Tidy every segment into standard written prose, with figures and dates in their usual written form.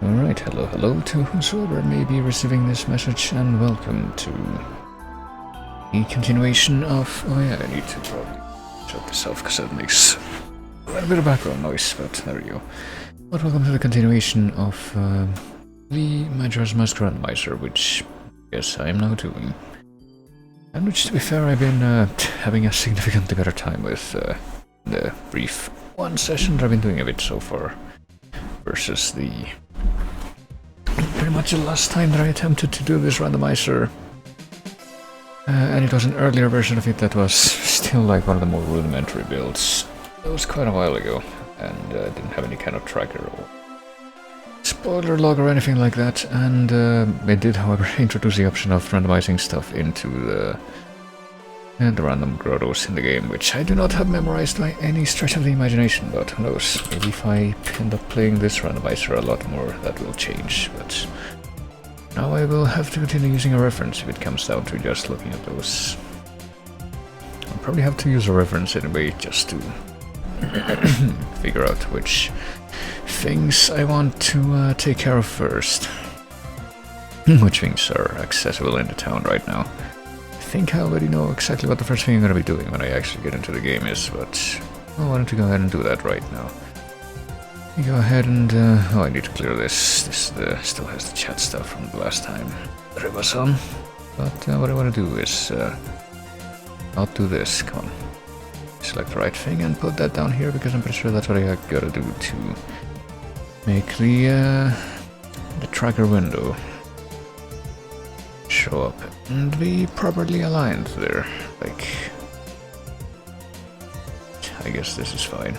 Alright, hello to whosoever may be receiving this message, and welcome to the continuation of... Oh yeah, I need to probably shut this off because it makes a little bit of background noise, but there we go. But welcome to the continuation of the Majora's Mask randomizer, which yes, I am now doing. And which, to be fair, I've been having a significantly better time with the brief one session that I've been doing of it so far, versus the pretty much the last time that I attempted to do this randomizer. And it was an earlier version of it that was still like one of the more rudimentary builds. It was quite a while ago, and didn't have any kind of tracker or spoiler log or anything like that, and it did, however, introduce the option of randomizing stuff into the random grottos in the game, which I do not have memorized by any stretch of the imagination, but who knows, maybe if I end up playing this randomizer a lot more, that will change, but now I will have to continue using a reference if it comes down to just looking at those. I'll probably have to use a reference anyway, just to figure out which things I want to take care of first. Which things are accessible in the town right now. I think I already know exactly what the first thing I'm going to be doing when I actually get into the game is, but I wanted to go ahead and do that right now. Let me go ahead and... oh, I need to clear this. This still has the chat stuff from the last time that it was on. But what I want to do is not do this. Come on. Select the right thing and put that down here, because I'm pretty sure that's what I gotta do to make the tracker window show up and be properly aligned there. Like, I guess this is fine.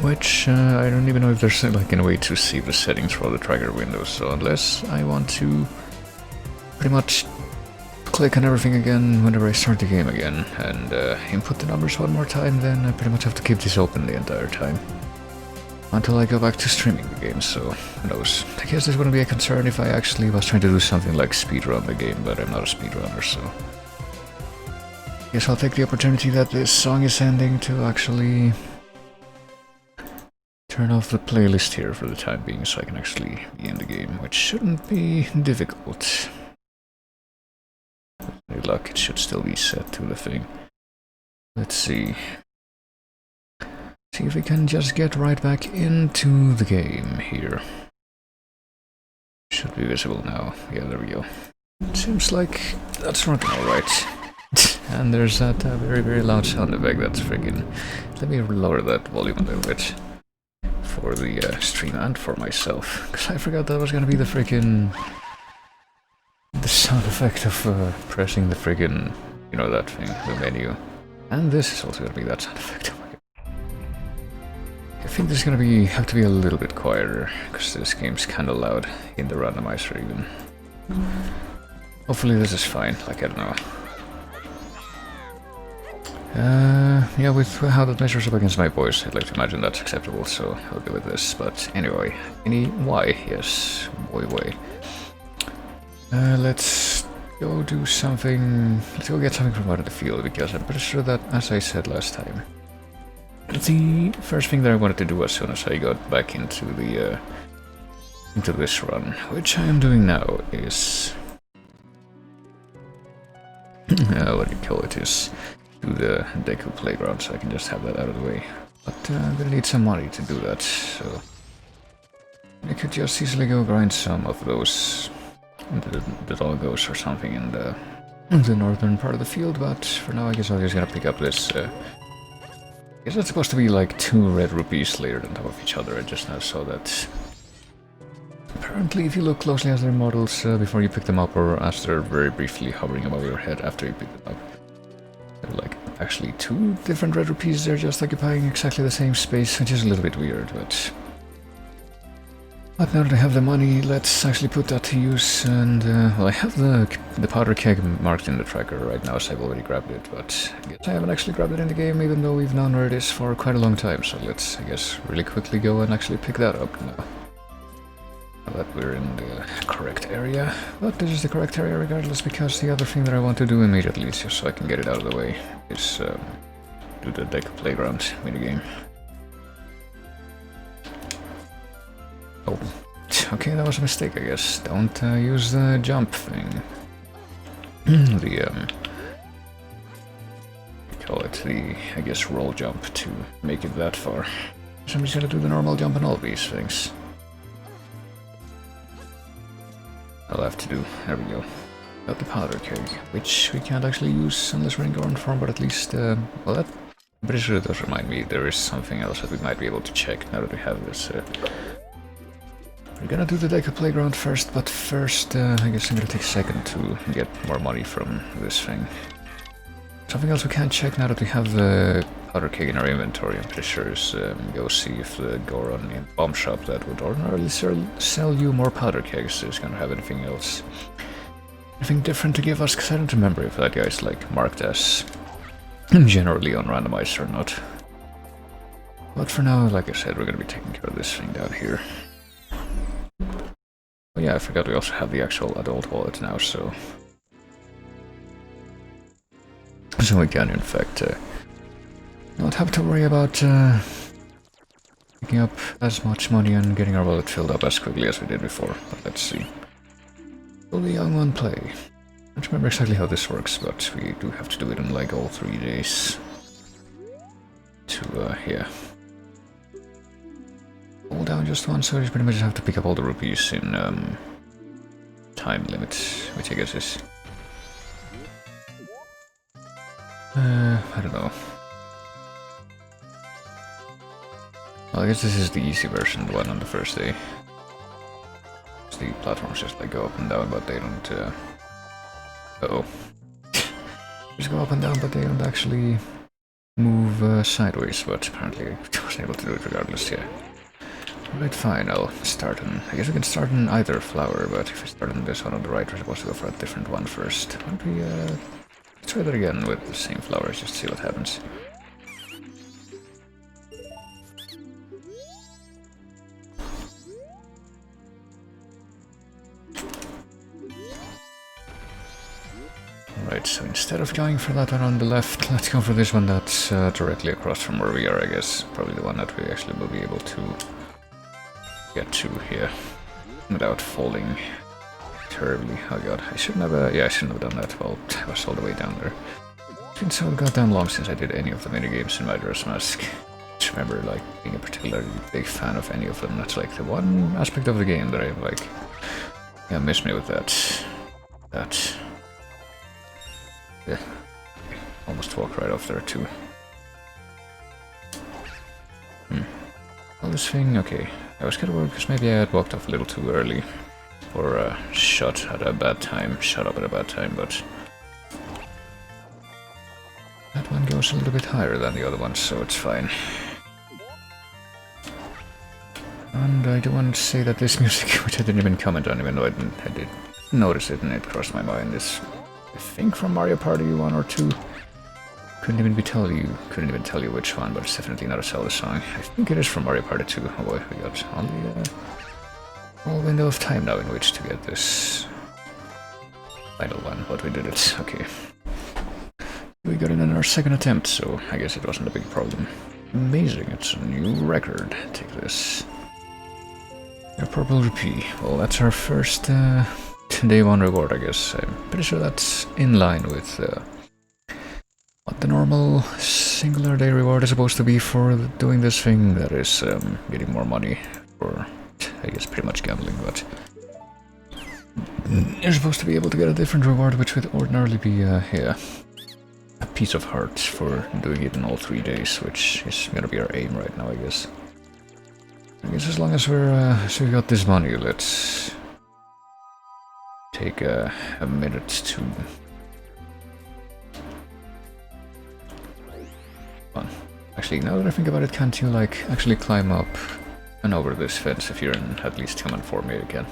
Which I don't even know if there's like a way to save the settings for the tracker window, so unless I want to pretty much click on everything again whenever I start the game again and input the numbers one more time, then I pretty much have to keep this open the entire time until I go back to streaming the game, so who knows. I guess this wouldn't be a concern if I actually was trying to do something like speedrun the game, but I'm not a speedrunner, so I guess I'll take the opportunity that this song is ending to actually turn off the playlist here for the time being so I can actually be in the game, which shouldn't be difficult. Any luck, it should still be set to the thing. Let's see. See if we can just get right back into the game here. Should be visible now. Yeah, there we go. Seems like that's working alright. And there's that very loud sound effect that's freaking... Let me lower that volume a little bit for the stream and for myself, because I forgot that was gonna be the freaking... the sound effect of pressing the friggin', you know, that thing, the menu. And this is also gonna be that sound effect. Oh my god. I think this is gonna have to be a little bit quieter, because this game's kinda loud in the randomizer even. Hopefully this is fine, like I don't know. Yeah, with how that measures up against my voice, I'd like to imagine that's acceptable, so I'll go with this. But anyway, why? Yes, boy. Let's go do something. Let's go get something from out of the field, because I'm pretty sure that, as I said last time, the first thing that I wanted to do as soon as I got back into the into this run, which I am doing now, is what do you call it? Is do the Deku playground, so I can just have that out of the way. But I'm gonna need some money to do that, so I could just easily go grind some of those. The doggos or something in the northern part of the field, but for now I guess I'm just gonna pick up this. I guess that's supposed to be like 2 red rupees layered on top of each other. I just now saw that. Apparently, if you look closely at their models before you pick them up, or as they're very briefly hovering above your head after you pick them up, they're like actually 2 different red rupees. They're just occupying exactly the same space, which is a little bit weird, but now that I have the money, let's actually put that to use, and well, I have the powder keg marked in the tracker right now, so I've already grabbed it, but I guess I haven't actually grabbed it in the game, even though we've known where it is for quite a long time, so let's, I guess, really quickly go and actually pick that up now. Now that we're in the correct area, but this is the correct area regardless, because the other thing that I want to do immediately, just so I can get it out of the way, is do the deck playground minigame. Okay, that was a mistake, I guess. Don't use the jump thing. Call it the, I guess, roll jump to make it that far. So I'm just gonna do the normal jump on all these things. I'll have to do, there we go. Got the powder keg, which we can't actually use unless we're in Goron form, but at least, well, that, I'm pretty sure it does remind me there is something else that we might be able to check now that we have this. We're gonna do the Deca Playground first, but first, I guess I'm gonna take a second to get more money from this thing. Something else we can check now that we have the powder keg in our inventory, I'm pretty sure, is go see if the Goron in bomb shop that would ordinarily sell you more powder kegs is gonna have anything else. Anything different to give us, because I don't remember if that guy's like marked as generally on randomizer or not. But for now, like I said, we're gonna be taking care of this thing down here. Oh yeah, I forgot we also have the actual adult wallet now, so we can, in fact, not have to worry about picking up as much money and getting our wallet filled up as quickly as we did before. But let's see. Will the young one play? I don't remember exactly how this works, but we do have to do it in like all 3 days. To, yeah. Hold down just once, so you pretty much have to pick up all the rupees in time limit, which I guess is... I don't know. Well, I guess this is the easy version, the one on the first day. The platforms just like go up and down, but they don't, uh-oh. Just go up and down, but they don't actually move sideways, but apparently I wasn't able to do it regardless, yeah. Right, fine, I'll start on... I guess we can start on either flower, but if we start on this one on the right, we're supposed to go for a different one first. Why don't we, let's try that again with the same flowers, just see what happens. Alright, so instead of going for that one on the left, let's go for this one that's directly across from where we are, I guess. Probably the one that we actually will be able to get to here without falling terribly. Oh god, I shouldn't have, yeah, I shouldn't have done that. Well, I was all the way down there. It's been so goddamn long since I did any of the minigames in Majora's Mask. I just remember, like, being a particularly big fan of any of them. That's like the one aspect of the game that I, like, yeah, miss me with that. Yeah, almost walked right off there too. Well, this thing, okay. I was kind of worried because maybe I had walked off a little too early. Or shot at a bad time, shut up at a bad time, but... that one goes a little bit higher than the other one, so it's fine. And I do want to say that this music, which I didn't even comment on, even though I did notice it and it crossed my mind, is... I think from Mario Party 1 or 2. Couldn't even tell you which one, but it's definitely not a Zelda song. I think it is from Mario Party 2. Oh boy, we got only a small window of time now in which to get this final one, but we did it. Okay. We got it in our second attempt, so I guess it wasn't a big problem. Amazing, it's a new record. Take this. A purple rupee. Well, that's our first day 1 reward, I guess. I'm pretty sure that's in line with what the normal singular day reward is supposed to be for doing this thing. That is getting more money for, I guess, pretty much gambling, but you're supposed to be able to get a different reward, which would ordinarily be, yeah, a piece of heart for doing it in all 3 days, which is gonna be our aim right now, I guess. I guess as long as so we got this money, let's take a minute to... Actually, now that I think about it, can't you, like, actually climb up and over this fence if you're in at least human form here again?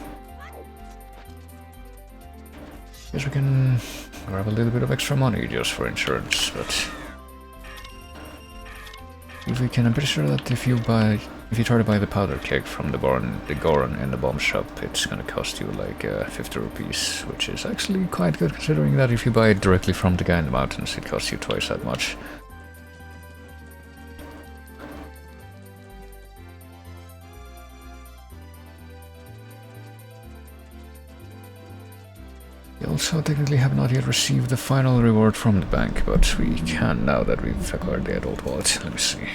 Guess we can grab a little bit of extra money just for insurance, but... if we can, I'm pretty sure that if you try to buy the powder keg from the Goron in the bomb shop, it's gonna cost you like 50 rupees, which is actually quite good considering that if you buy it directly from the guy in the mountains, it costs you twice that much. also technically have not yet received the final reward from the bank, but we can now that we've acquired the adult wallet. Let me see.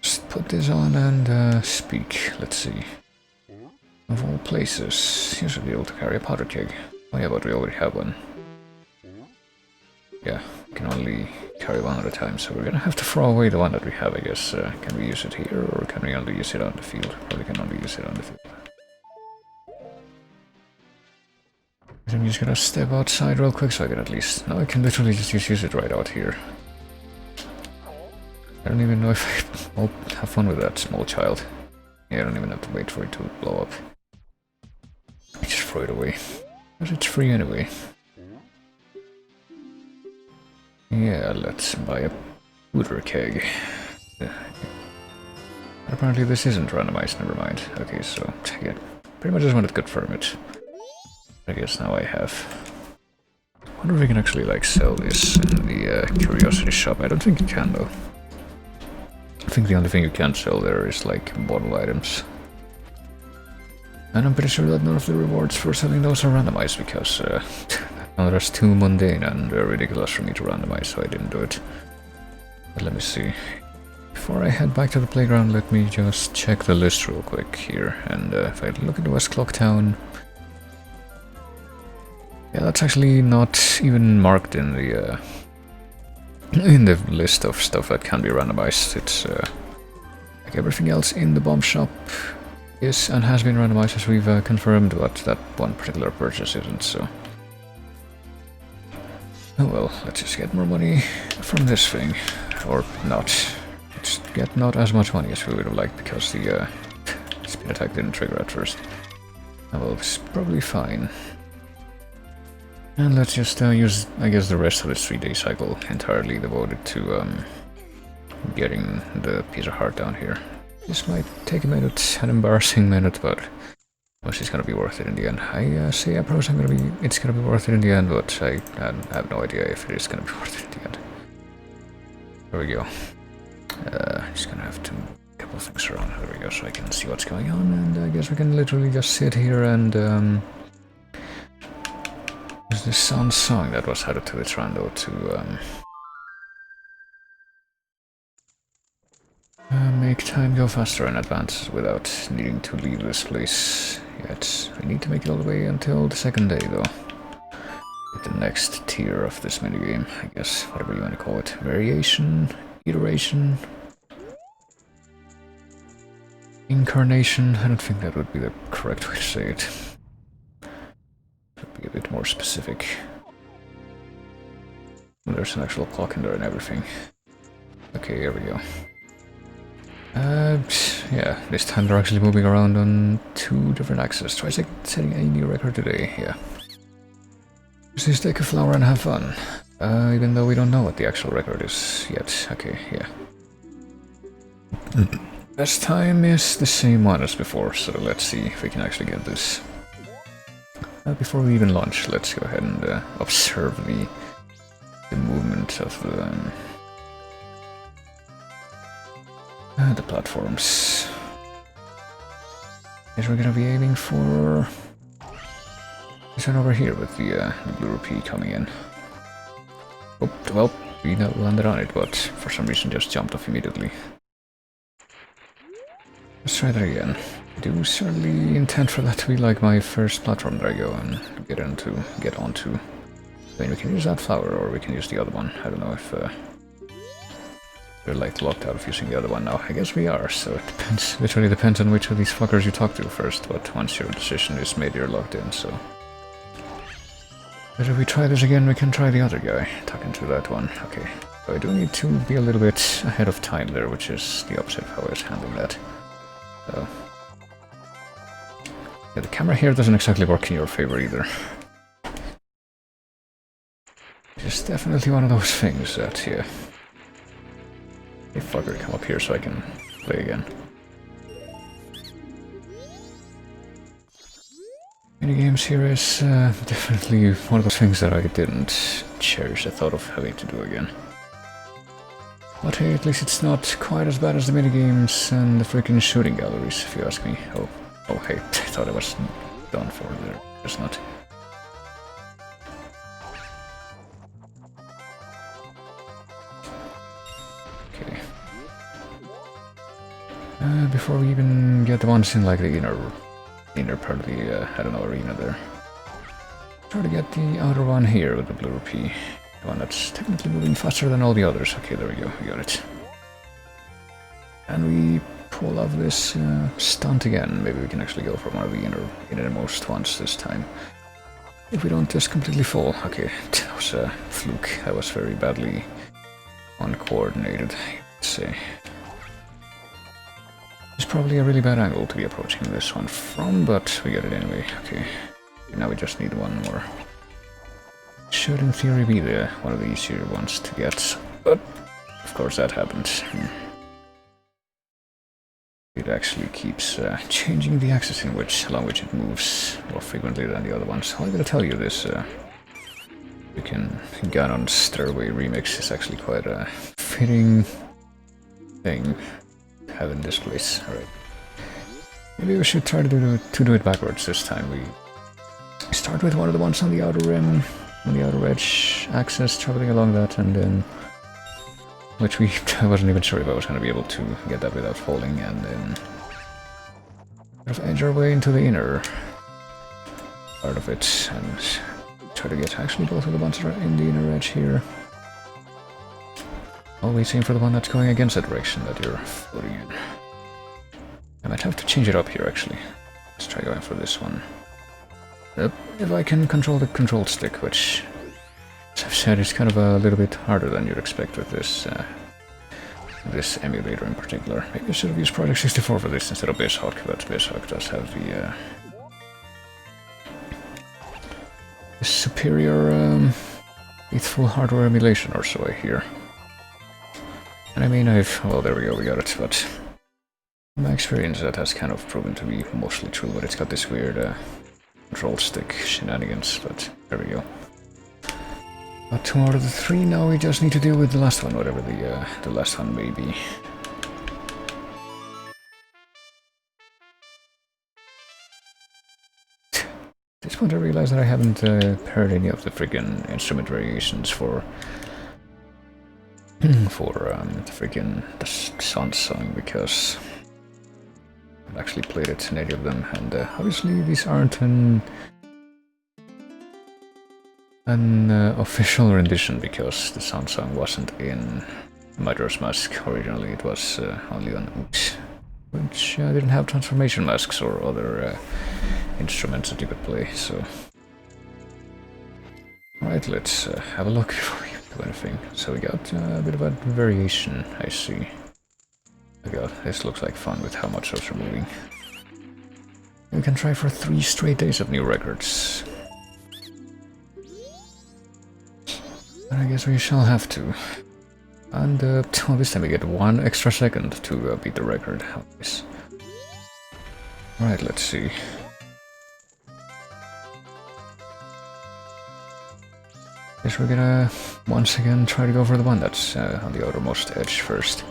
Just put this on and speak. Let's see. Of all places, you should be able to carry a powder keg. Oh yeah, but we already have one. Yeah, we can only carry one at a time, so we're gonna have to throw away the one that we have, I guess. Can we use it here, or can we only use it on the field? Probably can only use it on the field. I'm just gonna step outside real quick so I can at least... No, I can literally just use it right out here. I don't even know if I'll have fun with that small child. Yeah, I don't even have to wait for it to blow up. I just throw it away. Because it's free anyway. Yeah, let's buy a powder keg. Apparently this isn't randomized, never mind. Okay, so yeah, pretty much just wanted to confirm it. I guess now I have. I wonder if we can actually like sell this in the curiosity shop. I don't think you can though. I think the only thing you can sell there is like bottle items. And I'm pretty sure that none of the rewards for selling those are randomized because that's too mundane and ridiculous for me to randomize, so I didn't do it. But let me see. Before I head back to the playground, let me just check the list real quick here. And if I look at the West Clock Town, yeah, that's actually not even marked in the list of stuff that can be randomized. It's like everything else in the bomb shop is and has been randomized, as we've confirmed, but that one particular purchase isn't, so... Oh well, let's just get more money from this thing. Or not. Let's get not as much money as we would have liked, because the spin attack didn't trigger at first. Oh well, it's probably fine. And let's just use, I guess, the rest of this 3-day cycle entirely devoted to getting the piece of heart down here. This might take a minute, an embarrassing minute, but it's gonna be worth it in the end. I say I promise it's gonna be worth it in the end, but I have no idea if it is gonna be worth it in the end. There we go. Just gonna have to move a couple of things around. There we go, so I can see what's going on, and I guess we can literally just sit here and use this sound song that was added to its rando to make time go faster in advance without needing to leave this place yet. We need to make it all the way until the second day, though. With the next tier of this minigame, I guess, whatever you want to call it. Variation, iteration, incarnation. I don't think that would be the correct way to say it. Would be a bit more specific. There's an actual clock in there and everything. Okay, here we go. Yeah, this time they're actually moving around on 2 different axes. Try setting a new record today, yeah. Just take a flower and have fun. Even though we don't know what the actual record is yet. Okay, yeah. Best time is the same one as before, so let's see if we can actually get this. Before we even launch, let's go ahead and observe the movement of the platforms. Guess we're gonna be aiming for this one over here with the blue rupee coming in. Oh, well, we landed on it, but for some reason just jumped off immediately. Let's try that again. I do certainly intend for that to be like my first platform that I go and get onto. I mean, we can use that flower or we can use the other one. I don't know if we're like locked out of using the other one now. I guess we are, so it depends. Literally depends on which of these fuckers you talk to first, but once your decision is made, you're locked in, so. But if we try this again, we can try the other guy, talking to that one. Okay, so I do need to be a little bit ahead of time there, which is the opposite of how I was handling that. So. Yeah, the camera here doesn't exactly work in your favor either. It's definitely one of those things that, yeah. Hey fucker, come up here so I can play again. Minigames here is definitely one of those things that I didn't cherish the thought of having to do again. But hey, at least it's not quite as bad as the minigames and the freaking shooting galleries, if you ask me. Oh hey, I thought I was done for there. It's not. Okay. Before we even get the ones in like the inner part of the I don't know, arena there. Try to get the outer one here with the blue rupee. The one that's technically moving faster than all the others. Okay, there we go, we got it. And we pull off this stunt again. Maybe we can actually go for one of the innermost ones this time. If we don't just completely fall. Okay, that was a fluke. That was very badly uncoordinated, I'd say. It's probably a really bad angle to be approaching this one from, but we get it anyway. Okay, now we just need one more. Should in theory be one of the easier ones to get, but of course that happened. It actually keeps changing the axis along which it moves more frequently than the other ones. I gotta tell you, this freaking Ganon Stairway remix is actually quite a fitting thing to have in this place. Alright. Maybe we should try to do it backwards this time. We start with one of the ones on the outer rim, on the outer edge axis, traveling along that, and then which I wasn't even sure if I was going to be able to get that without falling, and then sort of edge our way into the inner part of it, and try to get actually both of the ones that are in the inner edge here. Always aim for the one that's going against the direction that you're floating in. I might have to change it up here, actually. Let's try going for this one. If I can control the control stick, which, as I've said, is kind of a little bit harder than you'd expect with this this emulator in particular. Maybe I should have used Project 64 for this instead of BizHawk, but BizHawk does have the superior faithful hardware emulation or so I hear. And I mean, well, there we go, we got it, but in my experience that has kind of proven to be mostly true, but it's got this weird control stick shenanigans, but there we go. But 2 out of the 3, now we just need to deal with the last one, whatever the last one may be. At this point I realize that I haven't heard any of the friggin' instrument variations for the Sun Song, because I've actually played it in any of them, and obviously these aren't an official rendition, because the Sun Song wasn't in Majora's Mask originally. It was only on Oops, which didn't have transformation masks or other instruments that you could play, so... Alright, let's have a look before we do anything. So we got a bit of a variation, I see. Oh god, this looks like fun with how much those are moving. We can try for 3 straight days of new records. I guess we shall have to. And well, this time we get 1 extra second to beat the record. How nice. Alright, let's see. Guess we're gonna once again try to go for the one that's on the outermost edge first.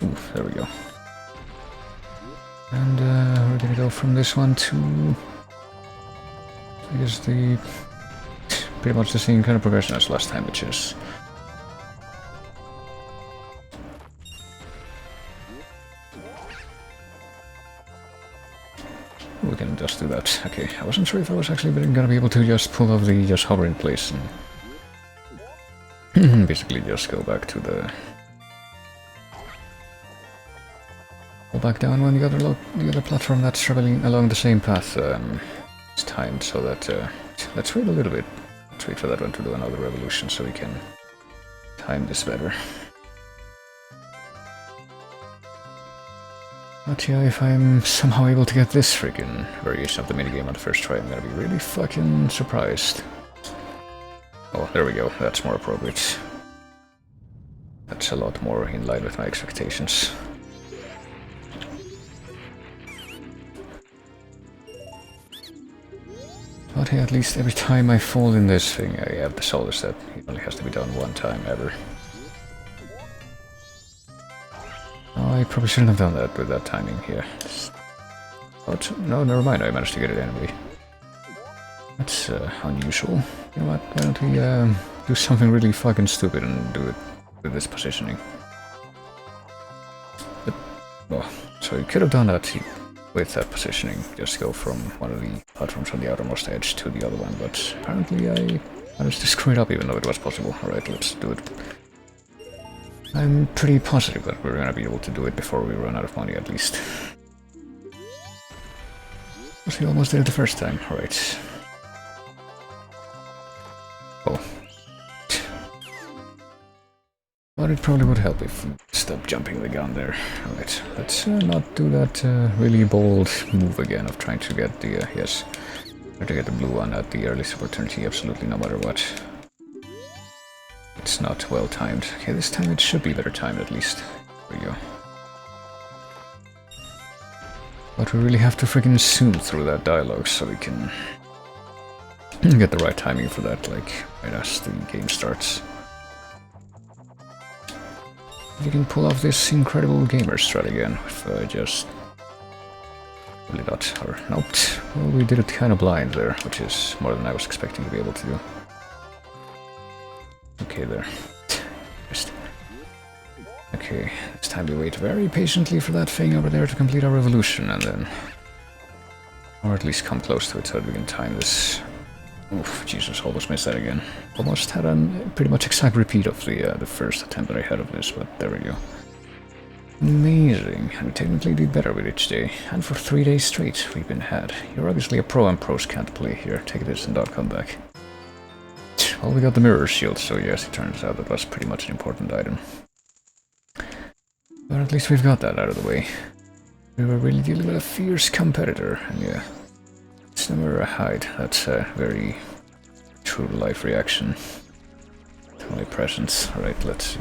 Ooh, there we go. And we're gonna go from this one to... I guess pretty much the same kind of progression as last time, which is... We can just do that. Okay, I wasn't sure if I was actually gonna be able to just pull off the just hover in place and basically just go back to the... Go back down when the other platform that's traveling along the same path is timed, so that let's wait a little bit. Let's wait for that one to do another revolution so we can time this better. But yeah, if I'm somehow able to get this freaking variation of the minigame on the first try, I'm gonna be really fucking surprised. Oh, there we go, that's more appropriate. That's a lot more in line with my expectations. But hey, at least every time I fall in this thing, I have the solace that it only has to be done 1 time ever. Oh, I probably shouldn't have done that with that timing here. But no, never mind, I managed to get it anyway. That's unusual. You know what, why don't we do something really fucking stupid and do it with this positioning. But, well, so you could have done that with that positioning. Just go from one of the platforms on the outermost edge to the other one, but apparently I managed to screw it up even though it was possible. Alright, let's do it. I'm pretty positive that we're gonna be able to do it before we run out of money at least. We almost did it the first time, alright. Oh. But it probably would help if we stopped jumping the gun there. Alright, let's not do that really bold move again of trying to get the, yes, try to get the blue one at the earliest opportunity, absolutely no matter what. It's not well timed. Okay, this time it should be better timed at least. There we go. But we really have to freaking zoom through that dialogue so we can get the right timing for that, like, right as the game starts. If you can pull off this incredible gamer strat again, with just... really not, or nope. Well, we did it kind of blind there, which is more than I was expecting to be able to do. Okay, there. Just... okay, it's time to wait very patiently for that thing over there to complete our revolution, and then... or at least come close to it so that we can time this. Oof, Jesus, almost missed that again. Almost had a pretty much exact repeat of the first attempt that I had of this, but there we go. Amazing, and we technically did better with each day, and for 3 days straight we've been had. You're obviously a pro and pros can't play here. Take this and don't come back. Well, we got the mirror shield, so yes, it turns out that was pretty much an important item. But at least we've got that out of the way. We were really dealing with a fierce competitor, and yeah, it's never a hide. That's a very true-to-life reaction to my presence. Alright, let's see.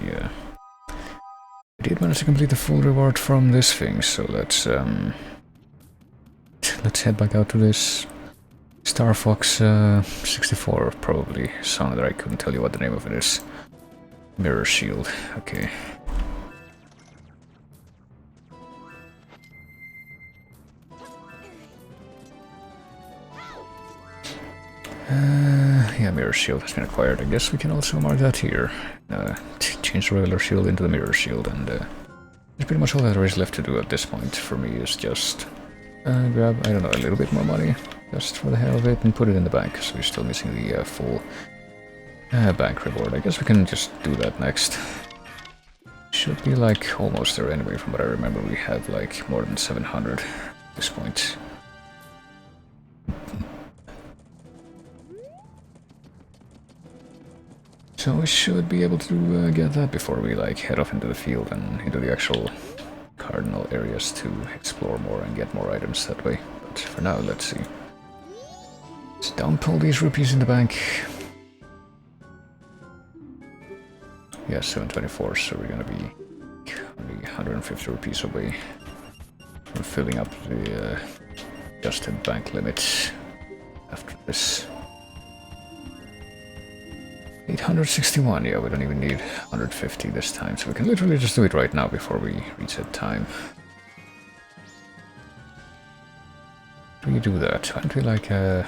We did manage to complete the full reward from this thing, so let's head back out to this Star Fox 64, probably song that I couldn't tell you what the name of it is. Mirror Shield, okay. Yeah, Mirror Shield has been acquired. I guess we can also mark that here. Change the regular shield into the Mirror Shield, and that's pretty much all that there is left to do at this point for me is just grab, I don't know, a little bit more money, just for the hell of it, and put it in the bank, so we're still missing the full bank reward. I guess we can just do that next. Should be like almost there anyway, from what I remember. We have like more than 700 at this point. So we should be able to get that before we like head off into the field and into the actual cardinal areas to explore more and get more items that way. But for now, let's see. Let's dump all these rupees in the bank. Yeah, 724, so we're gonna be only 150 rupees away from filling up the adjusted bank limit after this. 861, yeah, we don't even need 150 this time, so we can literally just do it right now before we reset time. How do you do that? Why don't we like, I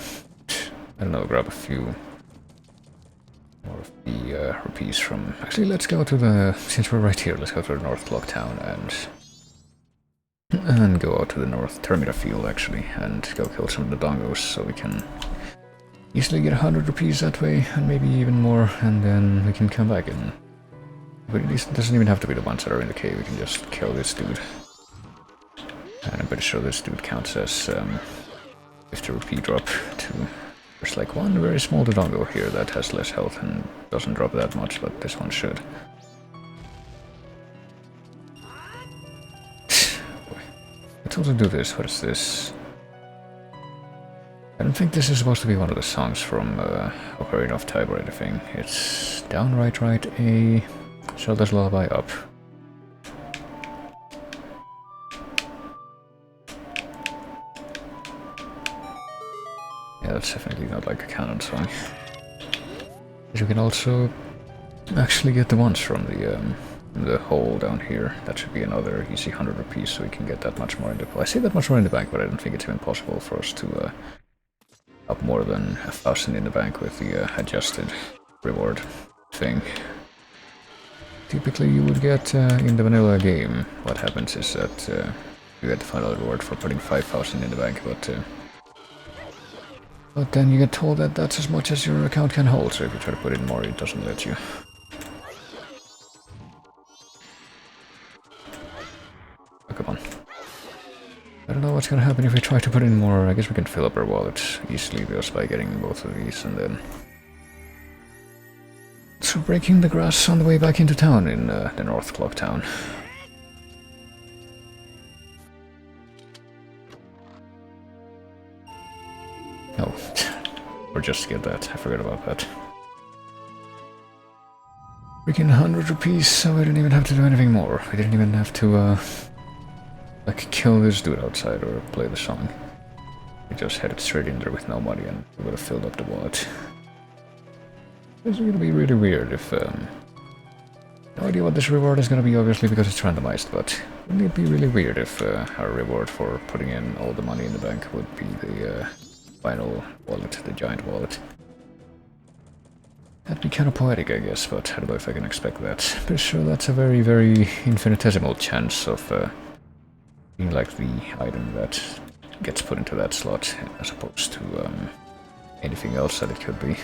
don't know, grab a few more of the rupees from... Actually, let's go to the... since we're right here, let's go to the North Clock Town and go out to the North Termita Field, actually, and go kill some of the dongos so we can easily get 100 rupees that way, and maybe even more, and then we can come back and... but it doesn't even have to be the ones that are in the cave, we can just kill this dude. And I'm pretty sure this dude counts as 50 rupee drop to... There's like one very small dodongo here that has less health and doesn't drop that much, but this one should. Let's also do this. What is this? I don't think this is supposed to be one of the songs from Ocarina of Time or anything. It's downright right a Zelda's Lullaby up. Yeah, that's definitely not like a canon song. But you can also actually get the ones from the the hole down here. That should be another easy 100 rupees, so we can get that much more in the... Well, I say that much more in the bank, but I don't think it's even possible for us to up more than 1,000 in the bank with the adjusted reward thing. Typically you would get in the vanilla game, what happens is that you get the final reward for putting 5,000 in the bank, but then you get told that that's as much as your account can hold, so if you try to put in more, it doesn't let you. Oh, come on. I don't know what's gonna happen if we try to put in more. I guess we can fill up our wallet easily just by getting both of these, and then... So breaking the grass on the way back into town in the North Clock Town. Oh, or just get that, I forgot about that. Freaking 100 rupees, so we didn't even have to do anything more. We didn't even have to, like, kill this dude outside or play the song. We just headed straight in there with no money and we would have filled up the wallet. This is gonna be really weird if, no idea what this reward is gonna be, obviously, because it's randomized, but wouldn't it be really weird if our reward for putting in all the money in the bank would be the final wallet, the giant wallet? That'd be kind of poetic, I guess, but I don't know if I can expect that. Pretty sure that's a very, very infinitesimal chance of being like the item that gets put into that slot, as opposed to anything else that it could be.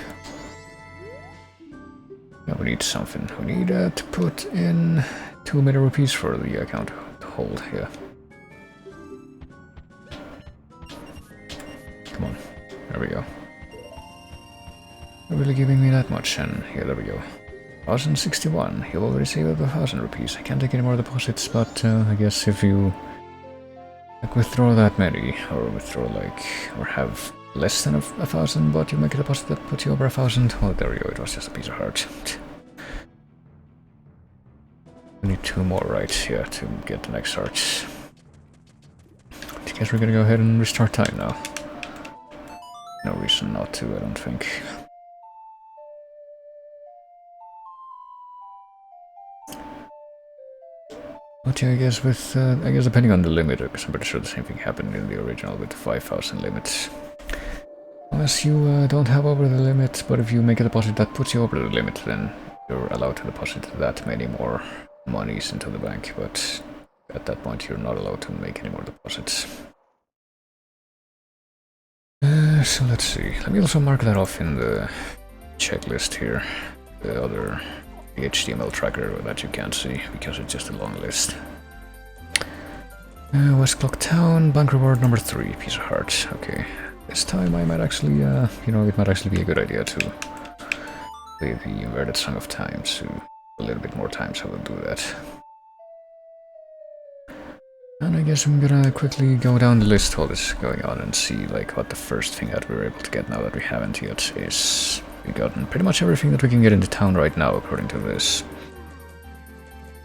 Now we need something. We need to put in 2 million rupees for the account to hold, yeah. Come on, there we go. Not really giving me that much, and yeah, there we go. 1061, you've already saved up 1,000 rupees. I can't take any more deposits, but I guess if you like withdraw that many, or withdraw like, or have less than 1,000, but you make a deposit that puts you over 1,000, well, there we go, it was just a piece of heart. We need 2 more, right, yeah, to get the next heart. I guess we're gonna go ahead and restart time now. No reason not to, I don't think. But yeah, I guess with, I guess depending on the limit, because I'm pretty sure the same thing happened in the original with the 5,000 limits. Unless you don't have over the limit, but if you make a deposit that puts you over the limit, then you're allowed to deposit that many more monies into the bank, but at that point you're not allowed to make any more deposits. So let's see, let me also mark that off in the checklist here, the other HTML tracker that you can't see, because it's just a long list. West Clock Town, bank reward number 3, piece of heart, okay. This time I might actually, you know, it might actually be a good idea to play the inverted Song of Time, so a little bit more time, so we'll do that. And I guess I'm gonna quickly go down the list while this is going on and see like what the first thing that we're able to get now that we haven't yet is. We've gotten pretty much everything that we can get into town right now, according to this.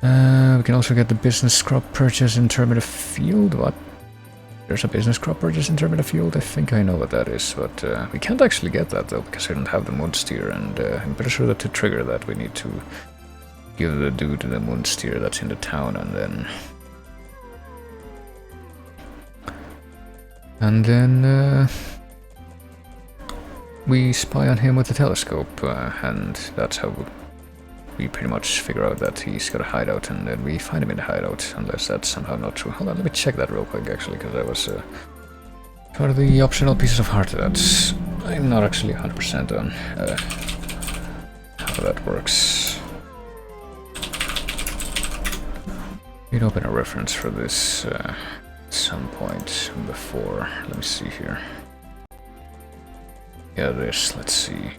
We can also get the business crop purchase in Termina Field. What? There's a business crop purchase in Termina Field? I think I know what that is, but we can't actually get that though, because we don't have the Moonsteer, and I'm pretty sure that to trigger that we need to give the dude the Moonsteer that's in the town, and then we spy on him with the telescope, and that's how we pretty much figure out that he's got a hideout, and then we find him in the hideout, unless that's somehow not true. Hold on, let me check that real quick, actually, because that was part of the optional pieces of heart that I'm not actually 100% on how that works. We'd open a reference for this at some point before. Let me see here. Yeah, this, let's see.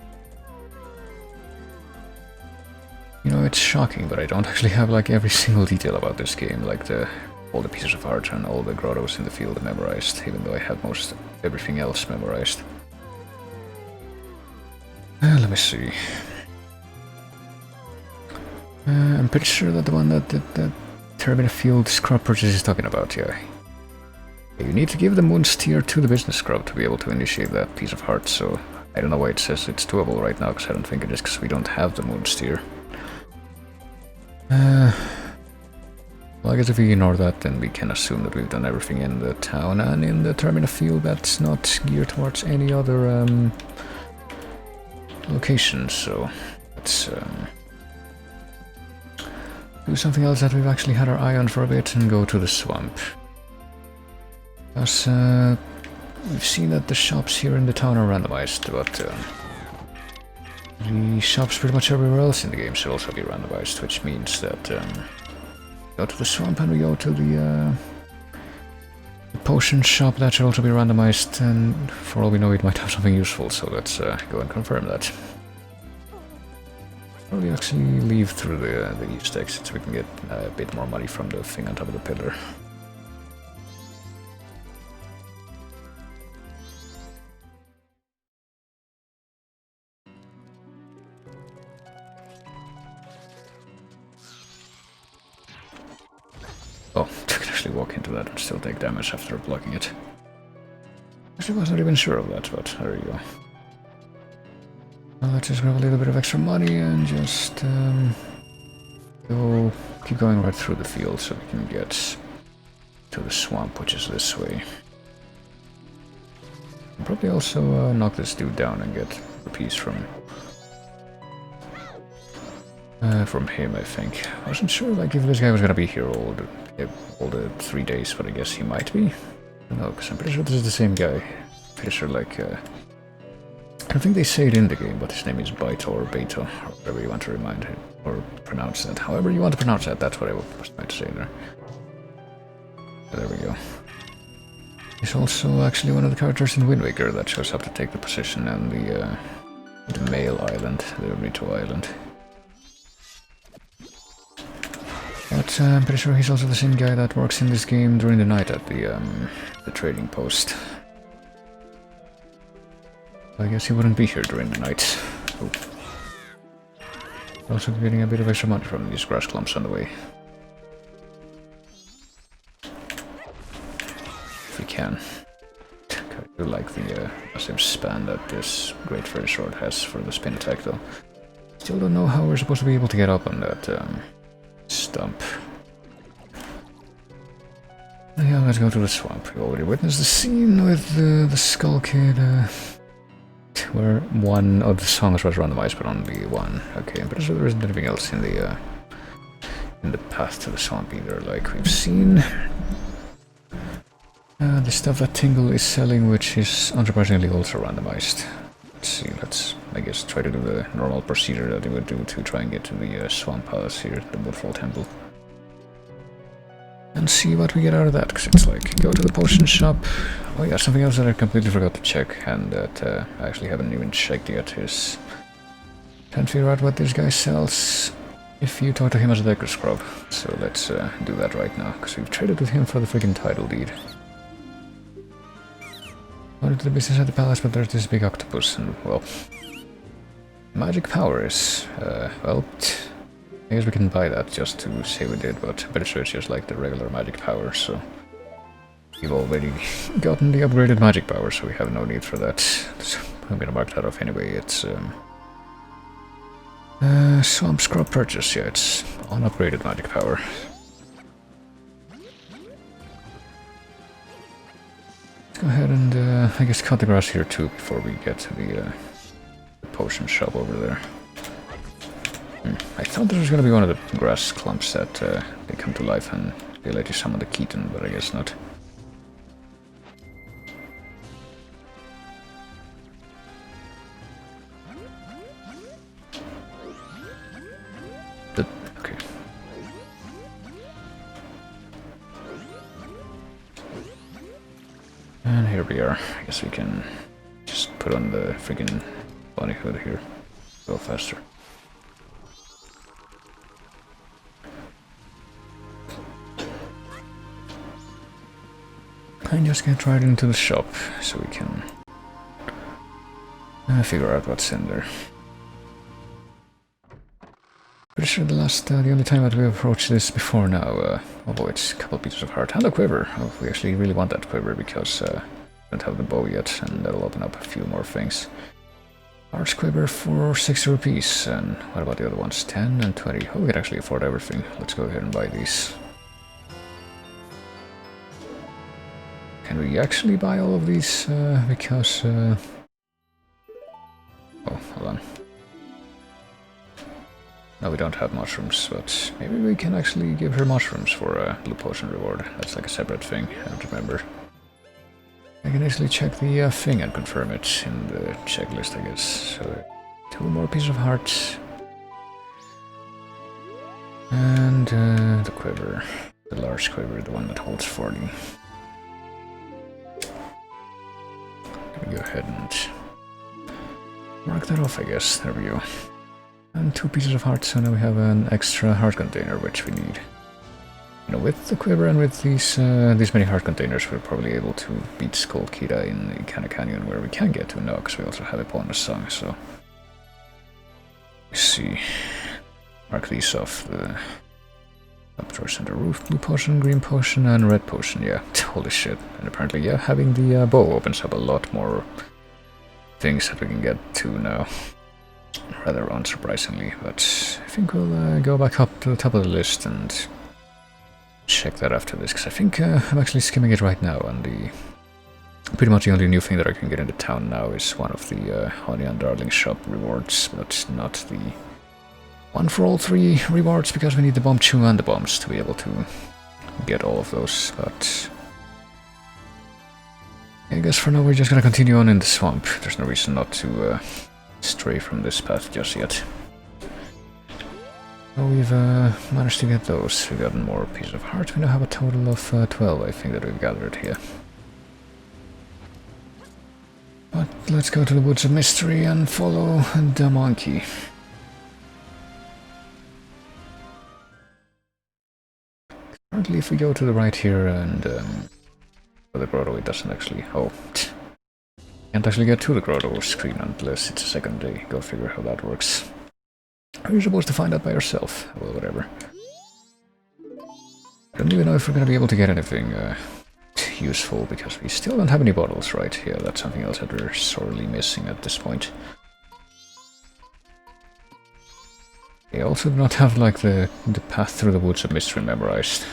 You know, it's shocking, but I don't actually have like every single detail about this game, like all the pieces of art and all the grottos in the field memorized, even though I have most everything else memorized. Let me see. I'm pretty sure that the one that Termina Field scrub purchase is talking about, yeah. You need to give the Moonsteer to the business scrub to be able to initiate that piece of heart, so I don't know why it says it's doable right now, because I don't think it is, because we don't have the Moonsteer. Well, I guess if we ignore that, then we can assume that we've done everything in the town and in the terminal field that's not geared towards any other location, so let's do something else that we've actually had our eye on for a bit and go to the swamp. Because we've seen that the shops here in the town are randomized, but the shops pretty much everywhere else in the game should also be randomized, which means that go to the swamp and we go to the potion shop. That should also be randomized, and for all we know it might have something useful, so let's go and confirm that. Probably actually leave through the east exit so we can get a bit more money from the thing on top of the pillar. Oh, I can actually walk into that and still take damage after blocking it. Actually, I wasn't even sure of that, but there you go. Well, let's just grab a little bit of extra money and just keep going right through the field so we can get to the swamp, which is this way. I'll probably also knock this dude down and get a piece from him, I think. I wasn't sure like if this guy was gonna be here all the 3 days, but I guess he might be. I don't know, because I'm pretty sure this is the same guy. Pretty sure like I don't think they say it in the game, but his name is Baito or Beto, or whatever you want to remind him or pronounce that. However you want to pronounce that, that's what I was trying to say there. So there we go. He's also actually one of the characters in Wind Waker that shows up to take the position on the male island, the Rito Island. But I'm pretty sure he's also the same guy that works in this game during the night at the trading post. I guess he wouldn't be here during the night. So. Also getting a bit of extra money from these grass clumps on the way. If we can. I do like the massive span that this Great Fairy Sword has for the spin attack though. Still don't know how we're supposed to be able to get up on that stump. Yeah, let's go to the swamp. We already witnessed the scene with the Skull Kid, where one of the songs was randomized, but only one. Okay, I'm pretty sure there isn't anything else in the path to the swamp either. Like we've seen the stuff that Tingle is selling, which is unsurprisingly also randomized. Let's see. Let's I guess try to do the normal procedure that we would do to try and get to the swamp palace here, the Woodfall Temple. And see what we get out of that, because it's like, go to the potion shop. Oh yeah, something else that I completely forgot to check, and that I actually haven't even checked yet, is trying to figure out what this guy sells if you talk to him as a Decker Scrub. So let's do that right now, because we've traded with him for the freaking title deed. Wanted to the business at the palace, but there's this big octopus, and well... Magic powers, well... I guess we can buy that just to say we did, but I'm pretty sure it's just like the regular magic power, so... We've already gotten the upgraded magic power, so we have no need for that. So I'm gonna mark that off anyway. It's Swamp Scrub purchase, yeah, it's unupgraded magic power. Let's go ahead and I guess cut the grass here too before we get to the potion shop over there. I thought this was gonna be one of the grass clumps that they come to life and they let you summon the Keaton, but I guess not. Okay. And here we are. I guess we can just put on the freaking bunny hood here. Go faster. And just get right into the shop so we can figure out what's in there. Pretty sure the only time that we approached this before now, although it's a couple pieces of heart and a quiver. Oh, we actually really want that quiver because we don't have the bow yet, and that'll open up a few more things. Large quiver for 60 rupees, and what about the other ones? 10 and 20. Oh, we can actually afford everything. Let's go ahead and buy these. Can we actually buy all of these? Because... Oh, hold on. No, we don't have mushrooms, but maybe we can actually give her mushrooms for a blue potion reward. That's like a separate thing, I don't remember. I can actually check the thing and confirm it in the checklist, I guess. So, 2 more pieces of heart. And the quiver. The large quiver, the one that holds 40. Let me go ahead and mark that off, I guess. There we go. And 2 pieces of heart, so now we have an extra heart container, which we need. You know, with the quiver and with these many heart containers, we're probably able to beat Skull Kida in the kind of canyon where we can get to now, because we also have a bonus song, so... Let's see... Mark these off, the... Up towards center roof, blue potion, green potion, and red potion, yeah. Holy shit. And apparently, yeah, having the bow opens up a lot more things that we can get to now. Rather unsurprisingly, but I think we'll go back up to the top of the list and check that after this, because I think I'm actually skimming it right now, and pretty much the only new thing that I can get into town now is one of the Honey and Darling shop rewards, but not the one for all 3 rewards, because we need the bomb chew and the bombs to be able to get all of those, but I guess for now we're just gonna continue on in the swamp. There's no reason not to stray from this path just yet. So we've managed to get those. We've gotten more pieces of heart. We now have a total of 12, I think, that we've gathered here. But let's go to the Woods of Mystery and follow the monkey. Currently, if we go to the right here and for the grotto, it doesn't actually... Oh, can't actually get to the grotto screen unless it's a second day. Go figure how that works. You're supposed to find out by yourself. Well, whatever. I don't even know if we're gonna be able to get anything useful, because we still don't have any bottles, right? Yeah, that's something else that we're sorely missing at this point. We also do not have, like, the path through the Woods of Mystery memorized.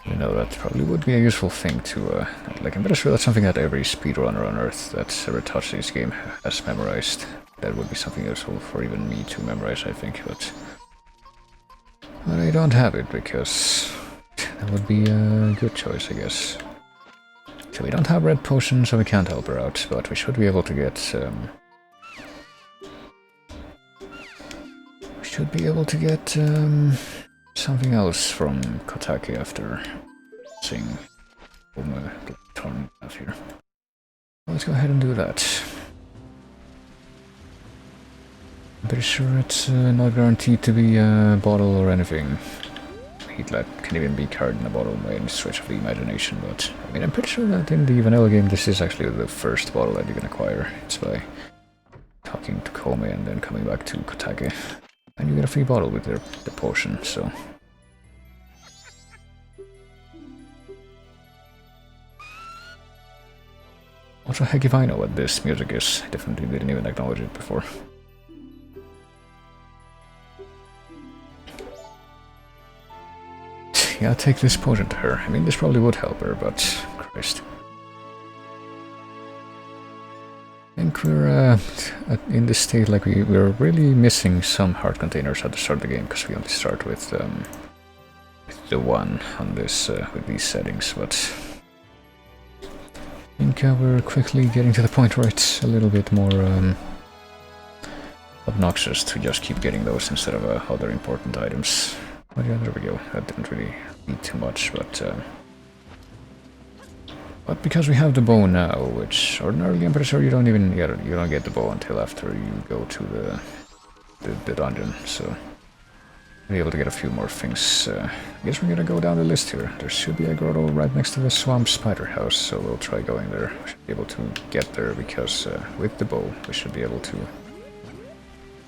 You know, that probably would be a useful thing to, like, I'm pretty sure that's something that every speedrunner on Earth that's ever touched this game has memorized. That would be something useful for even me to memorize, I think, but I don't have it, because that would be a good choice, I guess. So we don't have red potion, so we can't help her out, but we should be able to get, something else from Kotake after seeing the torn path here. Let's go ahead and do that. I'm pretty sure it's not guaranteed to be a bottle or anything. Heatlet can even be carried in a bottle by any stretch of the imagination, but I mean, I'm pretty sure that in the vanilla game this is actually the first bottle that you can acquire. It's by talking to Kome and then coming back to Kotake. And you get a free bottle with the potion, so... Also, heck if I know what this music is. I definitely didn't even acknowledge it before. Yeah, take this potion to her. I mean, this probably would help her, but... Christ. I think we're in this state, like we're really missing some heart containers at the start of the game, because we only start with the one on this with these settings. But I think we're quickly getting to the point where it's a little bit more obnoxious to just keep getting those instead of other important items. Oh yeah, there we go. That didn't really need too much, but because we have the bow now, which ordinarily I'm pretty sure you don't get the bow until after you go to the dungeon, so we'll be able to get a few more things. I guess we're gonna go down the list here. There should be a grotto right next to the swamp spider house, so we'll try going there. We should be able to get there because with the bow we should be able to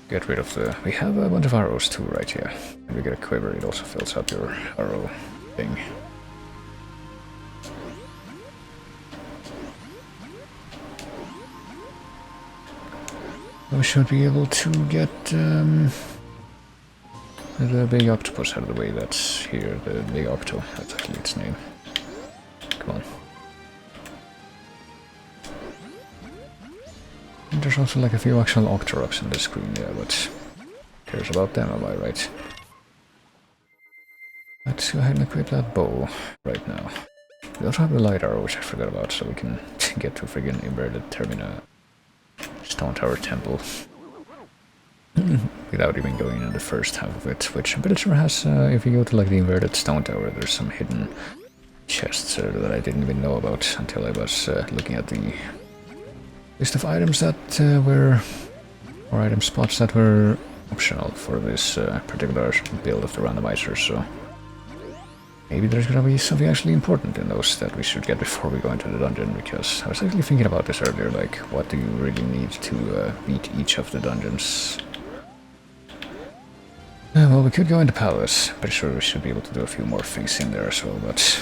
get rid of the... We have a bunch of arrows too, right? Yeah. And we get a quiver, it also fills up your arrow thing. we should be able to get the big octopus out of the way. That's here, the big octo. That's actually its name. Come on. And there's also like a few actual octoroks on the screen, yeah, but who cares about them, am I right? Let's go ahead and equip that bow right now. We also have the light arrow, which I forgot about, so we can get to friggin' inverted Termina Stone Tower Temple without even going in the first half of it, which I'm pretty sure has, if you go to like the inverted Stone Tower, there's some hidden chests that I didn't even know about until I was looking at the list of items that were, or item spots that were optional for this particular build of the randomizer, so maybe there's gonna be something actually important in those that we should get before we go into the dungeon, because I was actually thinking about this earlier, like, what do you really need to beat each of the dungeons? Well, we could go into Palace. Pretty sure we should be able to do a few more things in there as well, but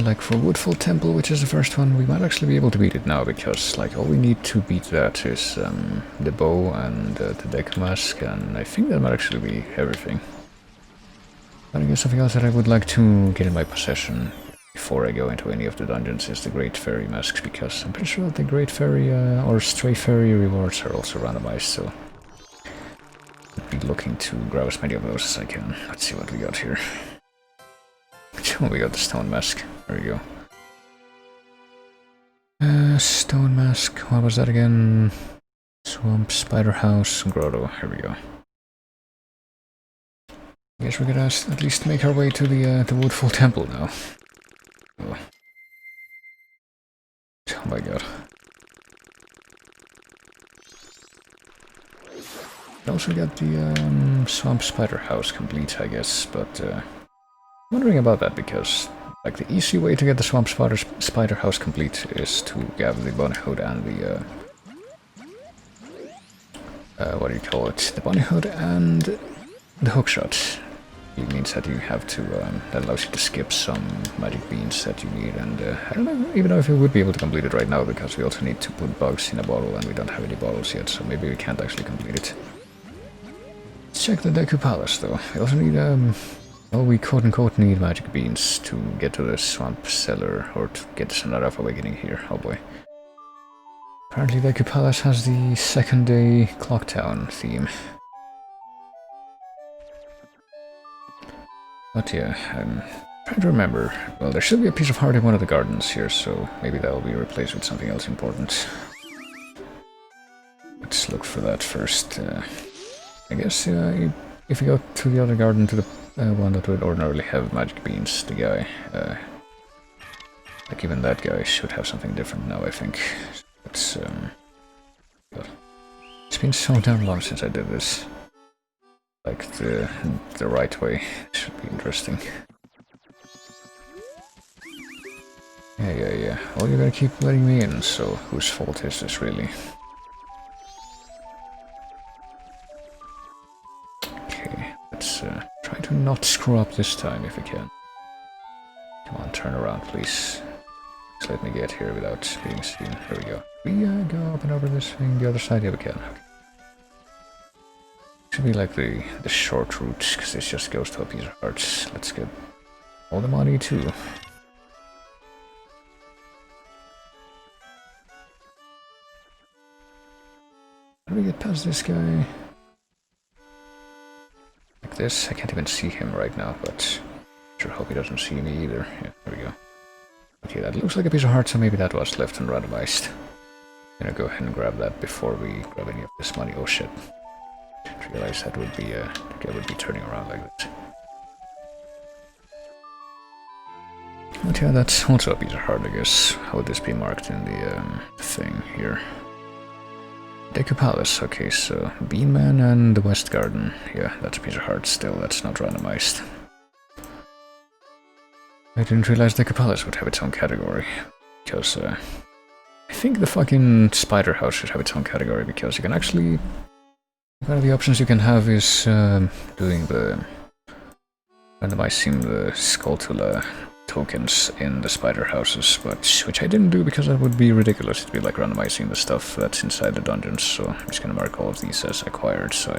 like for Woodfall Temple, which is the first one, we might actually be able to beat it now, because like all we need to beat that is the bow and the Deku Mask, and I think that might actually be everything. But I guess something else that I would like to get in my possession before I go into any of the dungeons is the Great Fairy Masks, because I'm pretty sure that the Great Fairy or Stray Fairy rewards are also randomized, so I'll be looking to grab as many of those as I can. Let's see what we got here. We got the Stone Mask. There we go. Stone Mask. What was that again? Swamp, Spider House, Grotto. Here we go. I guess we could at least make our way to the Woodfall Temple now. Oh my god. We also got the Swamp Spider House complete, I guess, but wondering about that, because like the easy way to get the Swamp Spider House complete is to grab the Bunny Hood and the what do you call it? The Bunny Hood and the Hookshot. It means that you have to that allows you to skip some magic beans that you need, and I don't even know if we would be able to complete it right now, because we also need to put bugs in a bottle, and we don't have any bottles yet, so maybe we can't actually complete it. Let's check the Deku Palace though. We also need well, we quote-unquote need magic beans to get to the swamp cellar, or to get the Sonata of Awakening here. Oh boy. Apparently Deku Palace has the second day Clock Town theme. But yeah, I'm trying to remember. Well, there should be a piece of heart in one of the gardens here, so maybe that will be replaced with something else important. Let's look for that first. I guess if we go to the other garden, to the one that would ordinarily have magic beans, the guy, like even that guy should have something different now, I think. It's been so damn long since I did this. Like the right way. Should be interesting. Yeah. Well, you're gonna keep letting me in, so whose fault is this really? Okay, let's try to not screw up this time if we can. Come on, turn around, please. Just let me get here without being seen. There we go. We go up and over this thing, the other side? Yeah, we can. Okay. Should be like the short route, because this just goes to a piece of hearts. Let's get all the money too. How do we get past this guy? Like this? I can't even see him right now, but sure hope he doesn't see me either. Yeah, there we go. Okay, that looks like a piece of heart, so maybe that was left unrandomized. I'm gonna go ahead and grab that before we grab any of this money. Oh shit. Didn't realize that would be the guy would be turning around like this. But yeah, that's also a piece of heart, I guess. How would this be marked in the thing here? Deku Palace, okay, so Beanman and the West Garden. Yeah, that's a piece of heart still, that's not randomized. I didn't realize Deku Palace would have its own category, because I think the fucking Spider House should have its own category, because you can actually... One of the options you can have is doing the... randomizing the Skulltula tokens in the spider houses, but which I didn't do because that would be ridiculous. It'd be like randomizing the stuff that's inside the dungeons, so I'm just gonna mark all of these as acquired so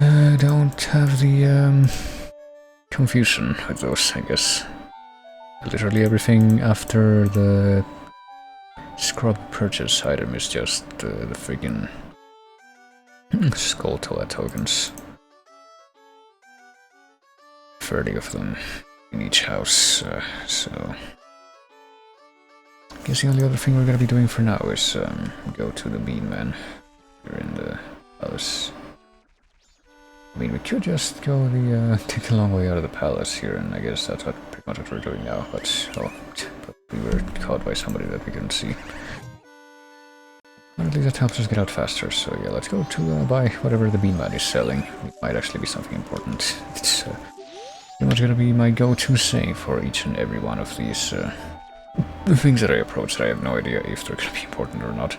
I don't have the confusion with those, I guess. Literally everything after the scrub purchase item is just the friggin' Skulltula tokens. 30 of them in each house, so... I guess the only other thing we're gonna be doing for now is go to the Bean Man here in the palace. I mean, we could just go take the long way out of the palace here, and I guess that's pretty much what we're doing now, but we were caught by somebody that we couldn't see. But at least that helps us get out faster, so yeah, let's go to buy whatever the Bean Man is selling. It might actually be something important. It's pretty much gonna be my go-to save for each and every one of these the things that I approach that I have no idea if they're gonna be important or not.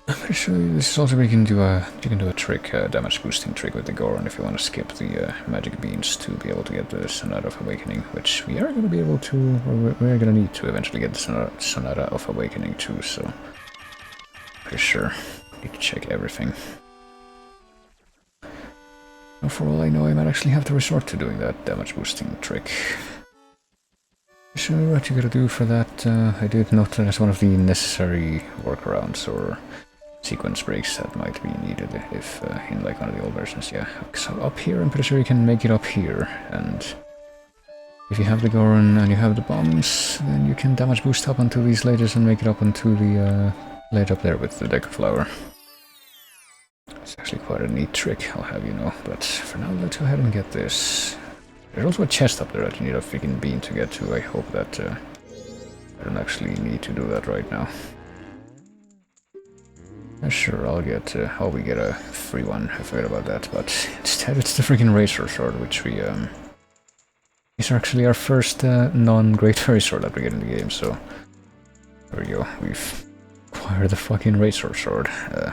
I'm pretty sure this is also where you can do a trick, damage boosting trick with the Goron if you want to skip the magic beans to be able to get the Sonata of Awakening, which we are going to be able to, or we're going to need to eventually get the Sonata of Awakening too, so pretty sure need to check everything. Now, for all I know, I might actually have to resort to doing that damage boosting trick. So what you gotta do for that, I did note that as one of the necessary workarounds or sequence breaks that might be needed if in like one of the old versions, yeah. So up here, I'm pretty sure you can make it up here, and if you have the Goron and you have the bombs, then you can damage boost up onto these ledges and make it up onto the ledge up there with the Decker Flower. It's actually quite a neat trick, I'll have you know, but for now let's go ahead and get this. There's also a chest up there that you need a freaking bean to get to. I hope that I don't actually need to do that right now. Sure, I'll get we get a free one, I forgot about that, but instead it's the freaking Razor Sword, which we is actually our first non-Great Fairy Sword that we get in the game, so there we go, we've acquired the fucking Razor Sword. I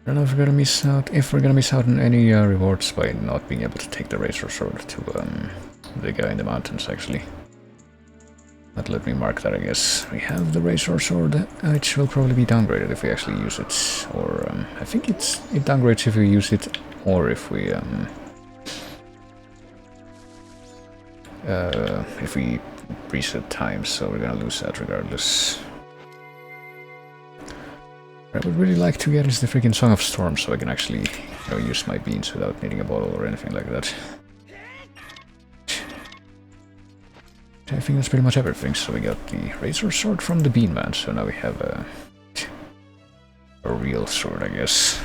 don't know if we're gonna miss out on any rewards by not being able to take the Razor Sword to the guy in the mountains, actually. But let me mark that, I guess. We have the Razor Sword, which will probably be downgraded if we actually use it. Or, I think it downgrades if we use it, or if we reset time, so we're gonna lose that regardless. What I would really like to get is the freaking Song of Storm, so I can actually, use my beans without needing a bottle or anything like that. I think that's pretty much everything. So we got the Razor Sword from the Bean Man, so now we have a real sword, I guess.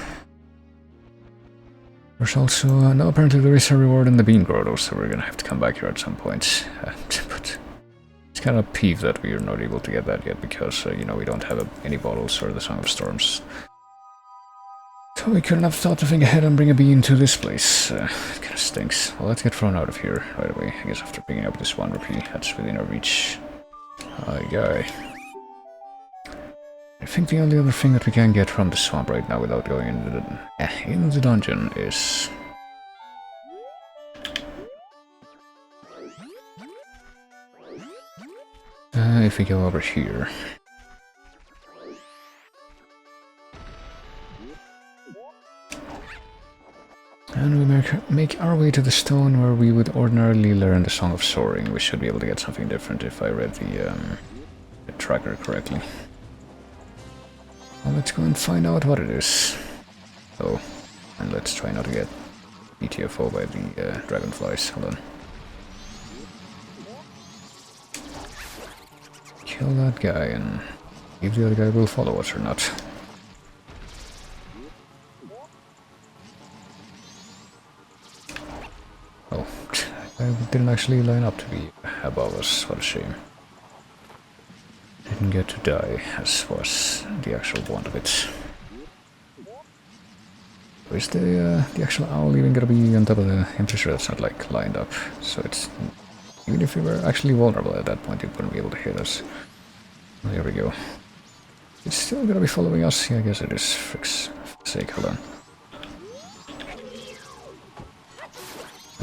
There's also, now apparently there is a reward in the Bean Grotto, so we're gonna have to come back here at some point. But it's kind of peeved that we're not able to get that yet, because, we don't have any bottles or the Song of Storms. So we couldn't have thought to think ahead and bring a bean to this place. It kind of stinks. Well, let's get thrown out of here right away. I guess after picking up this 1 rupee, that's within our reach. Hi, guy. I think the only other thing that we can get from the swamp right now without going into the dungeon is... if we go over here. And we make our way to the stone where we would ordinarily learn the Song of Soaring. We should be able to get something different if I read the tracker correctly. Well, let's go and find out what it is. Oh, and let's try not to get ETFO by the dragonflies. Hold on. Kill that guy and if the other guy will follow us or not. Oh, I didn't actually line up to be above us, what a shame. Didn't get to die, as was the actual want of it. Is the actual owl even gonna be on top of the... I'm pretty sure that's not like lined up, so it's... Even if we were actually vulnerable at that point, it wouldn't be able to hit us. Well, there we go. It's still gonna be following us? Yeah, I guess it is. For sake, hold on.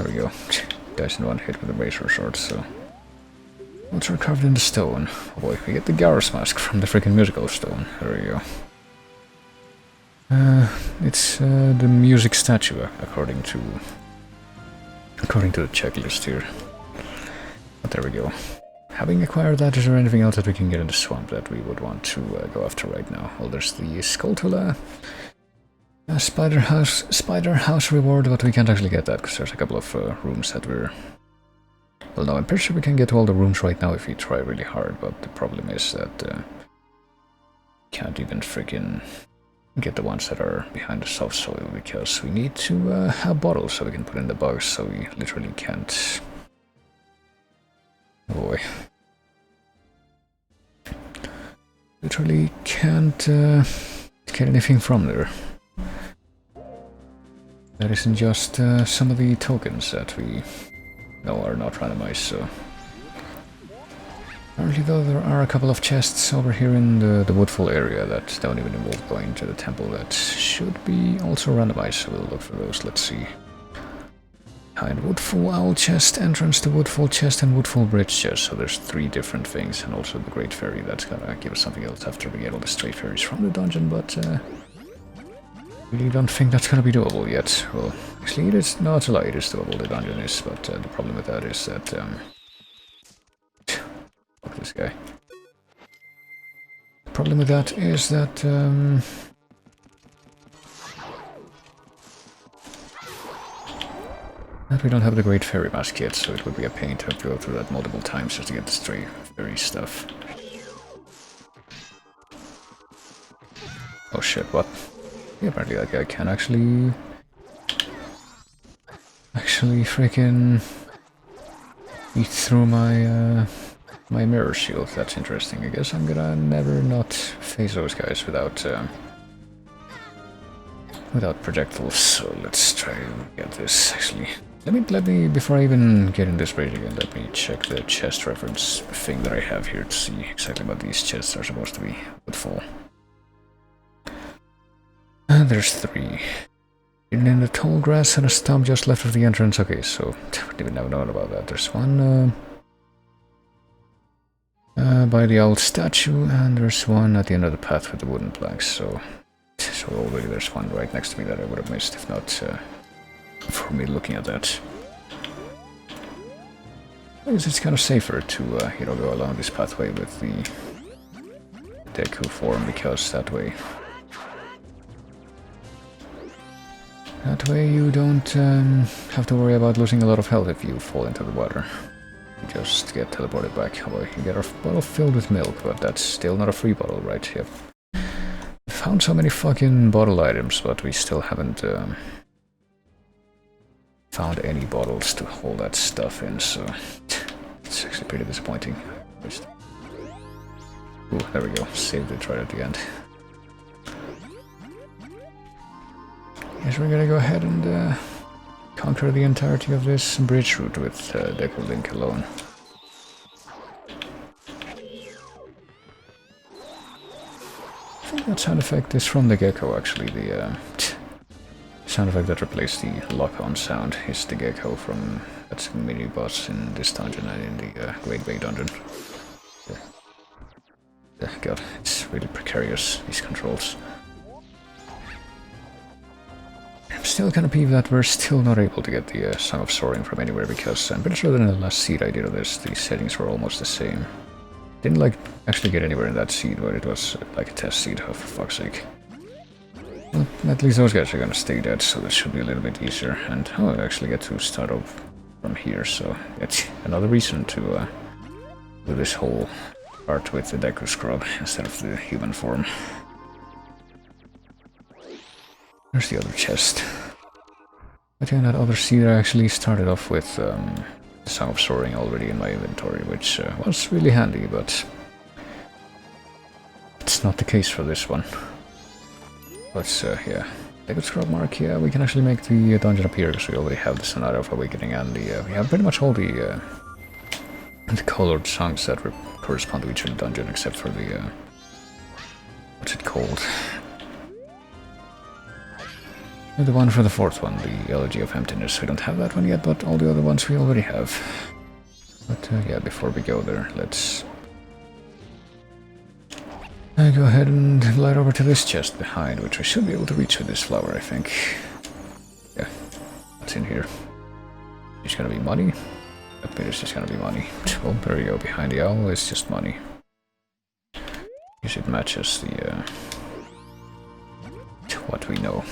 there we go. Guys in one hit with the Major sword, so... What's are carved in the stone? Oh boy, we get the Garrus mask from the freaking musical stone. There we go. It's the music statue, according to the checklist here. But there we go. Having acquired that, is there anything else that we can get in the swamp that we would want to go after right now? Well, there's the Skulltula Spider House reward, but we can't actually get that because there's a couple of rooms that we're... Well, no, I'm pretty sure we can get to all the rooms right now if we try really hard, but the problem is that can't even freaking get the ones that are behind the soft soil because we need to have bottles so we can put in the bugs, so we literally can't... Oh boy. Literally can't get anything from there. That isn't just some of the tokens that we know are not randomized, so... Apparently though there are a couple of chests over here in the Woodfall area that don't even involve going to the temple that should be also randomized, so we'll look for those. Let's see. Behind Woodfall Owl chest, entrance to Woodfall chest, and Woodfall Bridge chest, so there's 3 different things, and also the Great Fairy that's gonna give us something else after we get all the stray fairies from the dungeon, but really don't think that's gonna be doable yet. Well, actually it is, no, it's a lie, it is doable, the dungeon is, but the problem with that is that, fuck this guy. The problem with that is that, that we don't have the Great Fairy Mask yet, so it would be a pain to have to go through that multiple times just to get the stray fairy stuff. Oh shit, what? Yeah, apparently that guy can actually freaking eat through my my mirror shield. That's interesting. I guess I'm gonna never not face those guys without projectiles. So let's try to get this. Actually, let me before I even get in this bridge again, let me check the chest reference thing that I have here to see exactly what these chests are supposed to be. Woodfall. And there's 3. Hidden in the tall grass and a stump just left of the entrance. Okay, so I didn't even have known about that. There's one by the old statue, and there's one at the end of the path with the wooden planks. So already there's one right next to me that I would have missed if not for me looking at that. I guess it's kind of safer to you know, go along this pathway with the Deku form, because that way you don't have to worry about losing a lot of health if you fall into the water. You just get teleported back. Well, you get a bottle filled with milk, but that's still not a free bottle, right? Yep. We found so many fucking bottle items, but we still haven't found any bottles to hold that stuff in, so it's actually pretty disappointing. Ooh, there we go. Saved it right at the end. Guess we're gonna go ahead and conquer the entirety of this bridge route with Deku Link alone. I think that sound effect is from the gecko, actually. The sound effect that replaced the lock-on sound is the gecko from that mini-boss in this dungeon and in the Great Bay dungeon. God, it's really precarious, these controls. I'm still kind of peeved that we're still not able to get the Song of Soaring from anywhere, because I'm pretty sure that in the last seed I did of this, the settings were almost the same. Didn't like actually get anywhere in that seed, but it was like a test seed, oh, for fuck's sake. Well, at least those guys are gonna stay dead, so that should be a little bit easier. And oh, I actually get to start off from here, so it's another reason to do this whole part with the Deku Scrub instead of the human form. There's the other chest. But yeah, that other seed I actually started off with the Song of Soaring already in my inventory, which was really handy, but it's not the case for this one. But yeah, Deku Scrub Mark, yeah, we can actually make the dungeon appear because we already have the Sonata of Awakening and the we have pretty much all the colored songs that correspond to each dungeon except for the And the one for the fourth one, the Elegy of Emptiness. We don't have that one yet, but all the other ones we already have. But yeah, before we go there, let's go ahead and glide over to this chest behind, which we should be able to reach with this flower, I think. Yeah, what's in here? It's gonna be money? Yep, it is just gonna be money. Oh, there you go, behind the owl is just money. Because it matches the, what we know.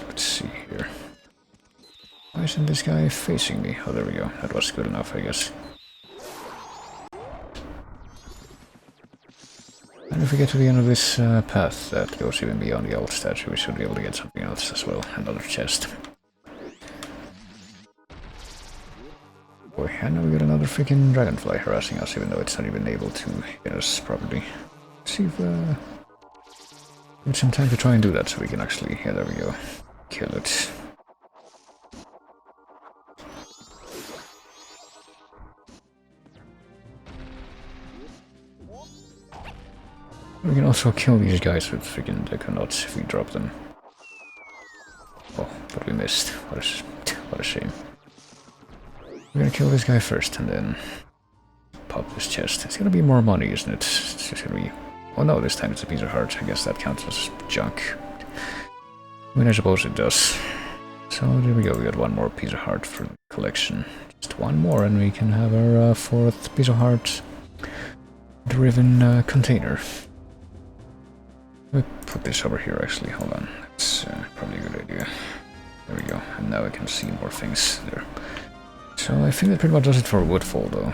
Let's see here. Why isn't this guy facing me? Oh, there we go. That was good enough, I guess. And if we get to the end of this path that goes even beyond the old statue, we should be able to get something else as well. Another chest. Boy, and now we got another freaking dragonfly harassing us, even though it's not even able to hit us properly. Let's see if we have some time to try and do that so we can actually, yeah, there we go, kill it. We can also kill these guys with freaking deconuts if we drop them. Oh, but we missed. What a shame. We're gonna kill this guy first and then pop this chest. It's gonna be more money, isn't it? It's just gonna be... Oh no, this time it's a piece of heart. I guess that counts as junk. I mean, I suppose it does. So there we go, we got one more piece of heart for the collection. Just one more and we can have our fourth piece of heart driven container. We'll put this over here actually, hold on. That's probably a good idea. There we go, and now I can see more things there. So I think that pretty much does it for Woodfall though.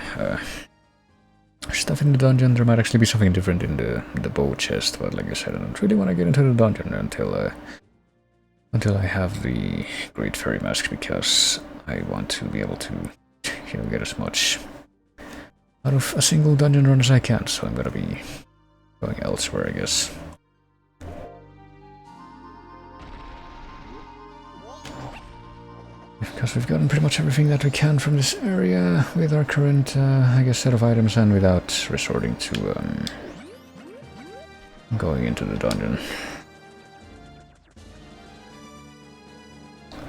Stuff in the dungeon, there might actually be something different in the bow chest, but like I said, I don't really want to get into the dungeon until I have the Great Fairy Mask, because I want to be able to, you know, get as much out of a single dungeon run as I can, so I'm gonna be going elsewhere, I guess. Because we've gotten pretty much everything that we can from this area with our current, I guess, set of items, and without resorting to going into the dungeon.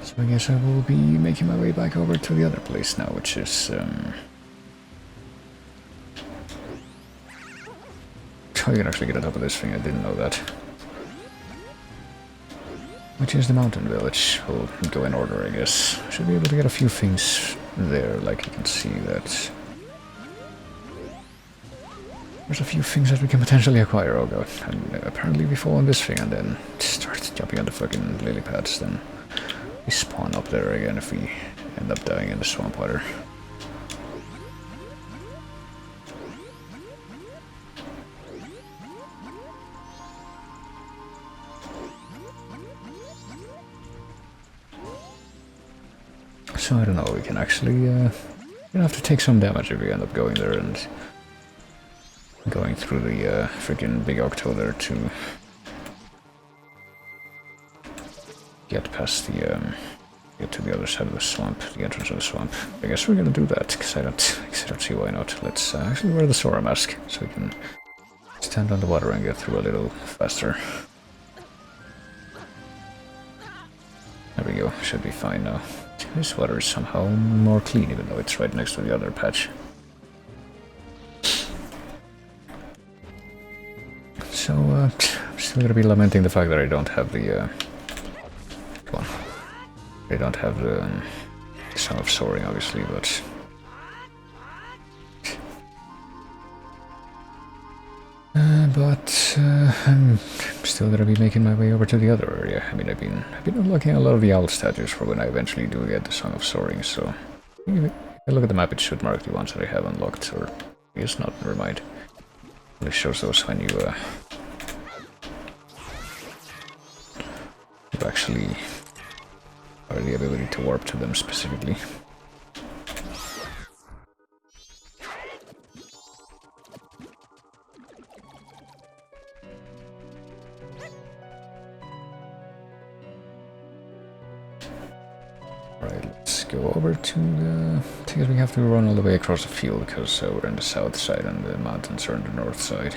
So I guess I will be making my way back over to the other place now, which is... Oh, you can actually get on top of this thing, I didn't know that. Which is the mountain village. We'll go in order, I guess. Should be able to get a few things there, like you can see that... There's a few things that we can potentially acquire, oh god. And apparently we fall on this thing and then start jumping on the fucking lily pads, then we spawn up there again if we end up dying in the swamp water. So I don't know, we can actually, we're gonna have to take some damage if we end up going there and going through the freaking big octo there to get past the, get to the other side of the swamp, the entrance of the swamp. I guess we're gonna do that, because I don't see why not. Let's actually wear the Sora mask, so we can stand on the water and get through a little faster. There we go, should be fine now. This water is somehow more clean, even though it's right next to the other patch. So, I'm still gonna be lamenting the fact that I don't have the, come on. I don't have the Song of Soaring, obviously, but... I'm still gonna be making my way over to the other area. I mean, I've been unlocking a lot of the owl statues for when I eventually do get the Song of Soaring, so... If I look at the map, it should mark the ones that I have unlocked, or... I guess not, never mind. It shows those when you, you actually... have the ability to warp to them specifically. Right, let's go over to the... I think we have to run all the way across the field, because we're on the south side and the mountains are on the north side.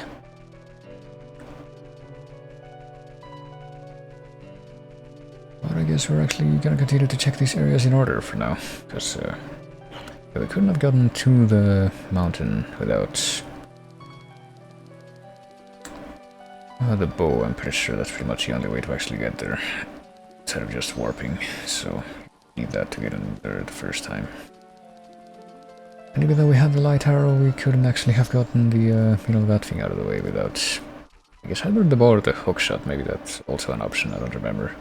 guess we're actually gonna continue to check these areas in order for now, because we couldn't have gotten to the mountain without the bow. I'm pretty sure that's pretty much the only way to actually get there, instead of just warping, so need that to get in there the first time. And even though we had the light arrow, we couldn't actually have gotten the, that thing out of the way without... I guess either the bow or the hook shot, maybe that's also an option, I don't remember.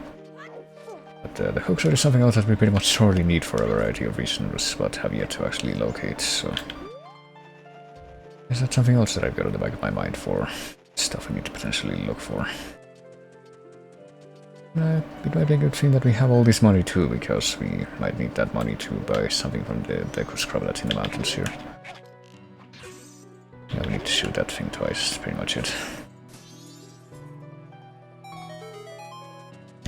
But the hook shot is something else that we pretty much sorely need for a variety of reasons, but have yet to actually locate, so... Is that something else that I've got in the back of my mind for stuff I need to potentially look for? It might be a good thing that we have all this money too, because we might need that money to buy something from the Deku Scrub that's in the mountains here. Yeah, we need to shoot that thing twice, that's pretty much it.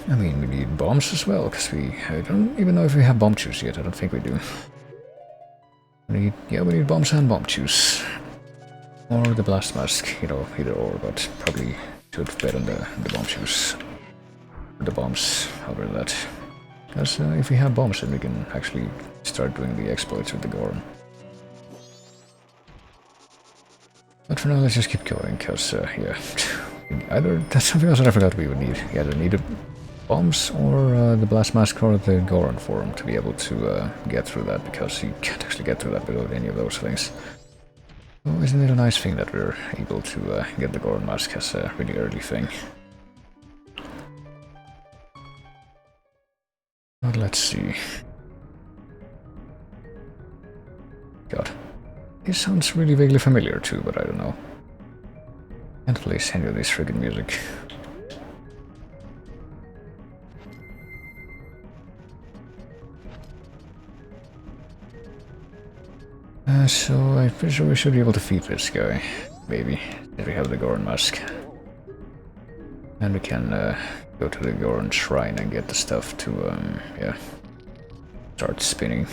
I mean, we need bombs as well, because I don't even know if we have bomb juice yet, I don't think we do. We need bombs and bomb juice. Or the blast mask, either or, but probably should bet on the bomb juice. The bombs, however that. Because if we have bombs, then we can actually start doing the exploits with the Goron. But for now, let's just keep going, because, yeah. Either, that's something else that I forgot we would need. We either need bombs or the blast mask or the Goron form to be able to get through that, because you can't actually get through that without any of those things. So isn't it a nice thing that we're able to get the Goron mask as a really early thing? But let's see. God. This sounds really vaguely familiar too, but I don't know. Can't place any of this friggin' music. So I'm pretty sure we should be able to feed this guy, maybe, if we have the Goron mask. And we can go to the Goron shrine and get the stuff to, yeah, start spinning.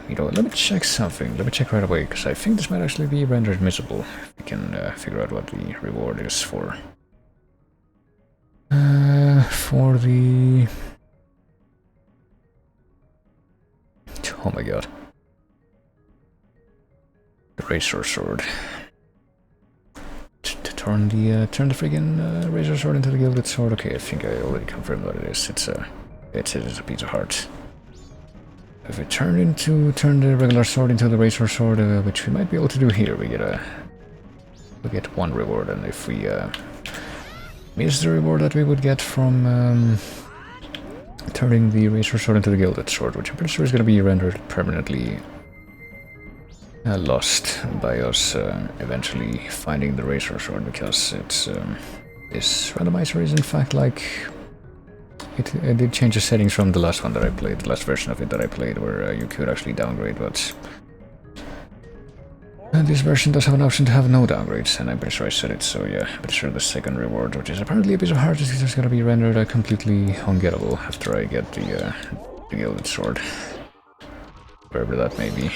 Let me check something. Let me check right away, because I think this might actually be rendered visible. If we can figure out what the reward is for. For the... Oh my god. The Razor Sword. To turn the friggin' Razor Sword into the Gilded Sword. Okay, I think I already confirmed what it is. It's a piece of heart. If we turn the regular sword into the Razor Sword, which we might be able to do here, we get one reward, and if we miss the reward that we would get from turning the Razor Sword into the Gilded Sword, which I'm pretty sure is going to be rendered permanently lost by us eventually finding the Razor Sword, because it's this randomizer is in fact like it did change the settings from the last one that I played, the last version of it that I played, where you could actually downgrade, but this version does have an option to have no downgrades, and I'm pretty sure I set it, so yeah, I'm pretty sure the second reward, which is apparently a piece of heart, is just going to be rendered completely ungettable after I get the Gilded Sword, wherever that may be.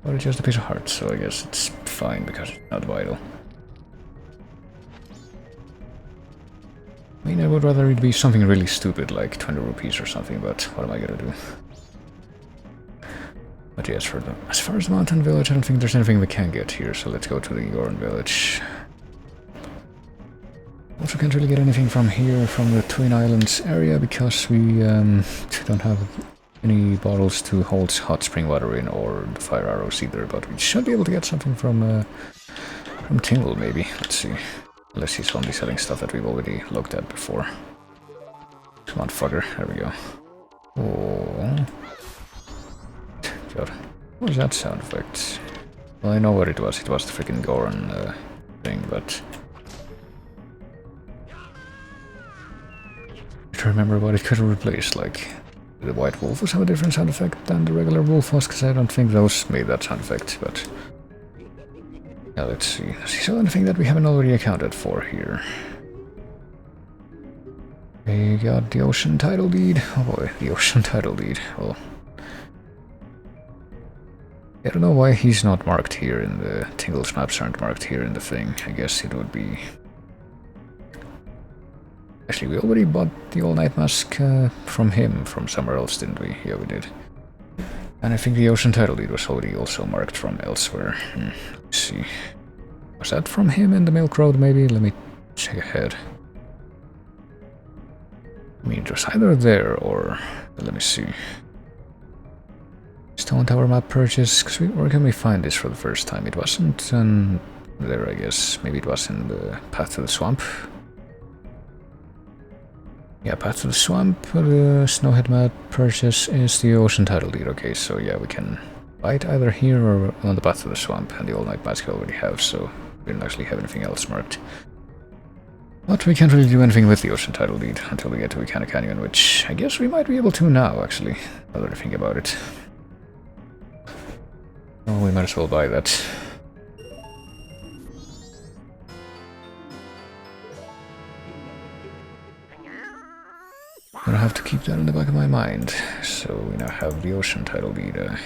But it's just a piece of heart, so I guess it's fine because it's not vital. I mean, I would rather it be something really stupid, like 20 rupees or something, but what am I gonna do? But yes, as far as the mountain village, I don't think there's anything we can get here, so let's go to the Goron village. Also can't really get anything from here, from the Twin Islands area, because we don't have any bottles to hold hot spring water in, or the fire arrows either, but we should be able to get something from Tingle, maybe. Let's see. Unless he's only selling stuff that we've already looked at before. Come on, fucker. There we go. Oh. God. What was that sound effect? Well, I know what it was. It was the freaking Goron thing, but... I don't remember what it could have replaced, like... The White Wolf was have a different sound effect than the regular wolf was, because I don't think those made that sound effect, but... Now let's see. Does he sell anything that we haven't already accounted for here? We got the Ocean Title Deed. Oh boy, the Ocean Title Deed. Well... I don't know why he's not marked here in the Tingles maps aren't marked here in the thing. I guess it would be... Actually, we already bought the all-night mask from him from somewhere else, didn't we? Yeah, we did. And I think the ocean title deed was already also marked from elsewhere. Let's see. Was that from him in the Milk Road, maybe? Let me check ahead. I mean, it was either there or... Let me see. Stone Tower map purchase, where can we find this for the first time? It wasn't there, I guess. Maybe it was in the Path to the Swamp. Yeah, Path to the Swamp, the Snowhead map purchase is the Ocean Title Deed. Okay, so yeah, we can buy it either here or on the Path to the Swamp, and the All Night Mask we already have, so we don't actually have anything else marked. But we can't really do anything with the Ocean Title Deed until we get to Volcanic Canyon, which I guess we might be able to now, actually, now that I think about it. Oh, we might as well buy that. Gonna have to keep that in the back of my mind. So we now have the Ocean Title Deed. What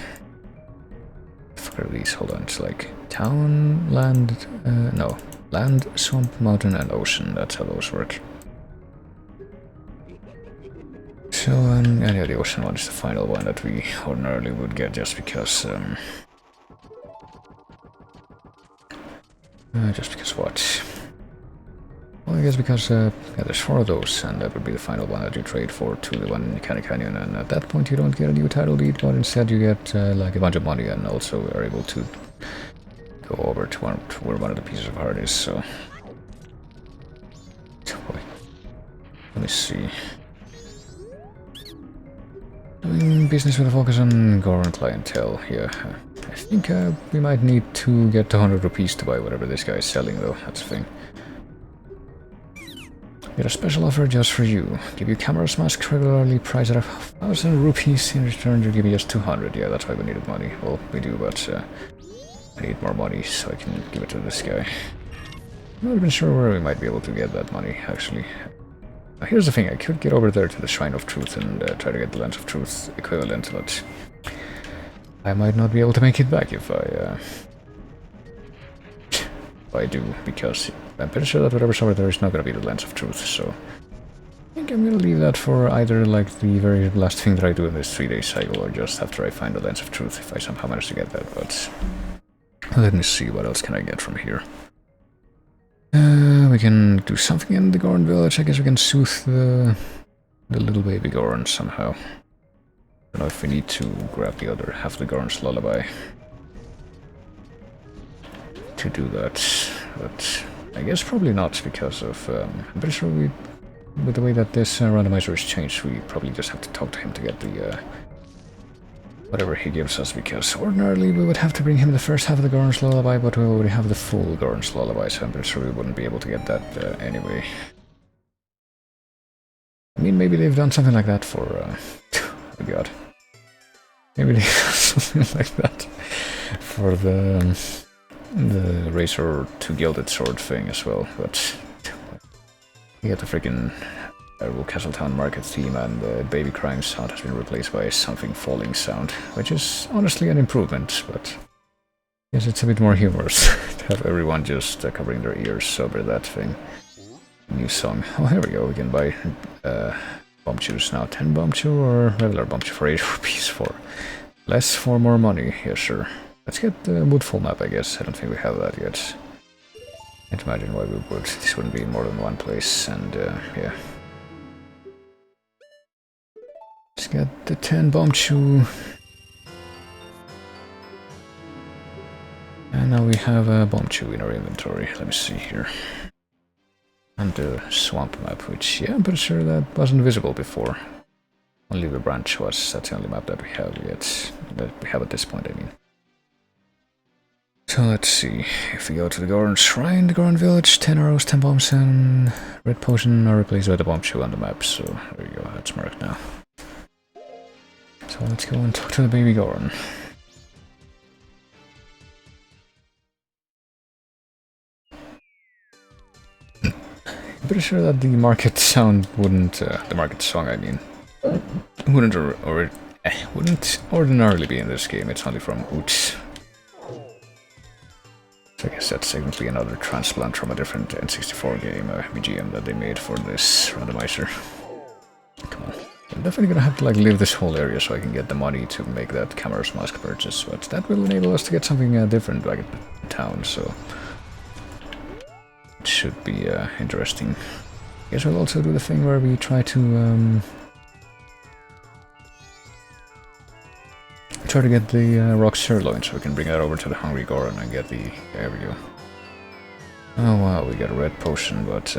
are these? Hold on, it's like town, land, no. Land, swamp, mountain, and ocean. That's how those work. So, and yeah, the ocean one is the final one that we ordinarily would get just because, what? Well, I guess because, yeah, there's 4 of those, and that would be the final one that you trade for to the one in Volcanic Canyon, and at that point you don't get a new title deed, but instead you get, like, a bunch of money, and also are able to go over to where one of the pieces of heart is, so... Boy. Let me see. Doing business with a focus on Goron clientele, yeah. I think we might need to get 100 rupees to buy whatever this guy is selling, though, that's the thing. Get a special offer just for you. Give you Camera's mask regularly, priced at 1,000 rupees. In return, you give me just 200. Yeah, that's why we needed money. Well, we do, but I need more money so I can give it to this guy. I'm not even sure where we might be able to get that money, actually. Now, here's the thing, I could get over there to the Shrine of Truth and try to get the Lens of Truth equivalent, but I might not be able to make it back if I do, because I'm pretty sure that whatever's over there is not going to be the Lens of Truth, so I think I'm going to leave that for either like the very last thing that I do in this 3-day cycle, or just after I find the Lens of Truth, if I somehow manage to get that, but let me see, what else can I get from here? We can do something in the Goron village. I guess we can soothe the little baby Goron somehow. I don't know if we need to grab the other half of the Goron's lullaby to do that, but I guess probably not, because of I'm pretty sure with the way that this randomizer is changed, we probably just have to talk to him to get the whatever he gives us, because ordinarily we would have to bring him the first half of the Goron's lullaby, but we already have the full Goron's lullaby, so I'm pretty sure we wouldn't be able to get that anyway. I mean, maybe they've done something like that for, oh god. Maybe they've done something like that for the Razor to Gilded Sword thing as well, but you get the freaking Castletown Market theme, and the baby crying sound has been replaced by something falling sound, which is honestly an improvement, but yes, it's a bit more humorous to have everyone just covering their ears over that thing. New song. Oh, here we go, we can buy bomb chews now. 10 bomb chew or regular bomb chew for 8 rupees for less for more money. Yeah, sure. Let's get the Woodfall map, I guess. I don't think we have that yet. Can't imagine why we would. This wouldn't be in more than one place, and yeah. Let's get the 10 bomb chew. And now we have a bomb chew in our inventory. Let me see here. And the swamp map, which, yeah, I'm pretty sure that wasn't visible before. Only the branch was. That's the only map that we have yet. That we have at this point, I mean. So let's see. If we go to the Goron Shrine, the Goron Village, 10 arrows, 10 bombs, and red potion are replaced by the bomb chew on the map. So there you go, that's marked now. So let's go and talk to the baby Goron. I'm pretty sure that the market sound wouldn't, the market song I mean, wouldn't ordinarily be in this game. It's only from Oots, guess that's technically another transplant from a different N64 game, BGM that they made for this randomizer. Come on. I'm definitely gonna have to like leave this whole area so I can get the money to make that Camera's Mask purchase, but that will enable us to get something different like in town, so it should be interesting. I guess we'll also do the thing where we try to get the rock sirloin so we can bring that over to the Hungry Goron and get the... there we go. Oh wow, we got a red potion, but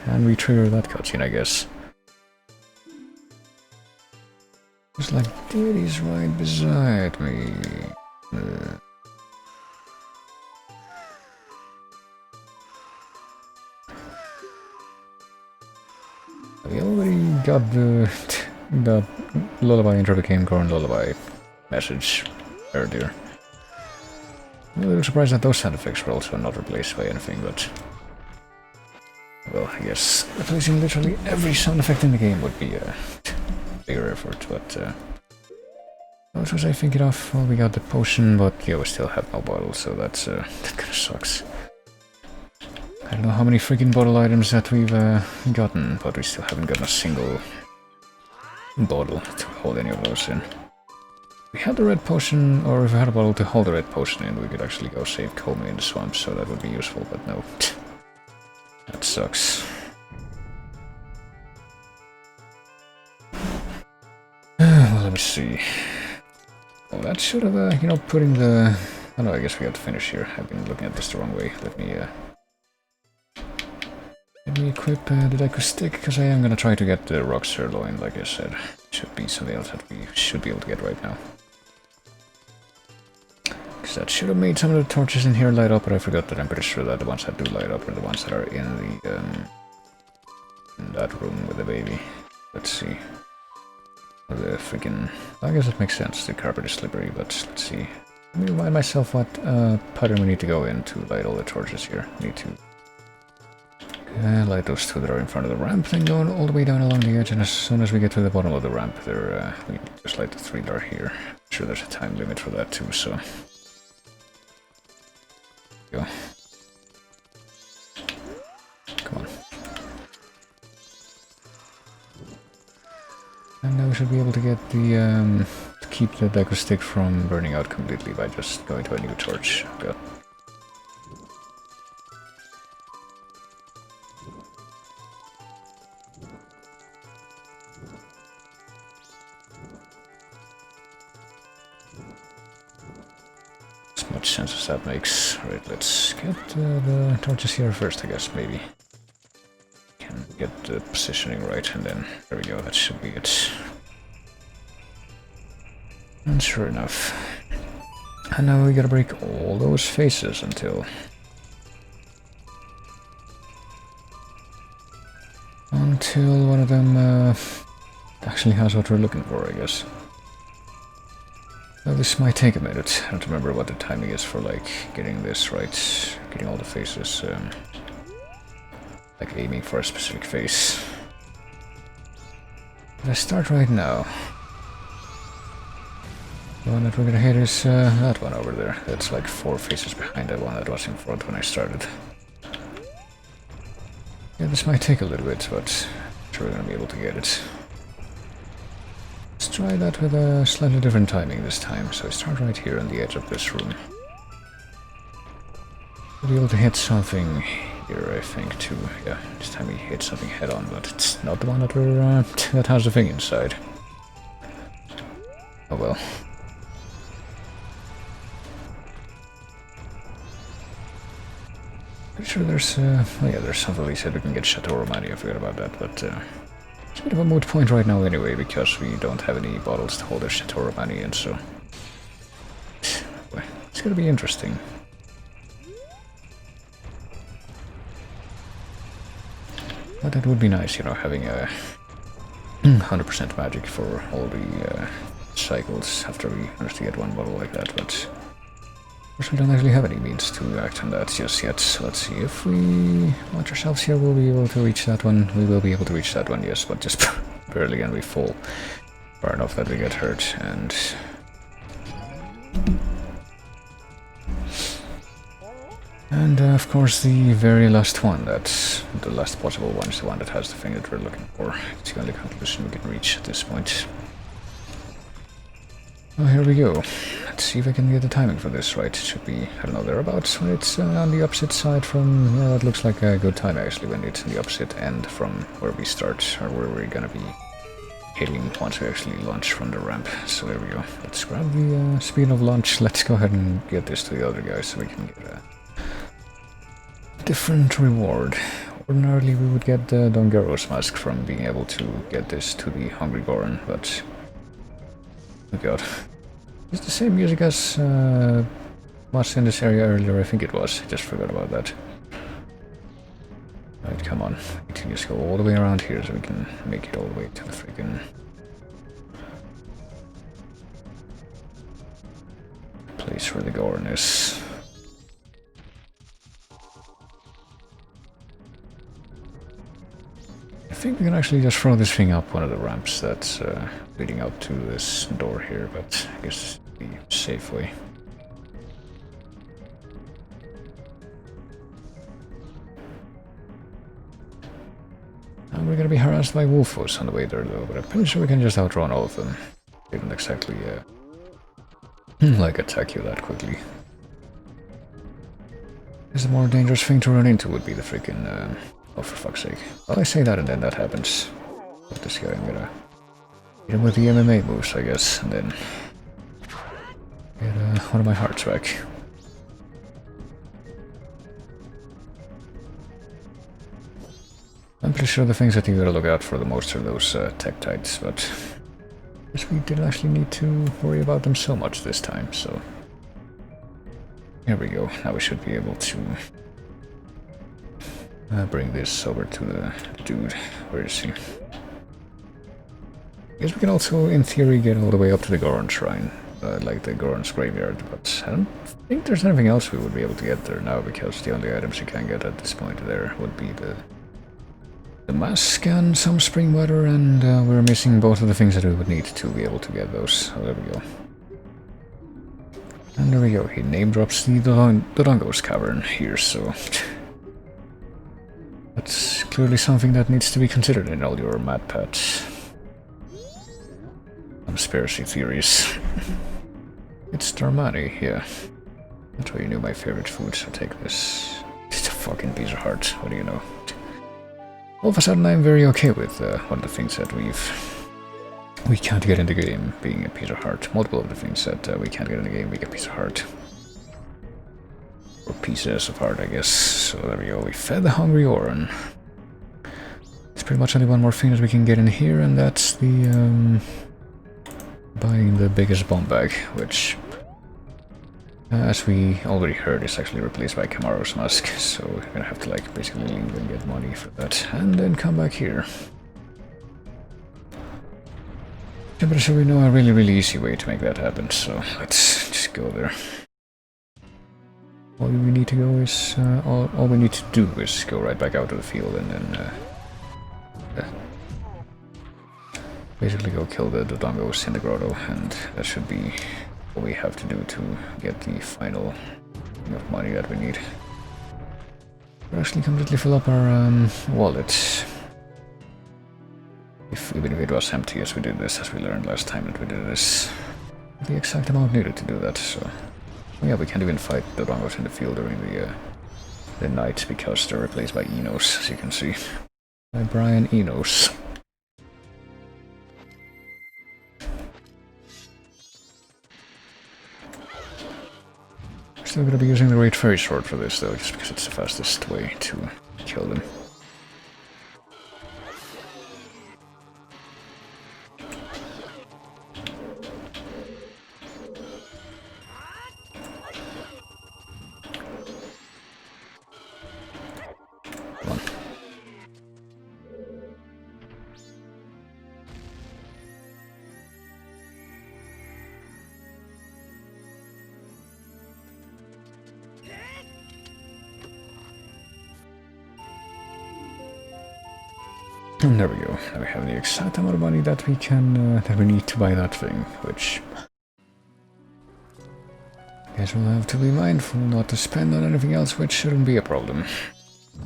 and we trigger that cutscene, I guess. It's like, Daddy's right beside me. We already got the lullaby intro became Goron lullaby message earlier. I'm a little surprised that those sound effects were also not replaced by anything, but... well, I guess replacing literally every sound effect in the game would be a bigger effort, but... what was I thinking of? Well, we got the potion, but yeah, we still have no bottle, so that's that kinda sucks. I don't know how many freaking bottle items that we've gotten, but we still haven't gotten a single bottle to hold any of those in. If we had the red potion, or if we had a bottle to hold the red potion in, we could actually go save Comey in the swamp, so that would be useful, but no. That sucks. Well, let me see. Well, that should have, you know, putting the... oh no, I guess we have to finish here. I've been looking at this the wrong way. Let me equip the Deku Stick, because I am gonna try to get the rock sirloin, like I said. Should be something else that we should be able to get right now. Because that should have made some of the torches in here light up, but I forgot that I'm pretty sure that the ones that do light up are the ones that are in the, in that room with the baby. Let's see. The freaking... I guess it makes sense, the carpet is slippery, but let's see. Let me remind myself what pattern we need to go in to light all the torches here. We need to light those two that are in front of the ramp, then going all the way down along the edge, and as soon as we get to the bottom of the ramp, there we just light the three that are here. I'm sure there's a time limit for that too, so... go. Come on. And now we should be able to get the, to keep the Deku Stick from burning out completely by just going to a new torch. Got as much sense as that makes. Right, let's get the torches here first, I guess, maybe. Can get the positioning right, and then there we go, that should be it. And sure enough. And now we gotta break all those faces until one of them actually has what we're looking for, I guess. Well, this might take a minute. I don't remember what the timing is for like getting this right, getting all the faces, like aiming for a specific face. But I start right now. The one that we're gonna hit is that one over there. That's like 4 faces behind that one that was in front when I started. Yeah, this might take a little bit, but I'm sure we're gonna be able to get it. Let's try that with a slightly different timing this time. So I start right here on the edge of this room. We'll be able to hit something here, I think, too. Yeah, this time we hit something head on, but it's not the one that we're that has the thing inside. Oh well. Pretty sure there's, oh yeah, there's something he said we can get Chateau Romani, I forgot about that, but it's a bit of a moot point right now anyway, because we don't have any bottles to hold the Chateau Romani in, so... it's gonna be interesting. But it would be nice, you know, having a 100% magic for all the cycles after we manage to get one bottle like that, but... of course, we don't actually have any means to act on that just yet. So let's see, if we launch ourselves here, we'll be able to reach that one. We will be able to reach that one, yes, but just barely, and we fall far enough that we get hurt, and... And of course the very last one, that's the last possible one, is the one that has the thing that we're looking for. It's the only conclusion we can reach at this point. Oh, here we go. Let's see if I can get the timing for this right. It should be, I don't know, thereabouts when it's on the opposite side from... Yeah, that looks like a good time actually, when it's on the opposite end from where we start, or where we're gonna be hitting once we actually launch from the ramp. So there we go. Let's grab the speed of launch. Let's go ahead and get this to the other guys so we can get a different reward. Ordinarily we would get the Dongero's mask from being able to get this to the Hungry Goron, but... Oh god. Is the same music as was in this area earlier? I think it was. I just forgot about that. Right, come on. We need to just go all the way around here so we can make it all the way to the freaking place where the Goron is. I think we can actually just throw this thing up one of the ramps that's leading up to this door here, but I guess it'd be a safe way. And we're gonna be harassed by wolfos on the way there though, but I'm pretty sure we can just outrun all of them. They don't exactly like attack you that quickly. Is the more dangerous thing to run into would be the freaking oh, for fuck's sake. Well, I say that and then that happens. With this guy, I'm gonna hit him with the MMA moves, I guess, and then get one of my hearts back. I'm pretty sure the things that you gotta look out for the most are those tektites, but I guess we didn't actually need to worry about them so much this time, so... Here we go. Now we should be able to bring this over to the dude. Where is he? I guess we can also, in theory, get all the way up to the Goron Shrine, like the Goron's Graveyard, but I don't think there's anything else we would be able to get there now, because the only items you can get at this point there would be the mask and some spring water, and we're missing both of the things that we would need to be able to get those. So there we go. And there we go. He name drops the Dodongo's Cavern here, so... That's clearly something that needs to be considered in all your mad pets. Conspiracy theories. It's Darmani, yeah. That's why you knew my favorite food, so take this. It's a fucking piece of heart, what do you know? All of a sudden I'm very okay with one of the things that we can't get in the game being a piece of heart. Multiple of the things that we can't get in the game being a piece of heart. Or pieces of heart, I guess. So there we go, we fed the Hungry Goron. There's pretty much only one more thing that we can get in here, and that's the buying the biggest bomb bag, which, as we already heard, is actually replaced by Camaro's mask, so we're gonna have to like basically leave and get money for that, and then come back here. Yeah, but so we know a really easy way to make that happen, so let's just go there. All we need to go is, all we need to do is go right back out to the field and then basically go kill the Dodongos in the grotto, and that should be what we have to do to get the final thing of money that we need. We'll actually completely fill up our wallet. Even if it was empty as we did this, as we learned last time that we did this. The exact amount needed to do that, so... Oh yeah, we can't even fight the Dodongos in the field during the night, because they're replaced by Enos, as you can see. By Brian Enos. Still gonna be using the Great Fairy Sword for this though, just because it's the fastest way to kill them. Come on. And there we go. Now we have the exact amount of money that we can that we need to buy that thing, which Guess we'll have to be mindful not to spend on anything else, which shouldn't be a problem.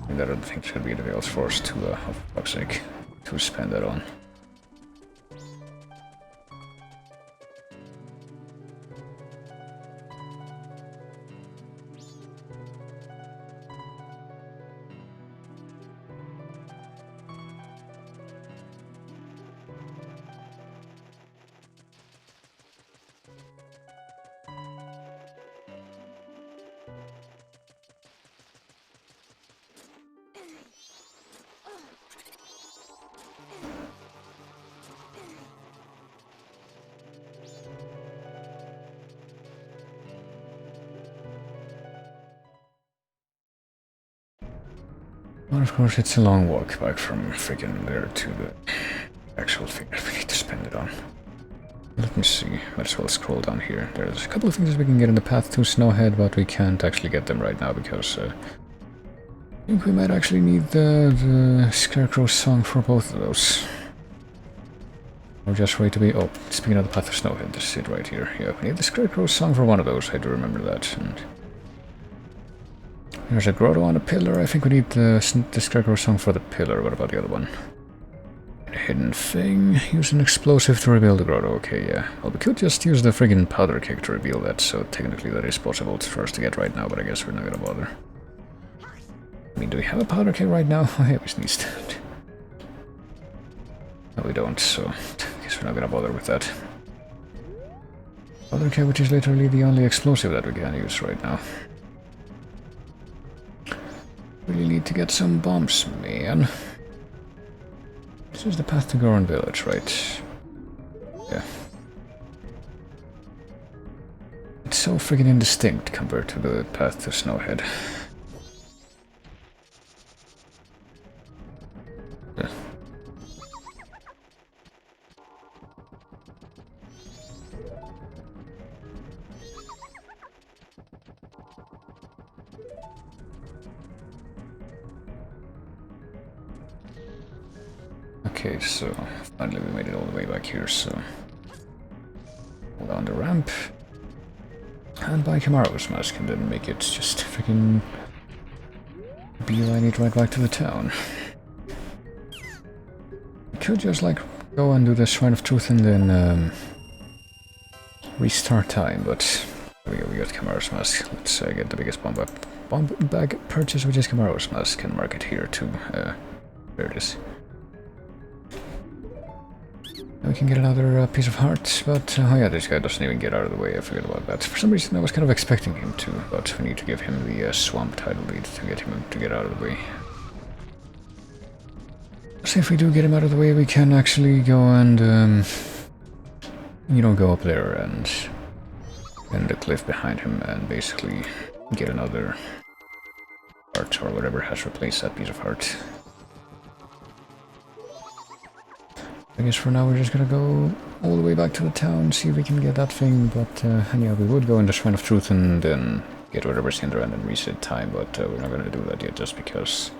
I don't think there should be anything else for us to, for fuck's sake, to spend that on. Well, of course, it's a long walk back from freaking there to the actual thing that we need to spend it on. Let me see. Might as well scroll down here. There's a couple of things that we can get in the path to Snowhead, but we can't actually get them right now because I think we might actually need the Scarecrow song for both of those. Or just wait to be... Oh, speaking of the path to Snowhead, this is it right here. Yeah, we need the Scarecrow song for one of those. I do remember that. And there's a grotto on a pillar. I think we need the Scarecrow song for the pillar. What about the other one? A hidden thing. Use an explosive to reveal the grotto. Okay, yeah. Well, we could just use the friggin' powder cake to reveal that, so technically that is possible for us to get right now, but I guess we're not gonna bother. I mean, do we have a powder cake right now? Oh, yeah, we sneezed. No, we don't, so I guess we're not gonna bother with that. Powder cake, which is literally the only explosive that we can use right now. Really need to get some bombs, man. This is the path to Goron Village, right? Yeah. It's so friggin' indistinct compared to the path to Snowhead. Yeah. Okay, so finally we made it all the way back here, so hold on the ramp and buy Camaro's mask and then make it just freaking beeline it right back to the town. We could just like go and do the Shrine of Truth and then restart time, but we got Camaro's mask. Let's get the biggest bomb bag purchase, which is Camaro's mask, and mark it here too. There it is. We can get another piece of heart, but oh yeah, this guy doesn't even get out of the way. I forgot about that. For some reason I was kind of expecting him to, but we need to give him the swamp title lead to get him to get out of the way. So if we do get him out of the way, we can actually go and you know, go up there and the cliff behind him and basically get another heart or whatever has replaced that piece of heart. I guess for now we're just gonna go all the way back to the town, see if we can get that thing, but yeah, we would go in the Shrine of Truth and then get whatever's in there and then reset time, but we're not gonna do that yet just because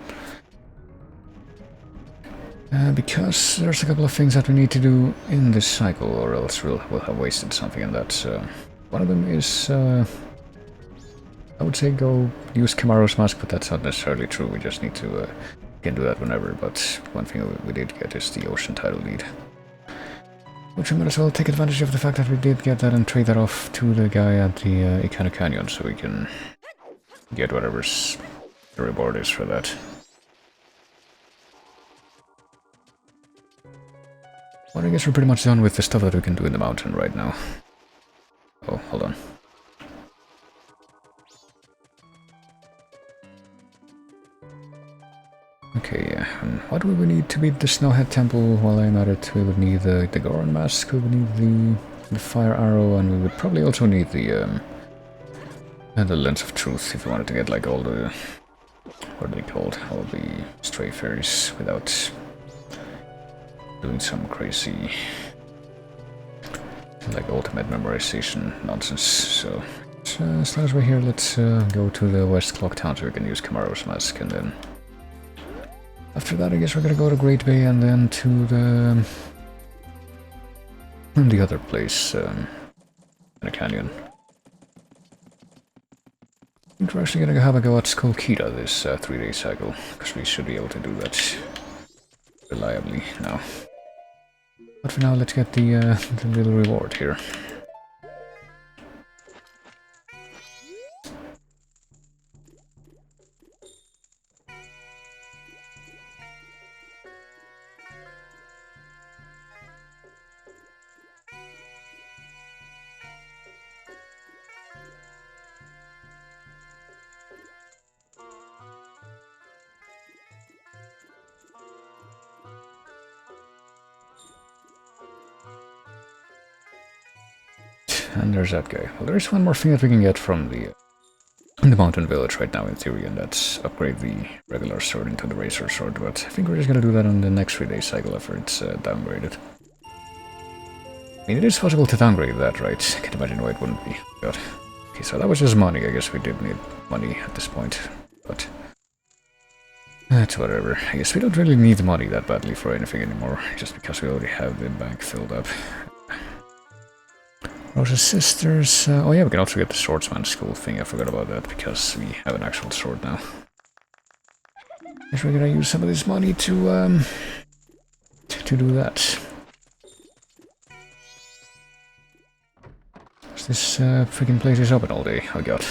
there's a couple of things that we need to do in this cycle, or else we'll have wasted something, and that's one of them is I would say go use Camaro's mask, but that's not necessarily true. We just need to can do that whenever, but one thing we did get is the ocean title lead. Which we might as well take advantage of the fact that we did get that and trade that off to the guy at the Ikana Canyon, so we can get whatever's the reward is for that. Well, I guess we're pretty much done with the stuff that we can do in the mountain right now. Oh, hold on. Okay, yeah, and what would we need to beat the Snowhead Temple? While I'm at it, we would need the Goron Mask, we would need the Fire Arrow, and we would probably also need the Lens of Truth if we wanted to get like all the... what are they called? All the stray fairies without doing some crazy like ultimate memorization nonsense. So as long as we're here, let's go to the West Clock Town so we can use Camaro's mask, and then after that I guess we're gonna go to Great Bay and then to the other place in a canyon. think we're actually gonna have a go at Skolkita this 3-day cycle, because we should be able to do that reliably now. But for now, let's get the little reward here. And there's that guy. Well, there's one more thing that we can get from the mountain village right now in theory, and that's upgrade the regular sword into the razor sword, but I think we're just gonna do that on the next 3-day cycle after it's downgraded. I mean, it is possible to downgrade that, right? I can't imagine why it wouldn't be. God. Okay, so that was just money. I guess we did need money at this point, but that's whatever. I guess we don't really need money that badly for anything anymore, just because we already have the bank filled up. Rosa's sisters. Oh yeah, we can also get the swordsman school thing. I forgot about that because we have an actual sword now. Guess we're gonna use some of this money to do that. This freaking place is open all day. Oh god.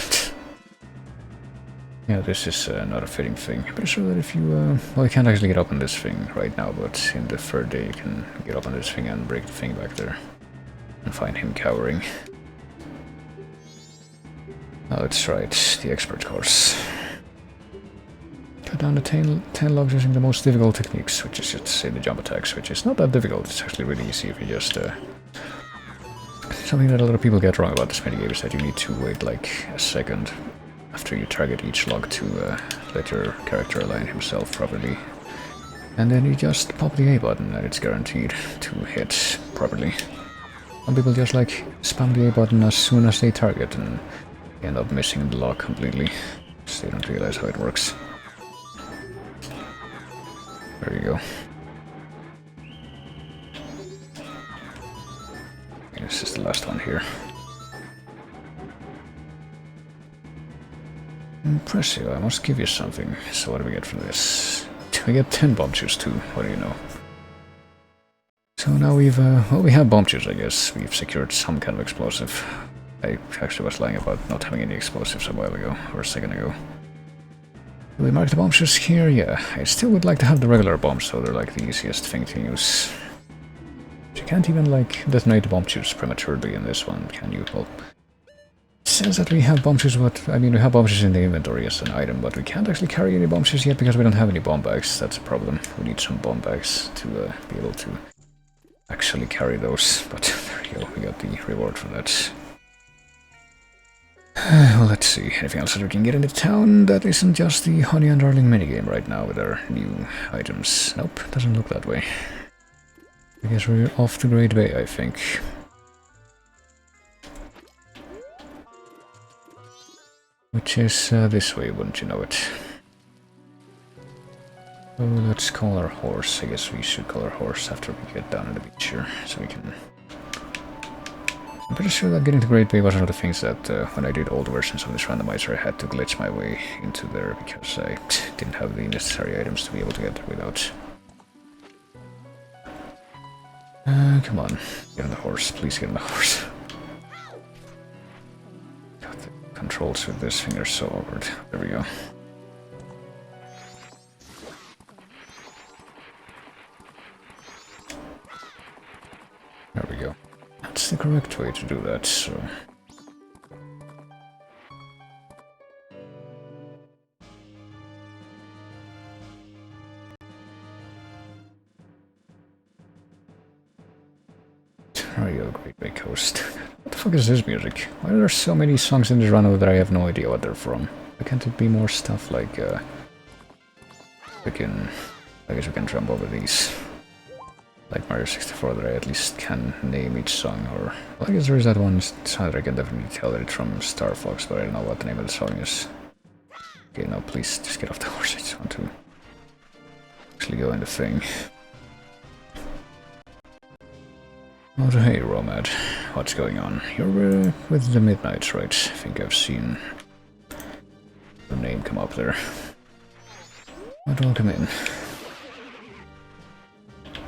Yeah, this is not a fitting thing. I'm pretty sure that if you well, you can't actually get up on this thing right now, but in the 3rd day you can get up on this thing and break the thing back there. And find him cowering. Oh, that's right, the expert course. Cut down the 10 logs using the most difficult techniques, which is just say the jump attacks, which is not that difficult. It's actually really easy if you just something that a lot of people get wrong about this minigame is that you need to wait like a second after you target each log to let your character align himself properly. And then you just pop the A button and it's guaranteed to hit properly. Some people just like spam the A button as soon as they target and end up missing the lock completely, so they don't realize how it works. There you go. This is the last one here. Impressive, I must give you something. So what do we get from this? We get 10 bomb juice too, what do you know? So now we've, well, we have bomb juice, I guess. We've secured some kind of explosive. I actually was lying about not having any explosives a while ago, or a second ago. Do we mark the bomb juice here? Yeah. I still would like to have the regular bombs, so they're like the easiest thing to use. You can't even, like, detonate the bomb juice prematurely in this one, can you? Well, it says that we have bomb juice, but, I mean, we have bomb juice in the inventory as an item, but we can't actually carry any bomb juice yet because we don't have any bomb bags. That's a problem. We need some bomb bags to be able to actually carry those, but there you go, we got the reward for that. Well, let's see, anything else that we can get into town that isn't just the Honey and Darling minigame right now with our new items? Nope, doesn't look that way. I guess we're off to Great Bay, I think. Which is this way, wouldn't you know it? So let's call our horse. I guess we should call our horse after we get down on the beach here, so we can... I'm pretty sure that getting to Great Bay was one of the things that when I did old versions of this randomizer I had to glitch my way into there because I didn't have the necessary items to be able to get there without. Come on, get on the horse, please get on the horse. God, the controls with this thing are so awkward. There we go. There we go. That's the correct way to do that, so... There you go, Great Bay Coast. What the fuck is this music? Why are there so many songs in this run that I have no idea what they're from? Why can't it be more stuff like, we can... I guess we can jump over these. Like Mario 64, that I at least can name each song, or... Well, I guess there is that one song that I can definitely tell that it's from Star Fox, but I don't know what the name of the song is. Okay, no, please, just get off the horse, I just want to... actually go in the thing. Oh, hey, Romad, what's going on? You're with the Midnights, right? I think I've seen Your name come up there. But welcome in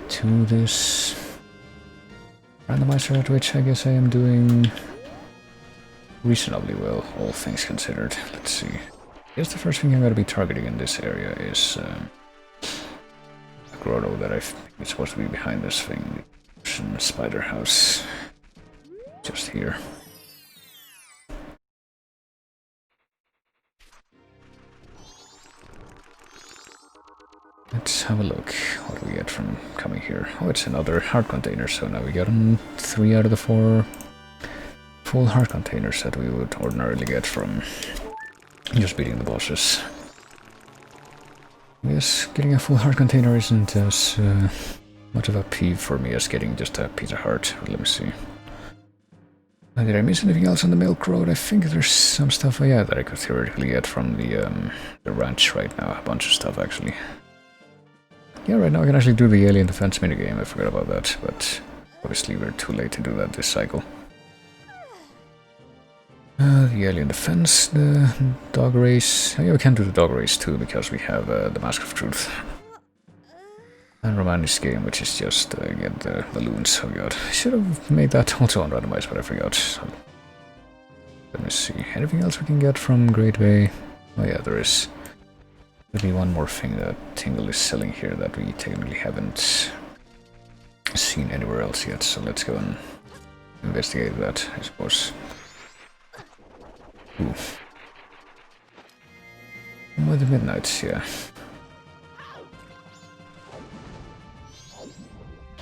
to this randomizer, at which I guess I am doing reasonably well, all things considered. Let's see. I guess the first thing I'm going to be targeting in this area is a grotto that I think is supposed to be behind this thing. The spider house. Just here. Let's have a look. What do we get from coming here? Oh, it's another heart container, so now we got 3 out of the 4 full heart containers that we would ordinarily get from just beating the bosses. I guess getting a full heart container isn't as much of a peeve for me as getting just a piece of heart. Let me see. Did I miss anything else on the Milk Road? I think there's some stuff, yeah, that I could theoretically get from the ranch right now. A bunch of stuff, actually. Yeah, right now I can actually do the alien defense minigame. I forgot about that, but obviously we're too late to do that this cycle. The alien defense, the dog race. Yeah, we can do the dog race too, because we have the Mask of Truth. And Romani's game, which is just get the balloons. Oh god, I should have made that also on randomized, but I forgot. So, let me see. Anything else we can get from Great Bay? Oh yeah, there is. There'll be one more thing that Tingle is selling here that we technically haven't seen anywhere else yet, so let's go and investigate that, I suppose. Ooh. By the midnight, yeah.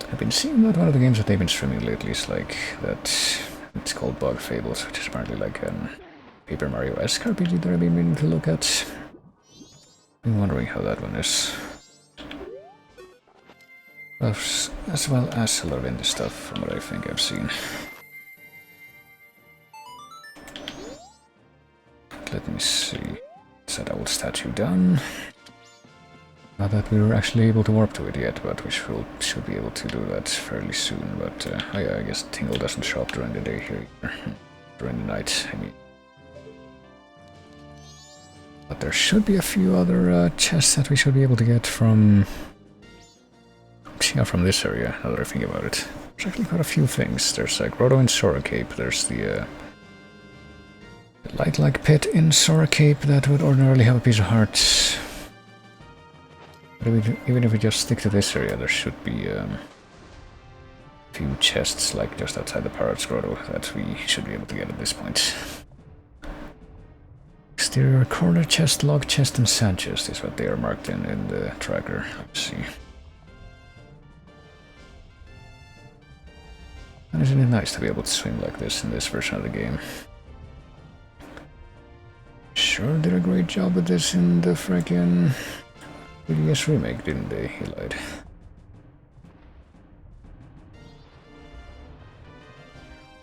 I've been seeing that one of the games that they've been streaming lately is like that. It's called Bug Fables, which is apparently like a Paper Mario-esque RPG that I've been meaning to look at. I'm wondering how that one is. As well as a lot of indie stuff from what I think I've seen. Let me see. Is that old statue done? Not that we were actually able to warp to it yet, but we should be able to do that fairly soon. But oh yeah, I guess Tingle doesn't show up during the day here either. During the night, I mean. But there should be a few other chests that we should be able to get from... Yeah, from this area, now that I think about it. There's actually quite a few things. There's a grotto in Sora Cape, there's the light-like pit in Sora Cape that would ordinarily have a piece of heart. But even if we just stick to this area, there should be a few chests, like just outside the Pirate's Grotto, that we should be able to get at this point. Exterior corner chest, log chest, and sand chest is what they are marked in the tracker. Let's see. And isn't it nice to be able to swim like this in this version of the game? Sure did a great job with this in the frickin' 3DS remake, didn't they? He lied.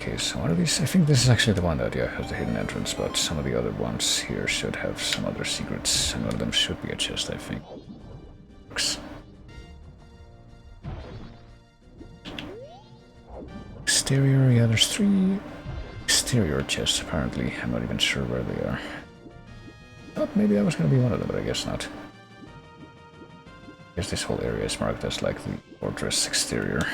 Okay, so one of these, I think this is actually the one that, yeah, has the hidden entrance, but some of the other ones here should have some other secrets, and one of them should be a chest, I think. Exterior, yeah, there's 3 exterior chests apparently. I'm not even sure where they are. Thought maybe that was gonna be one of them, but I guess not. I guess this whole area is marked as like the fortress exterior.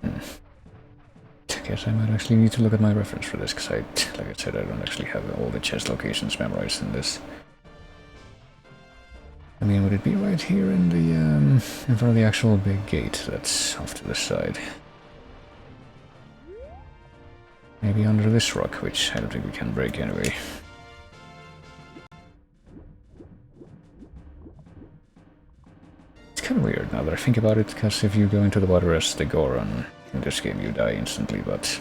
I guess I might actually need to look at my reference for this, because like I said, I don't actually have all the chest locations memorized in this. I mean, would it be right here in the in front of the actual big gate that's off to the side? Maybe under this rock, which I don't think we can break anyway. It's kind of weird now that I think about it, because if you go into the water as the Goron in this game, you die instantly, but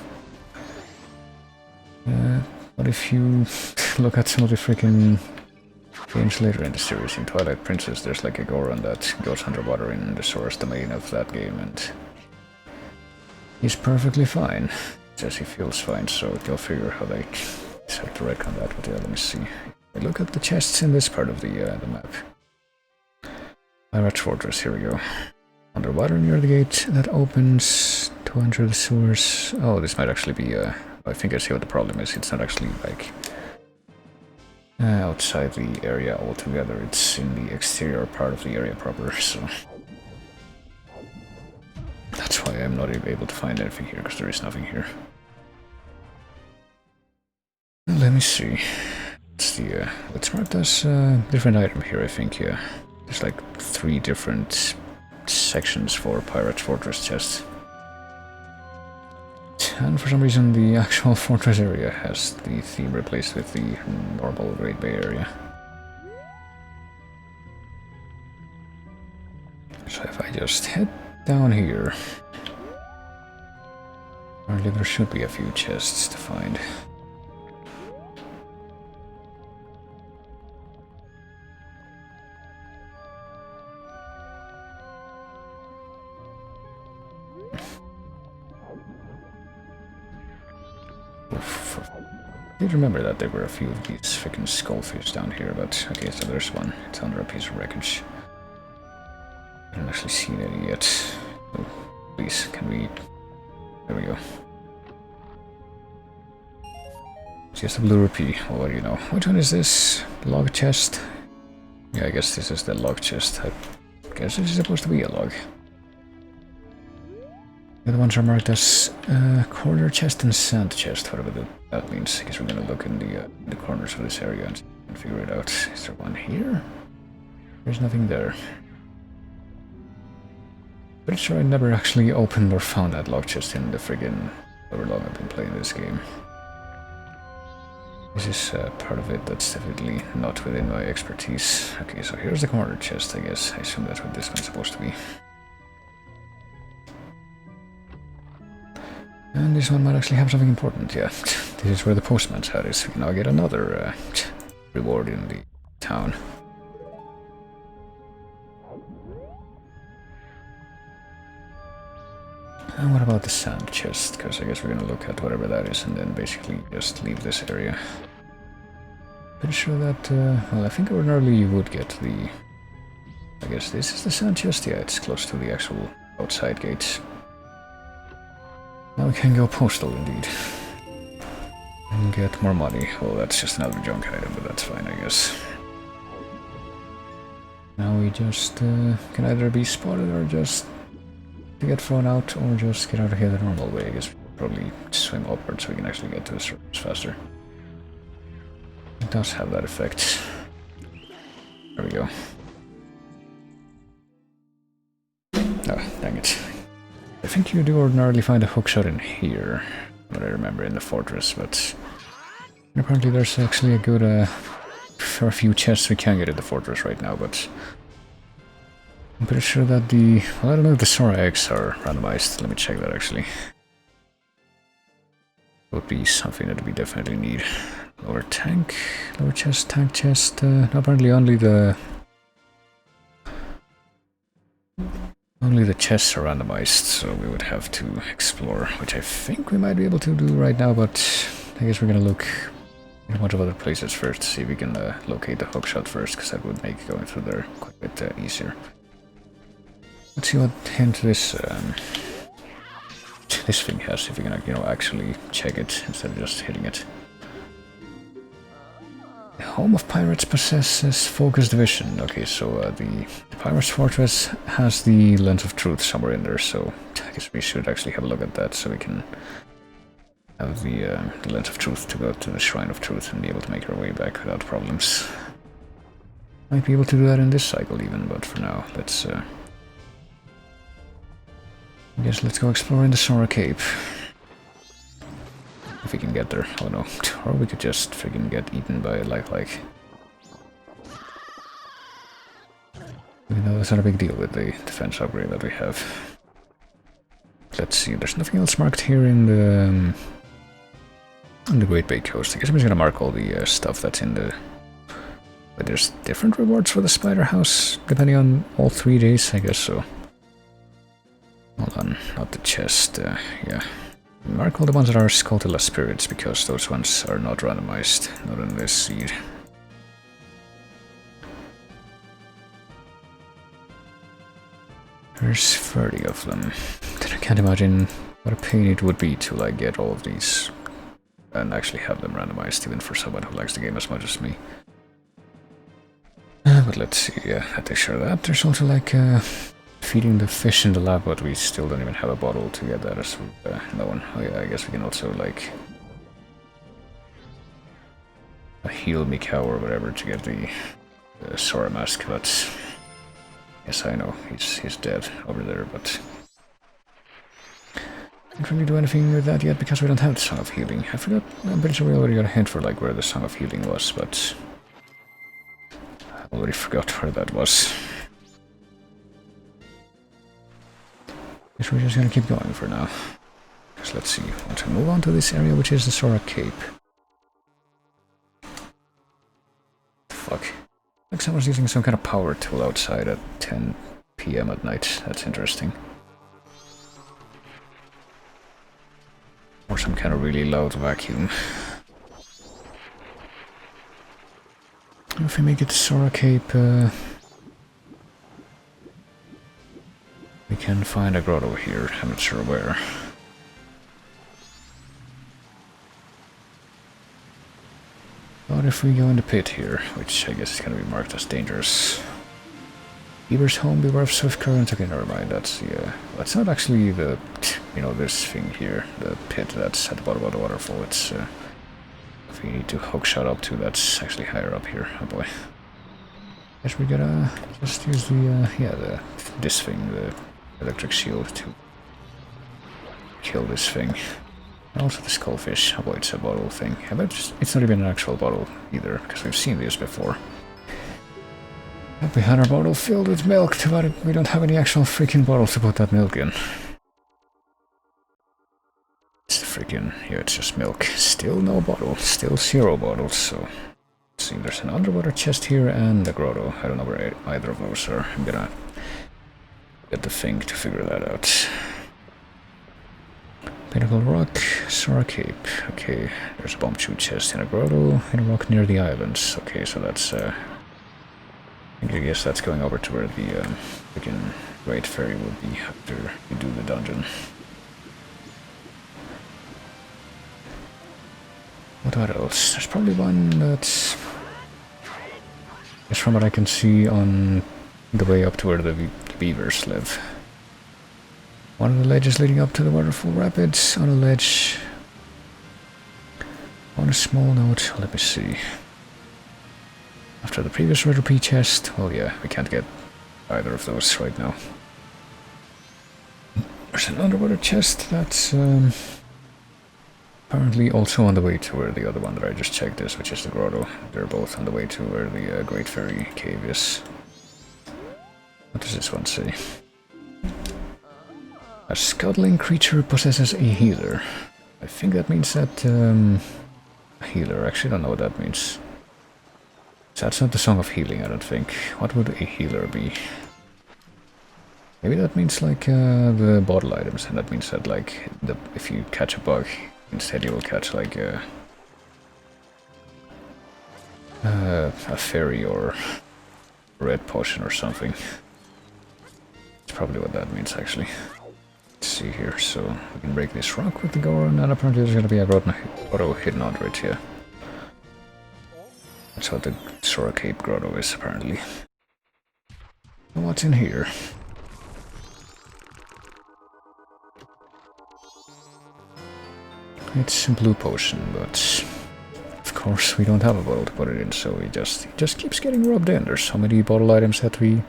if you look at some of the freaking games later in the series, in Twilight Princess, there's like a Goron that goes underwater in the source domain of that game, and he's perfectly fine. Says he feels fine, so go figure how they decide to retcon that. But yeah, let me see. Look at the chests in this part of the map. Pirate's Fortress, here we go. Underwater near the gate that opens to enter the sewers. Oh, this might actually be a I think I see what the problem is. It's not actually like outside the area altogether. It's in the exterior part of the area proper, so that's why I'm not able to find anything here, because there is nothing here. Let me see. It's the let's mark this different item here. I think there's like 3 different sections for Pirate's Fortress chest. And for some reason the actual fortress area has the theme replaced with the normal Great Bay area. So if I just head down here, apparently there should be a few chests to find. I did remember that there were a few of these freaking skullfish down here, but okay, so there's one. It's under a piece of wreckage. I haven't actually seen any yet. Oh, please, can we... There we go. Just a blue rupee. Well, what do you know? Which one is this? Log chest? Yeah, I guess this is the log chest. I guess this is supposed to be a log. The other ones are marked as corner chest and sand chest, whatever that means. I guess we're gonna look in the corners of this area and figure it out. Is there one here? There's nothing there. Pretty sure I never actually opened or found that log chest in the friggin' however long I've been playing this game. This is part of it that's definitely not within my expertise. Okay, so here's the corner chest, I guess. I assume that's what this one's supposed to be. And this one might actually have something important, yeah. This is where the postman's hat is. We can now get another reward in the town. And what about the sand chest? Because I guess we're gonna look at whatever that is and then basically just leave this area. Pretty sure that, well, I think ordinarily you would get the... I guess this is the sand chest? Yeah, it's close to the actual outside gates. Now we can go postal, indeed. And get more money. Well, that's just another junk item, but that's fine, I guess. Now we just can either be spotted or just get thrown out, or just get out of here the normal way. I guess we'll probably swim upwards so we can actually get to the surface faster. It does have that effect. There we go. Oh, dang it. I think you do ordinarily find a hookshot in here, what I remember in the fortress, but apparently there's actually a good, for a few chests we can get in the fortress right now, but I'm pretty sure that the, well, I don't know if the Sora eggs are randomized. Let me check that actually. Would be something that we definitely need. Lower tank, lower chest, tank chest, apparently only the chests are randomized, so we would have to explore, which I think we might be able to do right now, but I guess we're gonna look in a bunch of other places first to see if we can locate the hookshot first, because that would make going through there quite a bit easier. Let's see what hint this this thing has, if we can, you know, actually check it instead of just hitting it. The Home of Pirates possesses focused vision. Okay, so the Pirate's Fortress has the Lens of Truth somewhere in there, so I guess we should actually have a look at that so we can have the Lens of Truth to go to the Shrine of Truth and be able to make our way back without problems. Might be able to do that in this cycle even, but for now, let's I guess let's go explore in the Sora Cape. If we can get there. Oh no. Or we could just freaking get eaten by a like. Even though that's not a big deal with the defense upgrade that we have. Let's see, there's nothing else marked here in the Great Bay Coast. I guess I'm just gonna mark all the stuff that's in the... But there's different rewards for the Spider House, depending on all 3 days, I guess so. Hold on, not the chest, yeah. Mark all the ones that are Scotilla spirits, because those ones are not randomized, not in this seed. There's 30 of them. Then I can't imagine what a pain it would be to like get all of these and actually have them randomized even for someone who likes the game as much as me. But let's see, yeah, I take sure of that. There's also like feeding the fish in the lab, but we still don't even have a bottle to get that as no one. Oh yeah, I guess we can also like heal me cow or whatever to get the Sora mask, but yes, I know, he's dead over there, but can't really do anything with that yet because we don't have the Song of Healing. I forgot, I'm pretty sure we already got a hint for like where the Song of Healing was, but I already forgot where that was. Guess we're just gonna keep going for now. Because let's see, I want to move on to this area which is the Sora Cape. Fuck. Like someone's using some kind of power tool outside at 10 PM at night. That's interesting. Or some kind of really loud vacuum. If we make it to Sora Cape, we can find a grotto here. I'm not sure where. But if we go in the pit here, which I guess is going to be marked as dangerous. Beaver's home, beware of swift current. Okay, never mind. That's the. That's not actually the. You know, this thing here, the pit that's at the bottom of the waterfall. It's. If we need to hookshot up to, that's actually higher up here. Oh boy. Guess we gotta just use the. Yeah, this thing, the electric shield, to kill this thing. And also the skullfish. Oh boy, it's a bottle thing. I bet it's not even an actual bottle either, because we've seen this before. We had our bottle filled with milk, but we don't have any actual freaking bottles to put that milk in. It's the freaking... yeah, it's just milk. Still no bottle. Still 0 bottles, so... Let's see, there's an underwater chest here and a grotto. I don't know where either of those are. I'm gonna get the thing to figure that out. Pinnacle Rock, Sora Cape. Okay, there's a bomb chute chest in a grotto and a rock near the islands. Okay, so that's... I guess that's going over to where the freaking Great Fairy would be after you do the dungeon. What else? There's probably one that's... Just from what I can see on the way up to where the beavers live. One of the ledges leading up to the waterfall rapids, on a ledge. On a small note, let me see. After the previous Red P chest, well yeah, we can't get either of those right now. There's an underwater chest that's apparently also on the way to where the other one that I just checked is, which is the grotto. They're both on the way to where the Great Fairy cave is. What does this one say? A scuttling creature possesses a healer. I think that means that a healer, actually I don't know what that means. That's not the Song of Healing, I don't think. What would a healer be? Maybe that means like the bottle items, and that means that like if you catch a bug, instead you will catch like a fairy or red potion or something. That's probably what that means actually. Let's see here, so we can break this rock with the Goron, and apparently there's gonna be a grotto hidden under it here. That's what the Sora Cape grotto is, apparently. And what's in here? It's a blue potion, but of course we don't have a bottle to put it in, so it just keeps getting rubbed in. There's so many bottle items that we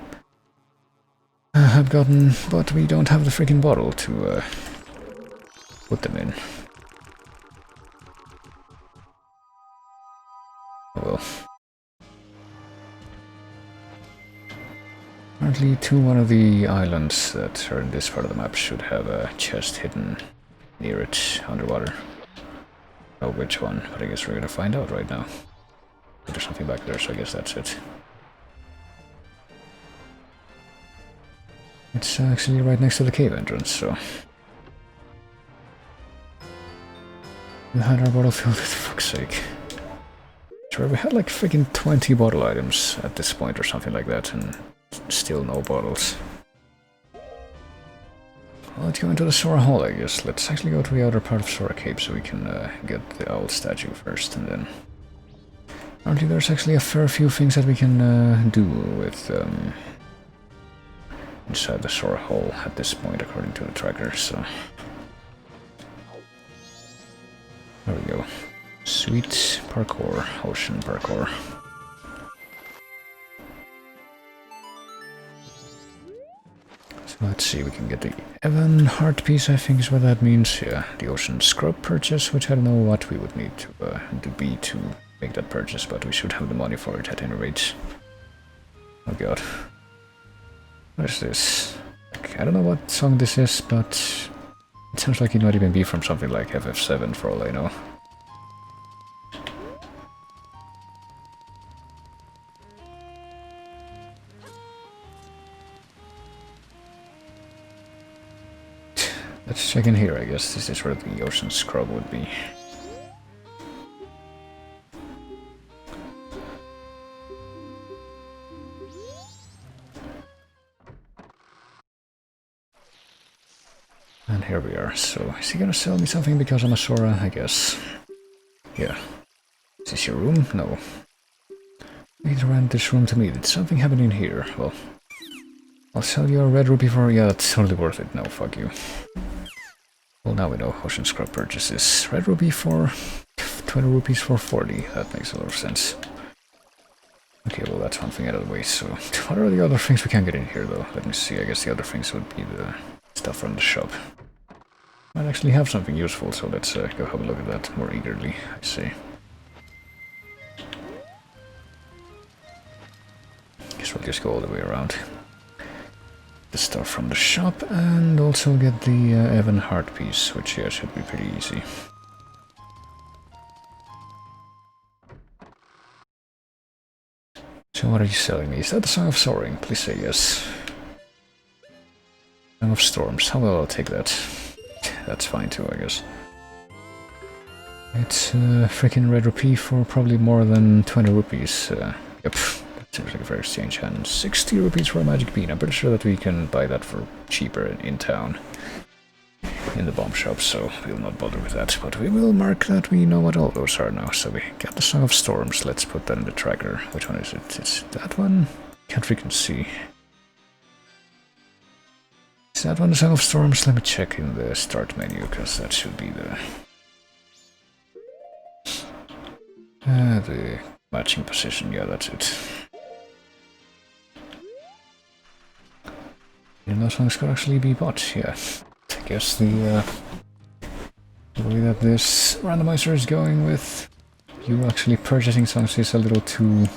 have gotten, but we don't have the freaking bottle to put them in. Oh well. Apparently one of the islands that are in this part of the map should have a chest hidden near it, underwater. I don't know which one, but I guess we're gonna find out right now. There's something back there, so I guess that's it. It's actually right next to the cave entrance, so... We had our bottle filled, for fuck's sake. Sure, we had like freaking 20 bottle items at this point or something like that, and still no bottles. Well, let's go into the Sora Hall, I guess. Let's actually go to the outer part of Sora Cape so we can get the owl statue first, and then... Apparently there's actually a fair few things that we can do with inside the Sora Hall at this point, according to the tracker, so... There we go. Sweet parkour, ocean parkour. So let's see, we can get the Evan heart piece, I think is what that means. Yeah, the ocean scrub purchase, which I don't know what we would need to be to make that purchase, but we should have the money for it at any rate. Oh god. What is this? I don't know what song this is, but it sounds like it might even be from something like FF7 for all I know. Let's check in here, I guess. This is where the ocean scrub would be. And here we are. So, is he gonna sell me something because I'm a Sora? I guess. Yeah. Is this your room? No. You need to rent this room to me. Did something happen in here? Well, I'll sell you a red rupee for... Yeah, that's totally worth it. No, fuck you. Well, now we know ocean scrub purchases. Red rupee for 20 rupees for 40. That makes a lot of sense. Okay, well, that's one thing out of the way. So, what are the other things we can get in here, though? Let me see. I guess the other things would be the stuff from the shop. Might actually have something useful, so let's go have a look at that more eagerly, I say. Guess we'll just go all the way around. The stuff from the shop, and also get the Evan heart piece, which yeah, should be pretty easy. So what are you selling me? Is that the Song of Soaring? Please say yes. Song of Storms. How well I'll take that. That's fine too, I guess. It's freaking red rupee for probably more than 20 rupees. Yep. Seems like a fair exchange, and 60 rupees for a magic bean. I'm pretty sure that we can buy that for cheaper in town, in the bomb shop, so we'll not bother with that. But we will mark that we know what all those are now. So we got the Song of Storms. Let's put that in the tracker. Which one is it? It's that one? Can't freaking see. Is that one the Song of Storms? Let me check in the start menu, because that should be the matching position. Yeah, that's it. And those songs could actually be bought, yeah. I guess the way that this randomizer is going with you actually purchasing songs is a little too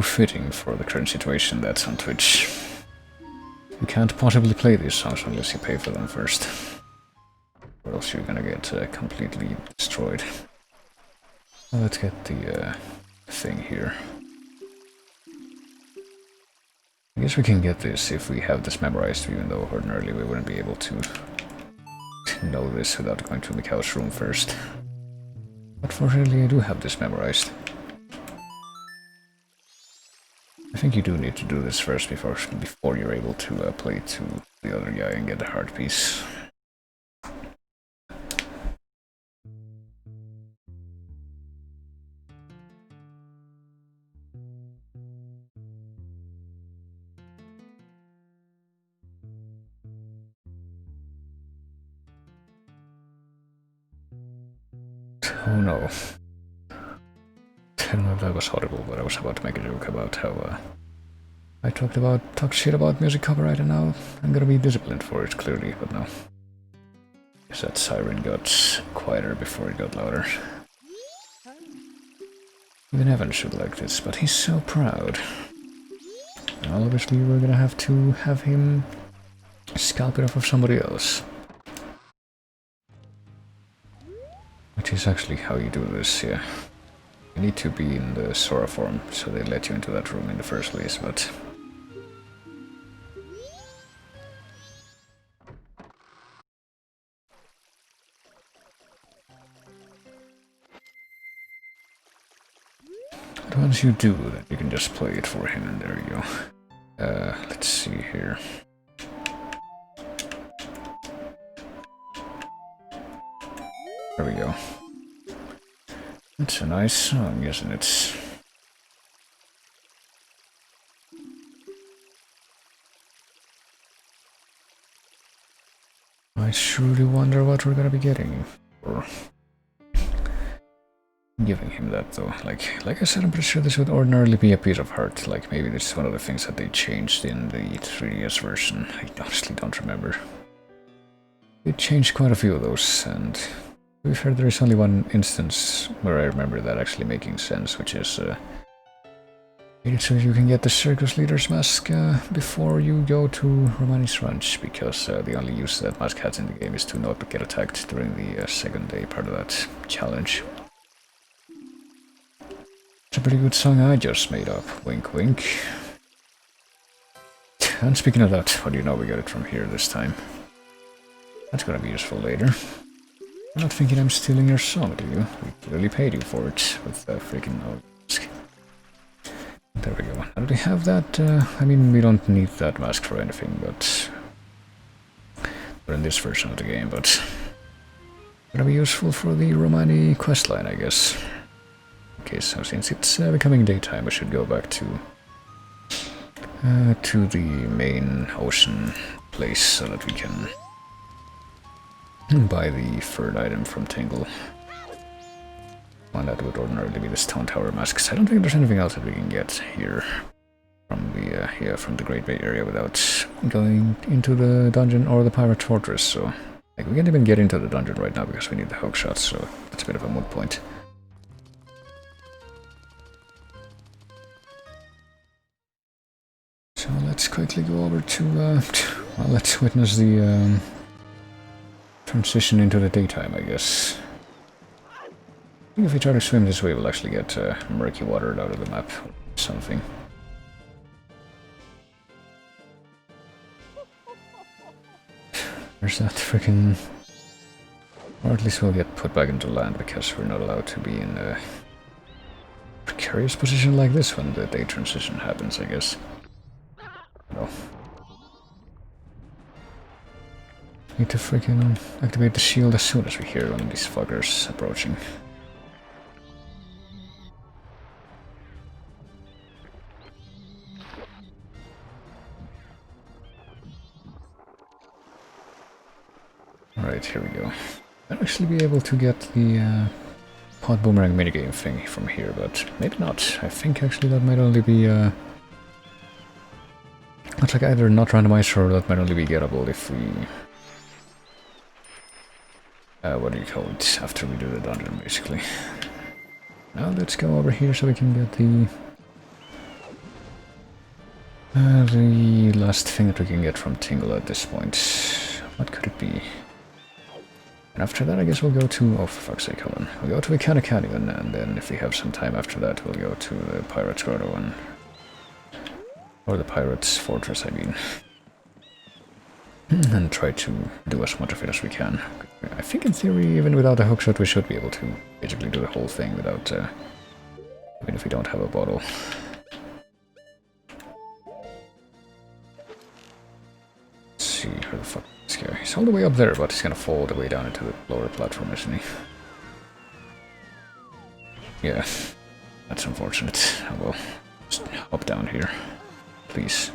fitting for the current situation that's on Twitch. You can't possibly play these songs unless you pay for them first, or else you're gonna get completely destroyed. Well, let's get the thing here. I guess we can get this if we have this memorized, even though ordinarily we wouldn't be able to know this without going to Mikau's room first. But fortunately I do have this memorized. I think you do need to do this first before you're able to play to the other guy and get the heart piece. Oh no. I don't know if that was audible, but I was about to make a joke about how I talked shit about music copyright, and now I'm gonna be disciplined for it, clearly, but no. Guess that siren got quieter before it got louder. Even Evan should like this, but he's so proud. And obviously we're gonna have to have him scalp it off of somebody else. Which is actually how you do this, yeah. You need to be in the Sora form, so they let you into that room in the first place, but... But once you do, then you can just play it for him, and there you go. Let's see here. There we go. That's a nice song, isn't it? I truly wonder what we're gonna be getting for giving him that, though. Like I said, I'm pretty sure this would ordinarily be a piece of heart. Like, maybe this is one of the things that they changed in the 3DS version. I honestly don't remember. They changed quite a few of those, and to be fair, there is only one instance where I remember that actually making sense, which is so you can get the circus leader's mask before you go to Romani's Ranch, because the only use that mask has in the game is to not get attacked during the second day part of that challenge. It's a pretty good song I just made up, wink wink. And speaking of that, how do you know we got it from here this time? That's gonna be useful later. You're not thinking I'm stealing your song, do you? We clearly paid you for it with the freaking mask. There we go. Now that we have that, I mean, we don't need that mask for anything, but... or in this version of the game, but... gonna be useful for the Romani questline, I guess. Okay, so since it's becoming daytime, we should go back to the main ocean place so that we can buy the third item from Tingle. One that would ordinarily be the Stone Tower masks. I don't think there's anything else that we can get here from the from the Great Bay area without going into the dungeon or the Pirate Fortress. So like, we can't even get into the dungeon right now because we need the hook shots. So that's a bit of a moot point. So let's quickly go over to well, let's witness the transition into the daytime, I guess. I think if we try to swim this way, we'll actually get murky water out of the map or something. There's that freaking... or at least we'll get put back into land because we're not allowed to be in a precarious position like this when the day transition happens, I guess. No. Need to freaking activate the shield as soon as we hear one of these fuckers approaching. Alright, here we go. I'll actually be able to get the pot boomerang minigame thing from here, but maybe not. I think actually that might only be looks like either not randomized or that might only be gettable if we what do you call it, after we do the dungeon, basically. Now let's go over here so we can get the last thing that we can get from Tingle at this point. What could it be? And after that, I guess we'll go to... oh, for fuck's sake, hold on. We'll go to Ikana Canyon, and then if we have some time after that, we'll go to the Pirate's Grotto and... or the Pirate's Fortress, I mean. And try to do as much of it as we can. I think in theory, even without a hookshot, we should be able to basically do the whole thing without... even if we don't have a bottle. Let's see, where the fuck is this guy? He's all the way up there, but he's gonna fall all the way down into the lower platform, isn't he? Yeah, that's unfortunate. Oh well, just hop down here, please.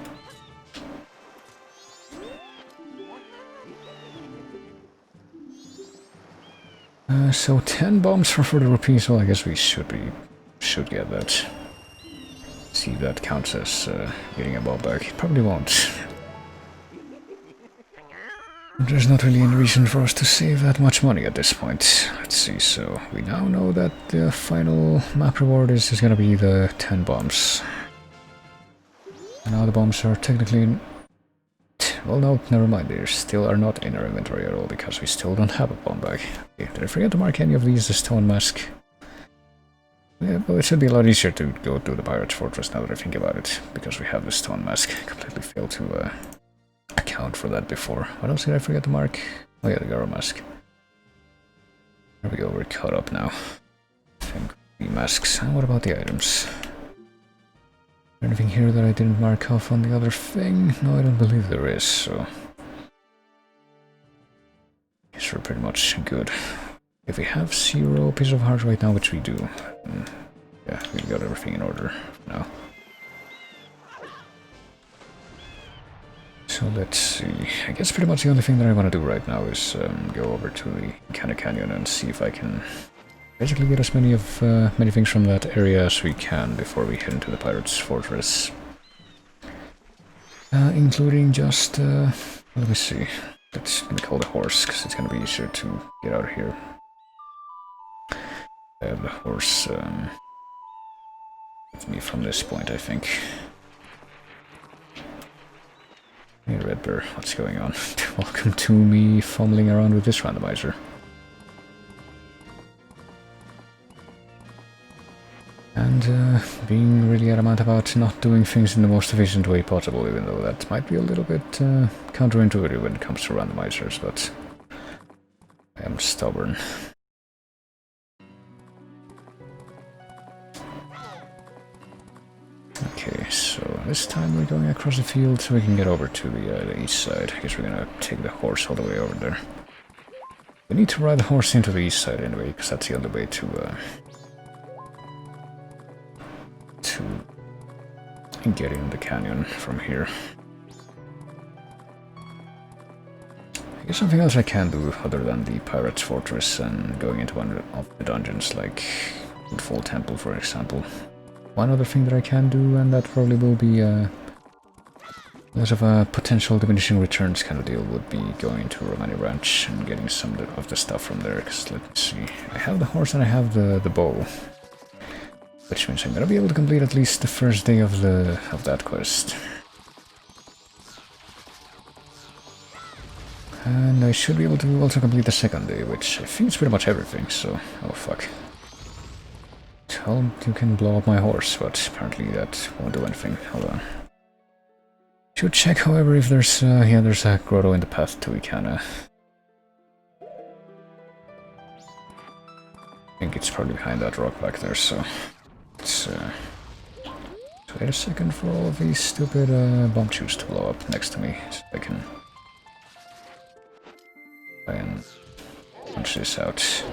So 10 bombs for 40 rupees, well I guess we should get that. See if that counts as getting a bomb back. It probably won't. There's not really any reason for us to save that much money at this point. Let's see, so we now know that the final map reward is gonna be the 10 bombs. And now the bombs are technically... well, no, never mind, they still are not in our inventory at all because we still don't have a bomb bag. Okay, did I forget to mark any of these as stone mask? Yeah, well, it should be a lot easier to go to the Pirate's Fortress now that I think about it, because we have the stone mask. Completely failed to account for that before. What else did I forget to mark? Oh yeah, the Garo mask. There we go, we're caught up now. I think the masks. And what about the items? Anything here that I didn't mark off on the other thing? No, I don't believe there is, so... guess we're pretty much good. If we have 0 piece of heart right now, which we do, yeah, we got everything in order now. So let's see. I guess pretty much the only thing that I want to do right now is go over to the Canyon and see if I can basically get as many things from that area as we can before we head into the Pirates' Fortress. Including just, let me see. Let's call the horse, because it's going to be easier to get out of here. I have the horse with me from this point, I think. Hey, Red Bear, what's going on? Welcome to me fumbling around with this randomizer. And being really adamant about not doing things in the most efficient way possible, even though that might be a little bit counterintuitive when it comes to randomizers, but I am stubborn. Okay, so this time we're going across the field so we can get over to the east side. I guess we're gonna take the horse all the way over there. We need to ride the horse into the east side anyway, because that's the only way to get in the canyon from here. I guess something else I can do other than the Pirates' Fortress and going into one of the dungeons, like Full Temple, for example. One other thing that I can do, and that probably will be less of a potential diminishing returns kind of deal, would be going to Romani Ranch and getting some of the stuff from there. Because let me see, I have the horse and I have the bow, which means I'm gonna be able to complete at least the first day of that quest. And I should be able to also complete the second day, which I think is pretty much everything, so... oh fuck. Well, you can blow up my horse, but apparently that won't do anything. Hold on. Should check, however, if there's yeah, there's a grotto in the path to Ikana. I think it's probably behind that rock back there, so... let's wait a second for all of these stupid bomb tubes to blow up next to me, so I can try and punch this out.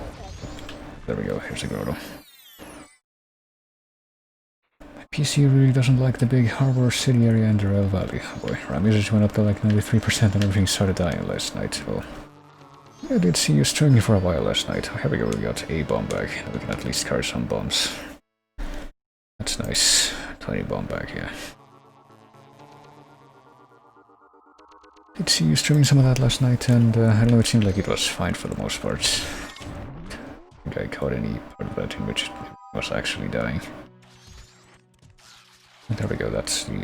There we go, here's a grotto. My PC really doesn't like the big harbor city area in the Rail Valley. Oh boy, RAM usage went up to like 93% and everything started dying last night. Well, I did see you streaming for a while last night. Oh, here we go, we got a bomb bag. We can at least carry some bombs. That's nice. 20 bomb bag, yeah. Did see you streaming some of that last night, and I don't know, it seemed like it was fine for the most part. I think I caught any part of that in which it was actually dying. There we go, that's the...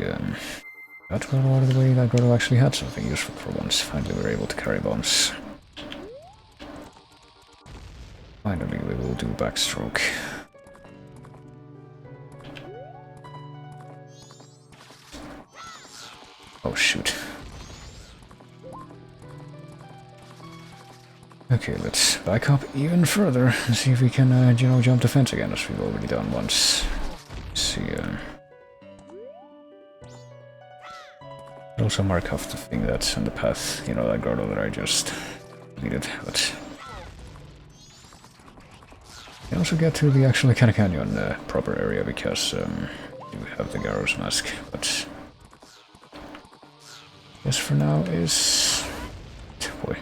that grotto out of the way. That grotto actually had something useful for once. Finally we were able to carry bombs. Finally we will do backstroke. Oh shoot. Okay, let's back up even further and see if we can, you know, jump the fence again, as we've already done once. Let's see, also mark off the thing that's on the path, you know, that grotto that I just deleted, but... you also get to the actual Canyon proper area, because you have the Garrow's Mask, but... this for now is... boy.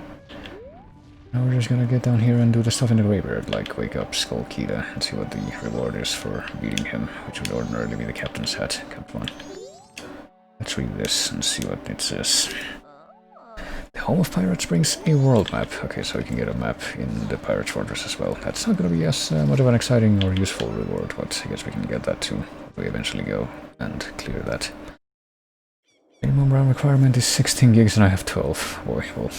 Now we're just gonna get down here and do the stuff in the graveyard, like wake up Skull Kida and see what the reward is for beating him, which would ordinarily be the captain's hat. Come on. Let's read this and see what it says. The home of pirates brings a world map. Okay, so we can get a map in the Pirates' Fortress as well. That's not gonna be as much of an exciting or useful reward, but I guess we can get that too. We eventually go and clear that. Minimum RAM requirement is 16 gigs and I have 12. Boy, well...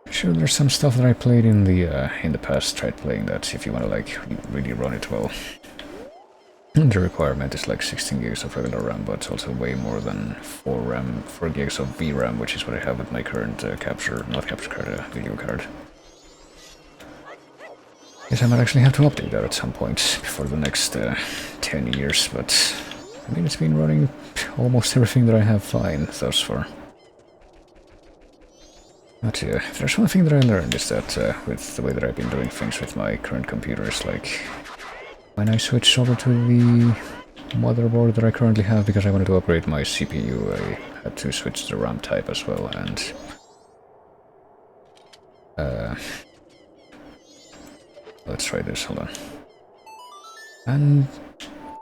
sure, there's some stuff that I played in the past, tried playing that if you want to like really run it well. And the requirement is like 16 gigs of regular RAM, but it's also way more than 4 gigs of VRAM, which is what I have with my current not capture card, video card. Guess I might actually have to update that at some point before the next 10 years, but I mean, it's been running almost everything that I have fine thus far. But yeah, if there's one thing that I learned is that with the way that I've been doing things with my current computer is like when I switched over to the motherboard that I currently have because I wanted to upgrade my CPU, I had to switch the RAM type as well, and let's try this, hold on. And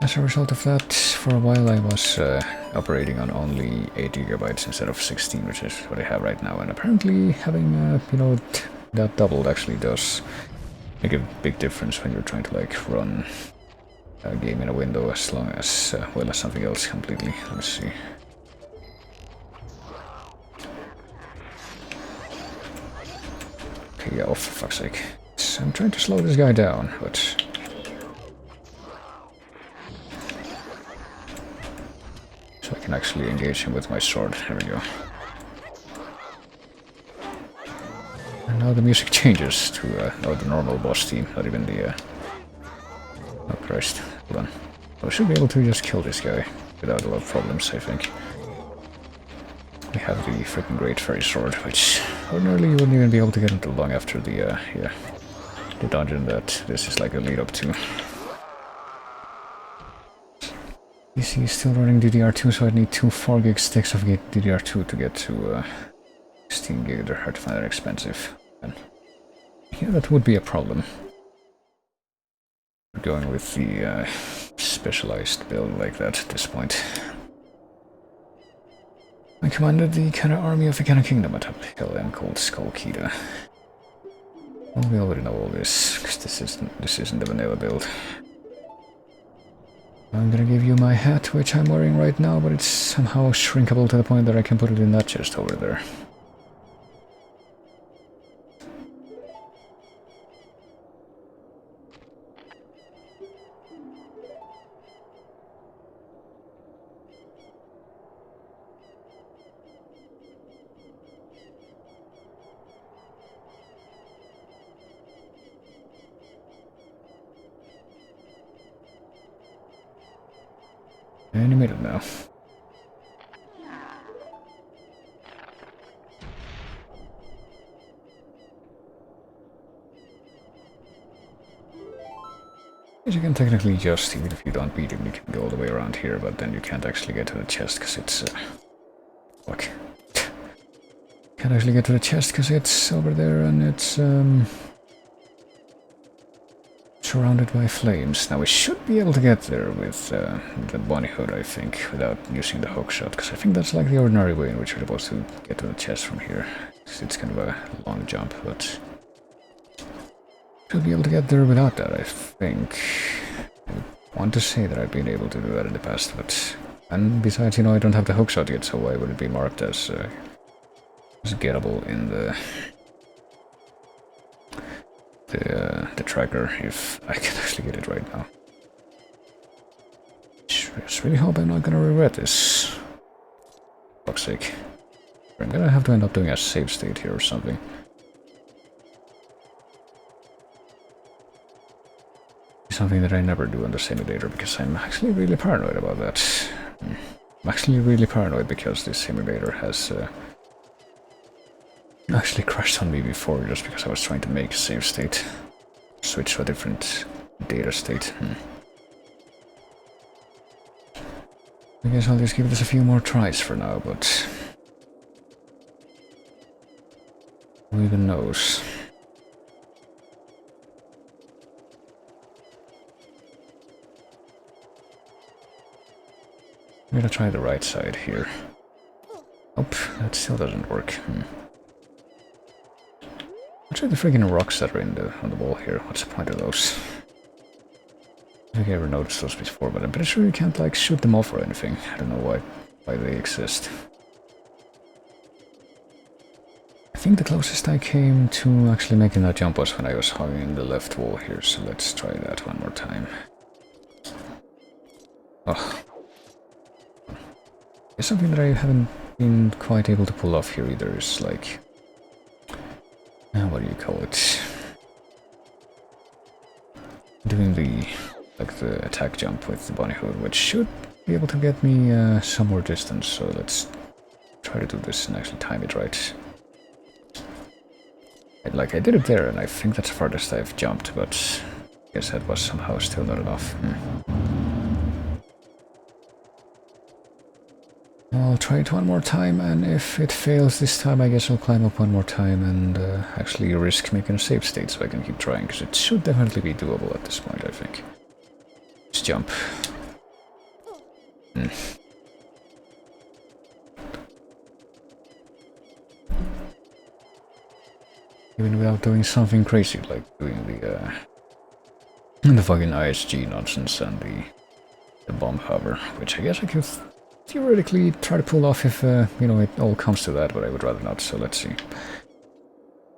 as a result of that, for a while I was operating on only 8 gigabytes instead of 16, which is what I have right now. And apparently having, you know, that doubled actually does make a big difference when you're trying to like run a game in a window as long as, well as something else completely. Let me see. Okay, yeah, oh for fuck's sake. So I'm trying to slow this guy down, but so I can actually engage him with my sword. There we go. And now the music changes to the normal boss theme, not even the... Oh Christ, hold on. I should be able to just kill this guy without a lot of problems, I think. We have the freaking great fairy sword, which ordinarily you wouldn't even be able to get until long after the, yeah, the dungeon that this is like a lead up to. PC is still running DDR2, so I'd need 2 4 gig sticks of DDR2 to get to 16 gig. They're hard to find, they're expensive. And yeah, that would be a problem. We're going with the specialized build like that at this point. I commanded the Kana army of the Kana Kingdom at a hill and called Skullkeeda. Well, we already know all this, because this isn't a vanilla build. I'm gonna give you my hat, which I'm wearing right now, but it's somehow shrinkable to the point that I can put it in that chest over there. Any minute now. You can technically just, even if you don't beat him, you can go all the way around here, but then you can't actually get to the chest because it's... fuck. Can't actually get to the chest because it's over there and it's surrounded by flames. Now we should be able to get there with the bunny hood, I think, without using the hook shot, because I think that's like the ordinary way in which we're supposed to get to the chest from here. It's kind of a long jump, but should be able to get there without that, I think. I want to say that I've been able to do that in the past, but... And besides, you know, I don't have the hook shot yet, so why would it be marked as gettable in the tracker if I can actually get it right now? Just really hope I'm not gonna regret this. For fuck's sake. I'm gonna have to end up doing a save state here or something. Something that I never do on the simulator because I'm actually really paranoid about that. I'm actually really paranoid because this simulator has actually crashed on me before just because I was trying to make a save state. Switch to a different data state. I guess I'll just give this a few more tries for now, but who even knows? I'm gonna try the right side here. Nope, that still doesn't work. I'll try the friggin' rocks that are on the wall here. What's the point of those? I don't think I ever noticed those before, but I'm pretty sure you can't like shoot them off or anything. I don't know why they exist. I think the closest I came to actually making that jump was when I was hugging the left wall here, so let's try that one more time. Oh. It's something that I haven't been quite able to pull off here either, is like... what do you call it? Doing the attack jump with the bunny hood, which should be able to get me some more distance, so let's try to do this and actually time it right. Like, I did it there, and I think that's the farthest I've jumped, but I guess that was somehow still not enough. I'll try it one more time, and if it fails this time, I guess I'll climb up one more time and actually risk making a save state so I can keep trying, because it should definitely be doable at this point, I think. Let's jump. Even without doing something crazy, like doing the fucking ISG nonsense and the bomb hover, which I guess I could theoretically try to pull off if, you know, it all comes to that, but I would rather not, so let's see.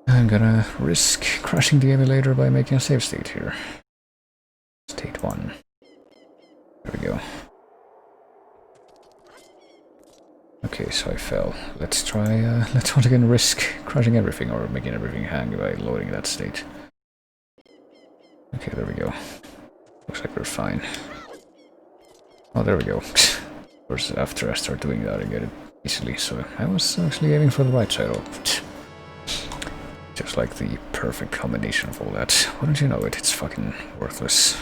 I'm gonna risk crashing the emulator by making a save state here. State 1. There we go. Okay, so I fell. Let's try, let's once again risk crashing everything or making everything hang by loading that state. Okay, there we go. Looks like we're fine. Oh, there we go. Of course, after I start doing that, I get it easily, so I was actually aiming for the right side. Oh, just like the perfect combination of all that. Why don't you know it? It's fucking worthless.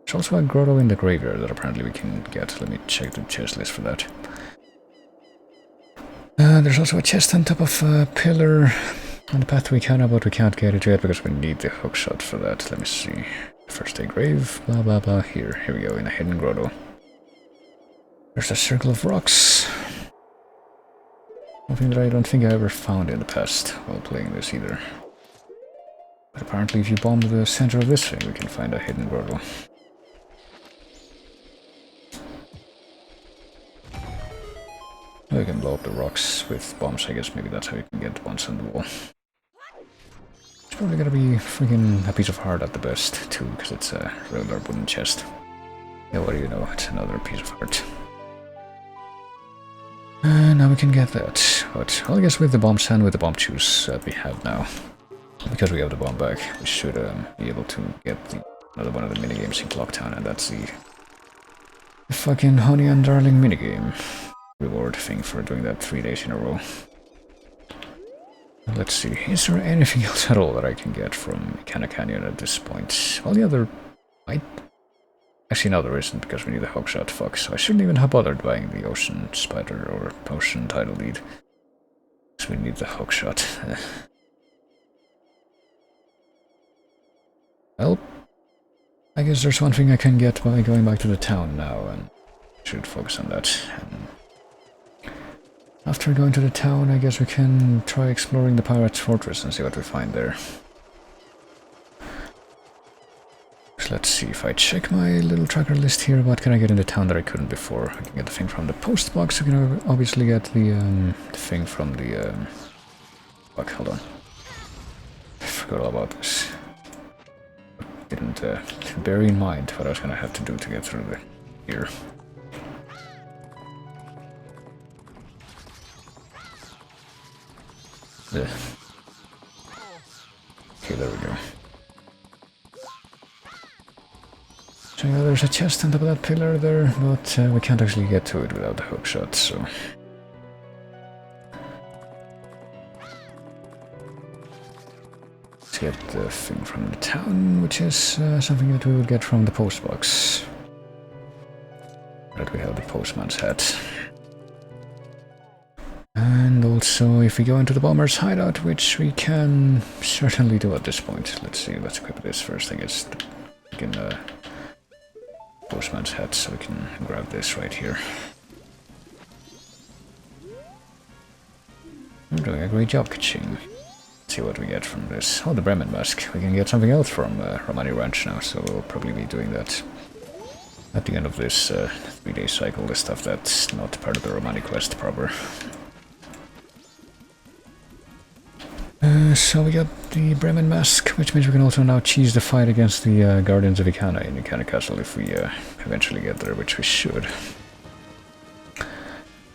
There's also a grotto in the graveyard that apparently we can get. Let me check the chest list for that. There's also a chest on top of a pillar on the path we can, but we can't get it yet because we need the hookshot for that. Let me see. First day grave, blah blah blah. Here we go, in a hidden grotto. There's a circle of rocks. Something that I don't think I ever found in the past while playing this either. But apparently if you bomb the center of this thing, we can find a hidden grotto. We can blow up the rocks with bombs, I guess maybe that's how you can get ones on the wall. It's probably gonna be freaking a piece of heart at the best, too, because it's a regular wooden chest. Yeah, what do you know, it's another piece of heart. And now we can get that, but well, I guess with the bomb sand, with the bomb juice that we have now, because we have the bomb back, we should be able to get another one of the minigames in Clocktown, and that's the fucking Honey and Darling minigame. Reward thing for doing that 3 days in a row. Let's see, is there anything else at all that I can get from Mechanic Canyon at this point? Well, the other might... Actually, no, there isn't, because we need a hookshot, fuck, so I shouldn't even have bothered buying the Ocean Spider or Ocean Title Lead. So we need the hookshot. Well, I guess there's one thing I can get by going back to the town now, and should focus on that. And after going to the town, I guess we can try exploring the Pirate's Fortress and see what we find there. So let's see, if I check my little tracker list here, what can I get in the town that I couldn't before? I can get the thing from the post box, I can obviously get the thing from the... Fuck, hold on. I forgot all about this. Didn't bear in mind what I was gonna have to do to get through here. Okay, there we go. So yeah, there's a chest on top of that pillar there, but we can't actually get to it without the hookshot, so... Let's get the thing from the town, which is something that we would get from the post box. That we have the postman's hat. And also, if we go into the bomber's hideout, which we can certainly do at this point. Let's see, let's equip this first. I guess we can postman's hat, so we can grab this right here. We're doing a great job, Kaching. Let's see what we get from this. Oh, the Bremen mask. We can get something else from Romani Ranch now, so we'll probably be doing that at the end of this 3-day cycle, the stuff that's not part of the Romani quest proper. So we got the Bremen mask, which means we can also now cheese the fight against the Guardians of Ikana in Ikana Castle if we eventually get there, which we should.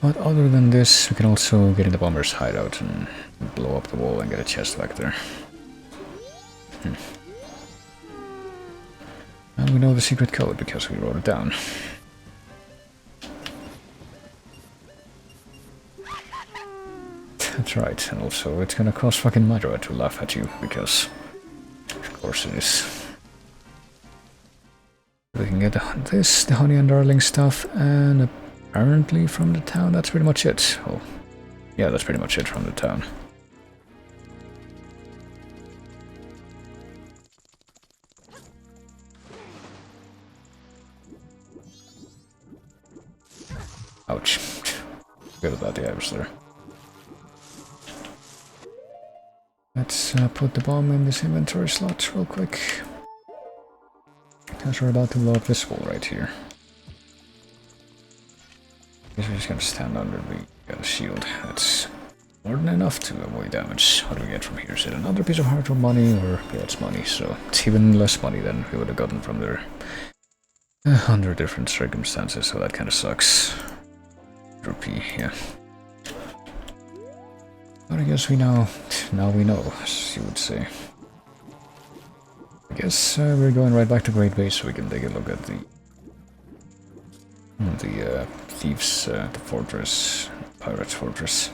But other than this, we can also get in the bomber's hideout and blow up the wall and get a chest back there. And we know the secret code because we wrote it down. That's right, and also it's gonna cause fucking Majora to laugh at you, because of course it is. We can get the honey and darling stuff, and apparently from the town that's pretty much it. Oh, yeah, that's pretty much it from the town. Ouch. Good about the items there. Let's put the bomb in this inventory slot real quick. Because we're about to blow up this wall right here. Guess we're just gonna stand under the shield. That's more than enough to avoid damage. What do we get from here? Is it another piece of heart or money? Or, yeah, it's money, so it's even less money than we would have gotten from there. Under different circumstances, so that kind of sucks. Rupee, yeah. But I guess now we know, as you would say. I guess we're going right back to Great Bay so we can take a look at the thieves, the fortress, pirates' fortress.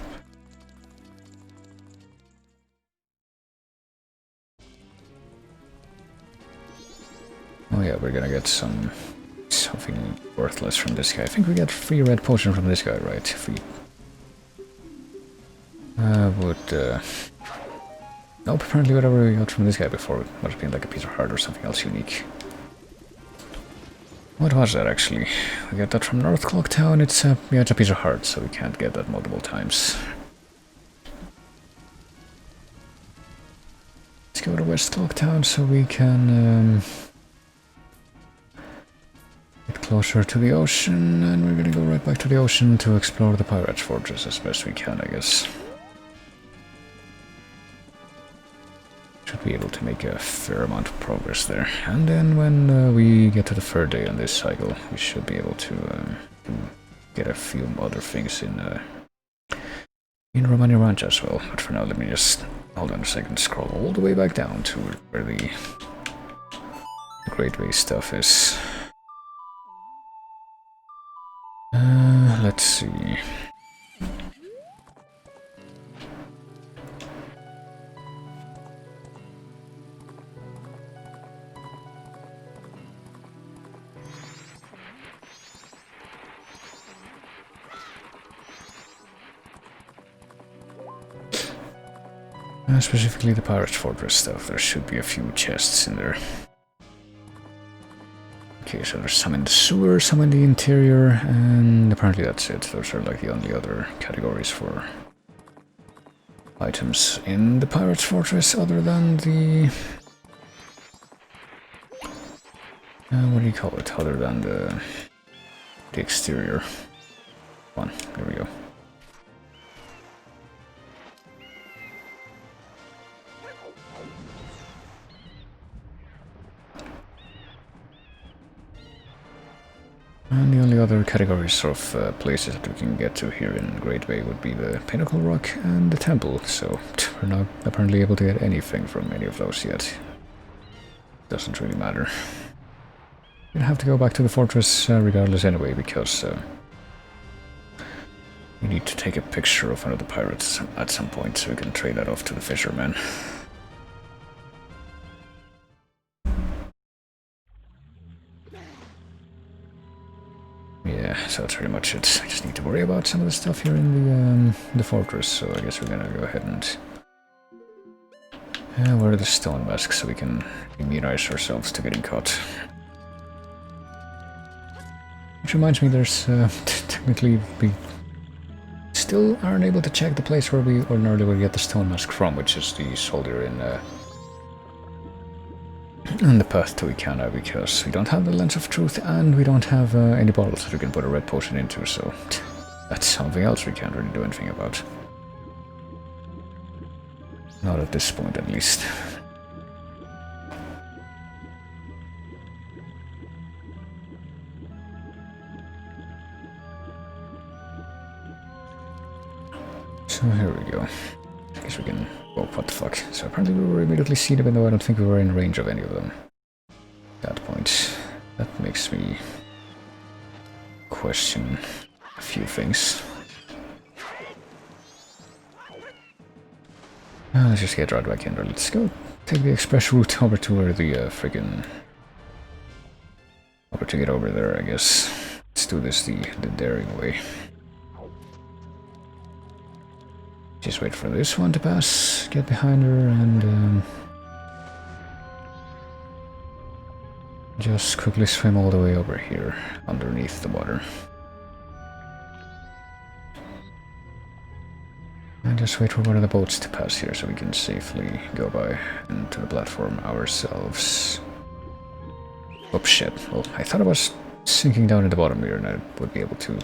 Oh yeah, we're gonna get something worthless from this guy. I think we get free red potion from this guy, right? Free. Nope, apparently whatever we got from this guy before must have been like a piece of heart or something else unique. What was that actually? We got that from North Clock Town. It's yeah, it's a piece of heart, so we can't get that multiple times. Let's go to West Clock Town so we can get closer to the ocean, and we're gonna go right back to the ocean to explore the Pirates' Fortress as best we can, I guess. Should be able to make a fair amount of progress there. And then when we get to the third day on this cycle, we should be able to get a few other things in Romani Ranch as well. But for now, let me just, hold on a second, scroll all the way back down to where the Great Bay stuff is. Let's see. Specifically the Pirates' Fortress stuff. There should be a few chests in there. Okay, so there's some in the sewer, some in the interior, and apparently that's it. Those are like the only other categories for items in the Pirates' Fortress other than the... what do you call it? Other than the exterior one. There we go. And the only other categories of places that we can get to here in Great Bay would be the Pinnacle Rock and the Temple, so we're not apparently able to get anything from any of those yet. Doesn't really matter. We'll have to go back to the fortress regardless anyway, because we need to take a picture of one of the pirates at some point so we can trade that off to the fishermen. Yeah, so that's pretty much it. I just need to worry about some of the stuff here in the fortress, so I guess we're gonna go ahead and wear the stone mask so we can immunize ourselves to getting caught. Which reminds me, there's technically we still aren't able to check the place where we ordinarily would get the stone mask from, which is the soldier in the path to Ikana, because we don't have the Lens of Truth and we don't have any bottles that we can put a red potion into, so that's something else we can't really do anything about. Not at this point, at least. So here we go. I guess we can... Oh, what the fuck. So apparently we were immediately seen, even though I don't think we were in range of any of them. At that point. That makes me question a few things. Let's just get right back in there. Let's go take the express route over to where the friggin'... Over to get over there, I guess. Let's do this the daring way. Just wait for this one to pass, get behind her, and just quickly swim all the way over here, underneath the water. And just wait for one of the boats to pass here so we can safely go by into the platform ourselves. Oh shit, well, I thought I was sinking down in the bottom here and I would be able to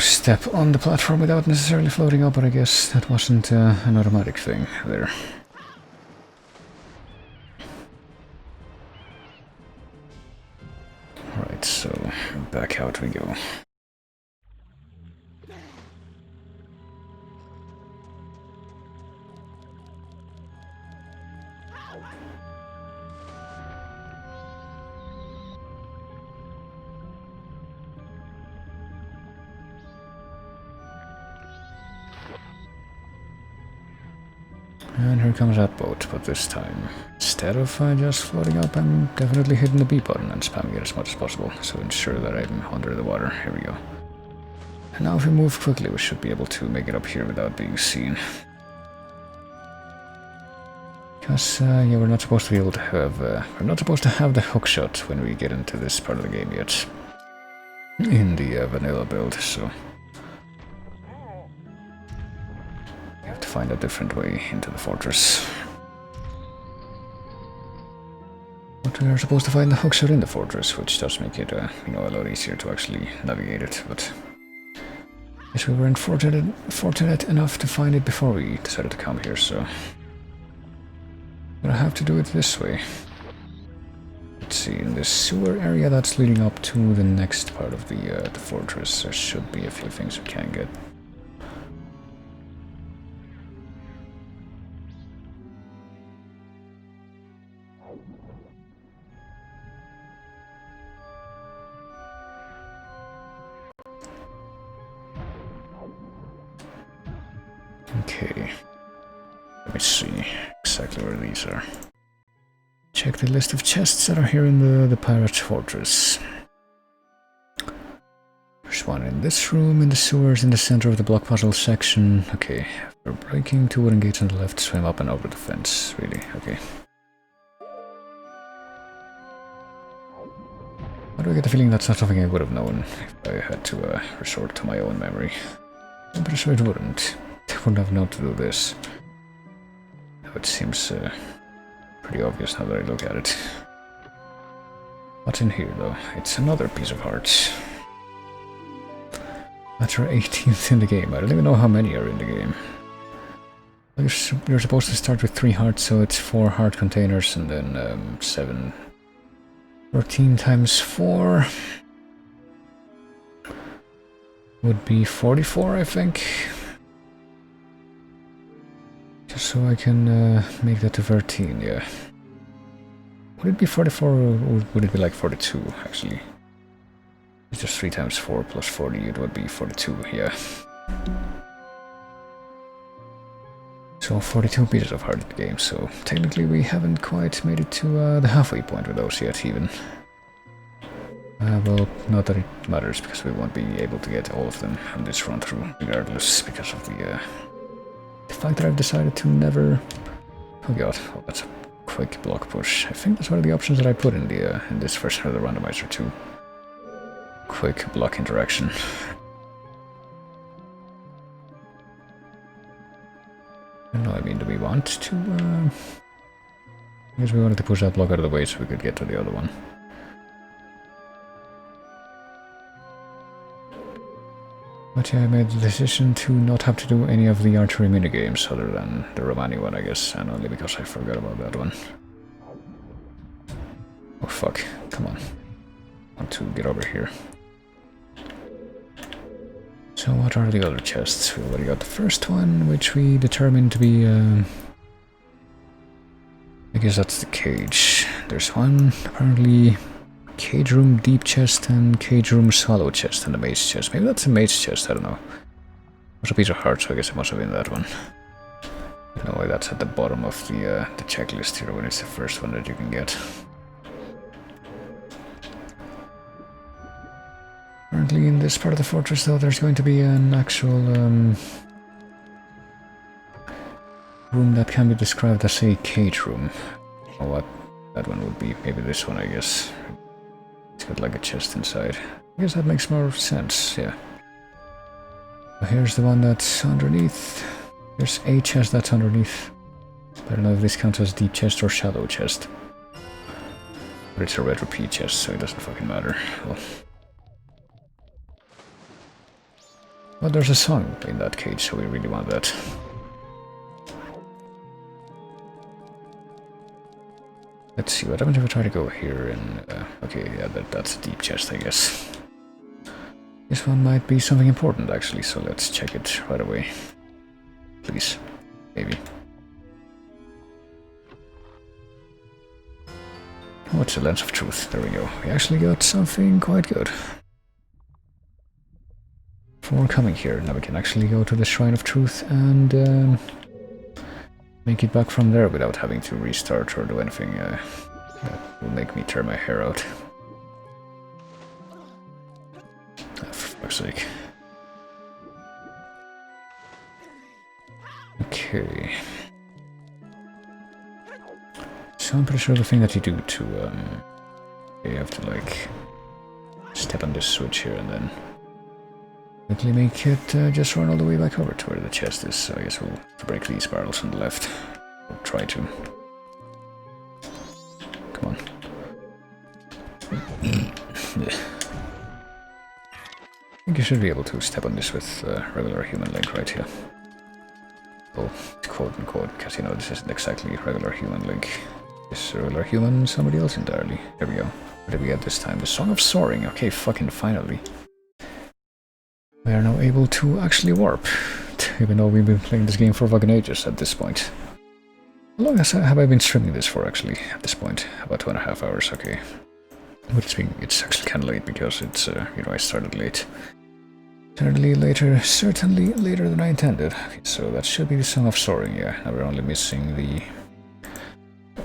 step on the platform without necessarily floating up, but I guess that wasn't an automatic thing there. Right, so back out we go. And here comes that boat, but this time, instead of just floating up, I'm definitely hitting the B button and spamming it as much as possible, so ensure that I'm under the water. Here we go. And now if we move quickly, we should be able to make it up here without being seen. Because, yeah, we're not supposed to be able to have, we're not supposed to have the hookshot when we get into this part of the game yet. In the vanilla build, so... to find a different way into the fortress. But we are supposed to find the hookshot in the fortress, which does make it, you know, a lot easier to actually navigate it, but... I guess we weren't fortunate enough to find it before we decided to come here, so... But I have to do it this way. Let's see, in this sewer area that's leading up to the next part of the fortress, there should be a few things we can get. Okay, let me see exactly where these are. Check the list of chests that are here in the pirate's fortress. There's one in this room, in the sewers, in the center of the block puzzle section. Okay, we're breaking 2 wooden gates on the left, swim up and over the fence. Really, okay. Why do I get the feeling that's not something I would have known if I had to resort to my own memory? I'm pretty sure it wouldn't. I wouldn't have known to do this. It seems pretty obvious now that I look at it. What's in here though? It's another piece of hearts. That's our 18th in the game. I don't even know how many are in the game. You're supposed to start with 3 hearts, so it's 4 heart containers and then 7. 14 times 4 would be 44, I think. Just so I can make that to 13, yeah. Would it be 44 or would it be like 42, actually? It's just 3 times 4 plus 40, it would be 42, yeah. So 42 pieces of heart in the game, so technically we haven't quite made it to the halfway point with those yet, even. Well, not that it matters, because we won't be able to get all of them on this run through, regardless, because of the fact that I've decided to never... Oh god, oh, that's a quick block push. I think that's one of the options that I put in the in this version of the randomizer too. Quick block interaction. No, I mean, do we want to... I guess we wanted to push that block out of the way so we could get to the other one. But yeah, I made the decision to not have to do any of the archery minigames other than the Romani one, I guess, and only because I forgot about that one. Oh fuck, come on. I want to get over here. So what are the other chests? We already got the first one, which we determined to be, I guess that's the cage. There's one, apparently, cage room deep chest and cage room swallow chest and a maze chest. Maybe that's a maze chest, I don't know. was a piece of heart, so I guess it must have been that one. No way, that's at the bottom of the checklist here when it's the first one that you can get. Currently in this part of the fortress, though, there's going to be an actual room that can be described as a cage room. Or what that one would be. Maybe this one, I guess. It's got like a chest inside. I guess that makes more sense, yeah. Here's the one that's underneath. There's a chest that's underneath. I don't know if this counts as deep chest or shallow chest. But it's a red repeat chest, so it doesn't fucking matter. Well, there's a song in that cage, so we really want that. Let's see, what happens if I try to go here and... okay, yeah, that's a deep chest, I guess. This one might be something important, actually, so let's check it right away. Please. Maybe. Oh, it's a lens of truth. There we go. We actually got something quite good. For coming here. Now we can actually go to the Shrine of Truth and make it back from there without having to restart or do anything that will make me tear my hair out. Oh, for fuck's sake. Okay. So I'm pretty sure the thing that you do to, you have to like step on this switch here and then quickly make it just run all the way back over to where the chest is. So I guess we'll break these barrels on the left. We'll try to. Come on. I think you should be able to step on this with regular human link right here. Well, quote unquote, because you know this isn't exactly regular human link. This regular human, somebody else entirely. There we go. What did we get this time? The Song of Soaring. Okay, fucking finally. We are now able to actually warp. Even though we've been playing this game for fucking ages at this point. How long have I been streaming this for, actually, at this point? About 2.5 hours, okay. But it's actually kind of late because it's, you know, I started late. Certainly later than I intended. Okay, so that should be the Song of Soaring, yeah. Now we're only missing the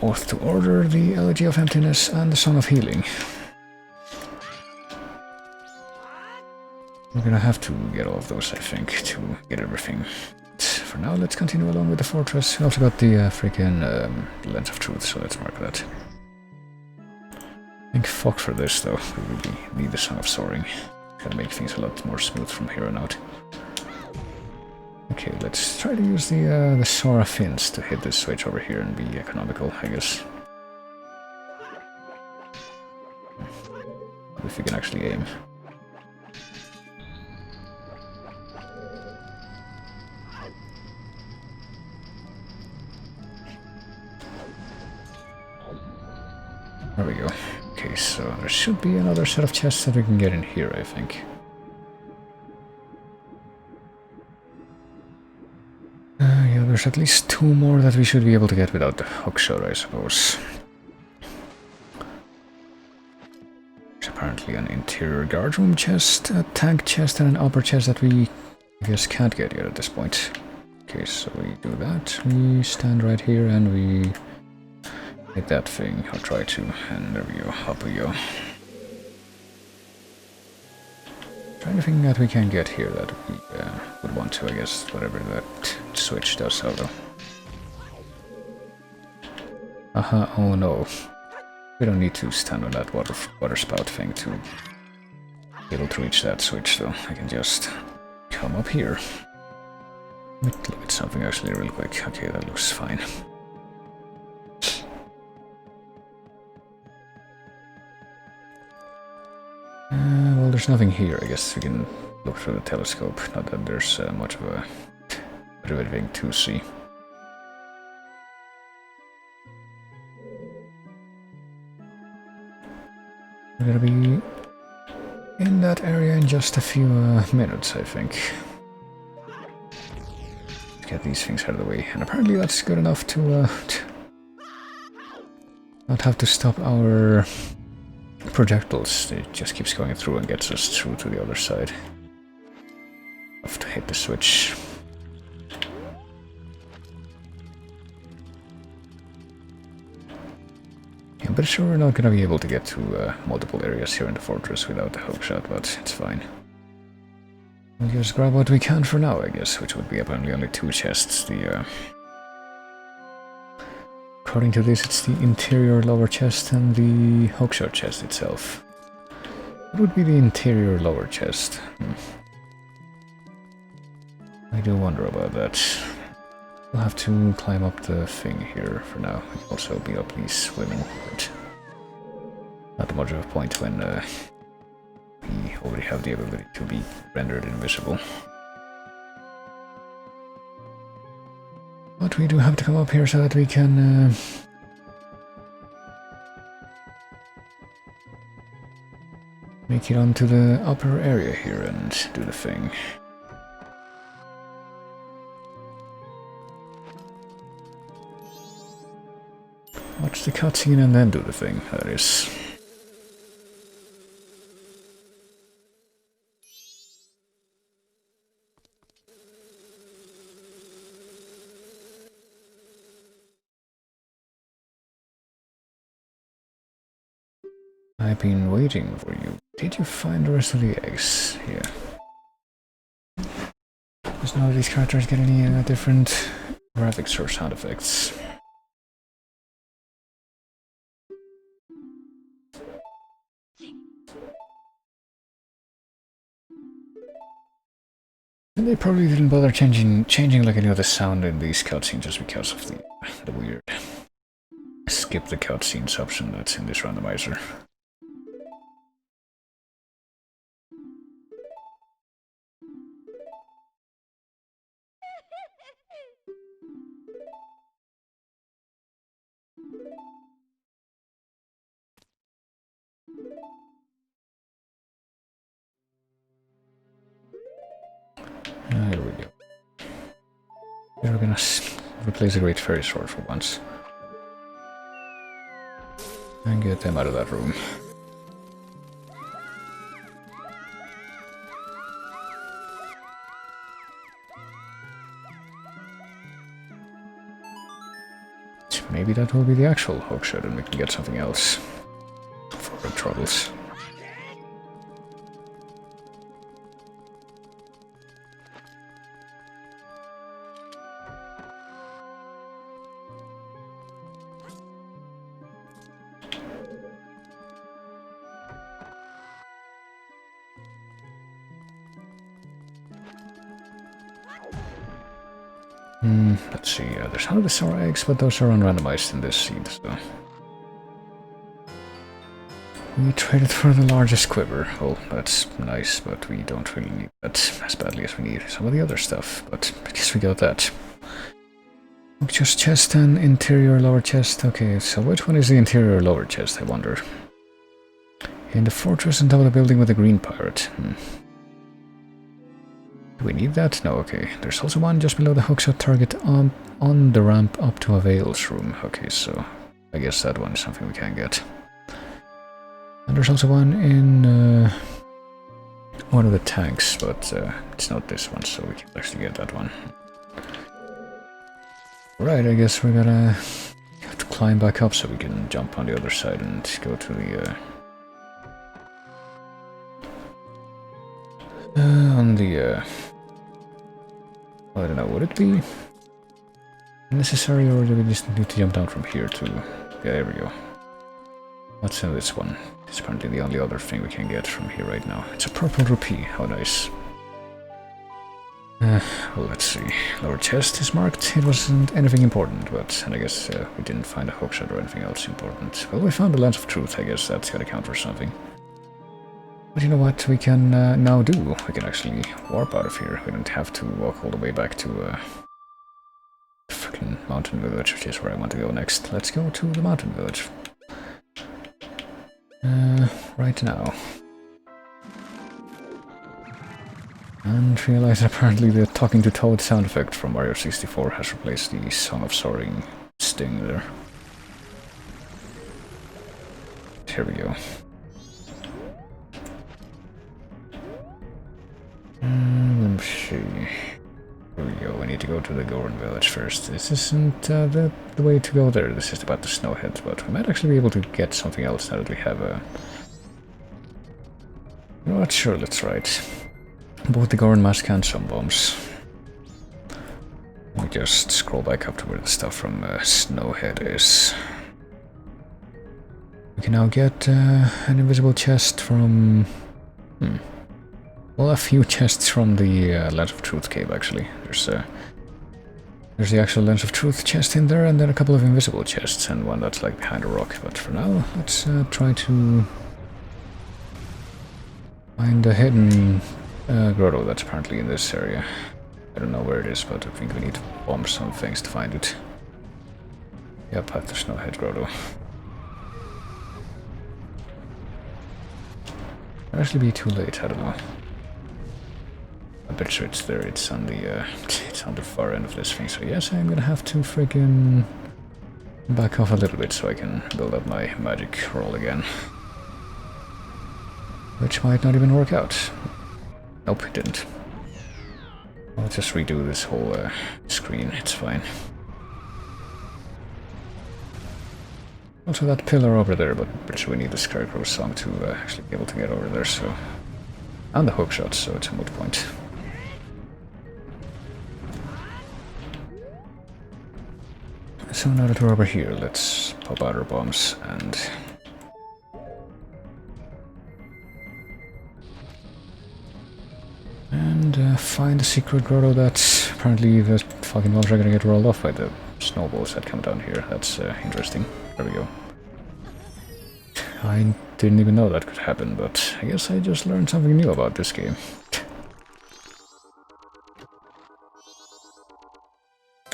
Oath to Order, the Elegy of Emptiness, and the Song of Healing. We're gonna have to get all of those, I think, to get everything. But for now, let's continue along with the fortress. We also got the freaking Lens of Truth, so let's mark that. I think fuck for this, though. We really need the Song of Soaring. Gonna make things a lot more smooth from here on out. Okay, let's try to use the Sora fins to hit this switch over here and be economical, I guess. If we can actually aim. There we go. Okay, so there should be another set of chests that we can get in here, I think. Yeah, there's at least 2 more that we should be able to get without the hookshot, I suppose. There's apparently an interior guard room chest, a tank chest, and an upper chest that we, I guess, can't get yet at this point. Okay, so we do that. We stand right here and we hit that thing, I'll try to, and there we go, up we go. Trying to think that we can get here that we would want to, I guess, whatever that switch does, although. Oh no. We don't need to stand on that water spout thing to be able to reach that switch, though. I can just come up here. Let me look at something actually real quick. Okay, that looks fine. Well, there's nothing here. I guess we can look through the telescope. Not that there's much of anything to see. We're gonna be in that area in just a few minutes, I think. Let's get these things out of the way. And apparently that's good enough to not have to stop our projectiles. It just keeps going through and gets us through to the other side. Have to hit the switch. Yeah, I'm pretty sure we're not gonna be able to get to multiple areas here in the fortress without the hookshot, but it's fine. We'll just grab what we can for now, I guess, which would be apparently only 2 chests. According to this, it's the interior lower chest and the hookshot chest itself. What would be the interior lower chest? I do wonder about that. We'll have to climb up the thing here for now. We'll also be up these swimming, but not much of a point when we already have the ability to be rendered invisible. But we do have to come up here so that we can make it onto the upper area here and do the thing. Watch the cutscene and then do the thing, that is. I've been waiting for you. Did you find the rest of the eggs? Here. Does none of these characters get any different graphics or sound effects? And they probably didn't bother changing like any other sound in these cutscenes just because of the weird skip the cutscenes option that's in this randomizer. Here we go. We're gonna replace the Great Fairy Sword for once. And get them out of that room. Maybe that will be the actual hookshot and we can get something else for the troubles. Let's see, there's 100 sour eggs, but those are unrandomized in this seed, so... We traded for the largest quiver. Well, that's nice, but we don't really need that as badly as we need some of the other stuff, but I guess we got that. Just chest and interior lower chest. Okay, so which one is the interior lower chest, I wonder? In the fortress on top of the building with the green pirate. Do we need that? No, okay. There's also one just below the hookshot target on the ramp up to Avail's room. Okay, so I guess that one is something we can get. And there's also one in one of the tanks, but it's not this one, so we can actually get that one. Right, I guess we're gonna have to climb back up so we can jump on the other side and go to the I don't know, would it be necessary or do we just need to jump down from here to... Yeah, there we go. What's in this one? It's apparently the only other thing we can get from here right now. It's a purple rupee, how nice. Well, let's see. Lower chest is marked. It wasn't anything important, but and I guess we didn't find a hookshot or anything else important. Well, we found the Lens of Truth. I guess that's gotta count for something. But you know what we can now do? We can actually warp out of here. We don't have to walk all the way back to the freaking mountain village, which is where I want to go next. Let's go to the mountain village. Right now. And realize apparently the talking to Toad sound effect from Mario 64 has replaced the Song of Soaring sting there. Here we go. Let's see. to go to the Goron village first. This isn't the way to go there. This is about the snowhead, but we might actually be able to get something else now that we have a... I'm not sure, let's try it. Both the Goron mask and some bombs. Let me just scroll back up to where the stuff from Snowhead is. We can now get an invisible chest from... Well, a few chests from the Lens of Truth cave, actually. There's the actual Lens of Truth chest in there, and then a couple of invisible chests, and one that's like behind a rock. But for now, let's try to find a hidden grotto that's apparently in this area. I don't know where it is, but I think we need to bomb some things to find it. Yep, at the Snowhead grotto. Might actually be too late, I don't know. I bet you it's there, it's on the far end of this thing, so yes, I'm gonna have to freaking back off a little bit so I can build up my magic roll again. Which might not even work out. Nope, it didn't. I'll just redo this whole screen, it's fine. Also that pillar over there, but I'm pretty sure we need the Scarecrow song to actually be able to get over there, so... And the hook shot, so it's a moot point. So now that we're over here, let's pop out our bombs and... find the secret grotto that apparently the fucking bombs are gonna get rolled off by the snowballs that come down here. That's interesting. There we go. I didn't even know that could happen, but I guess I just learned something new about this game.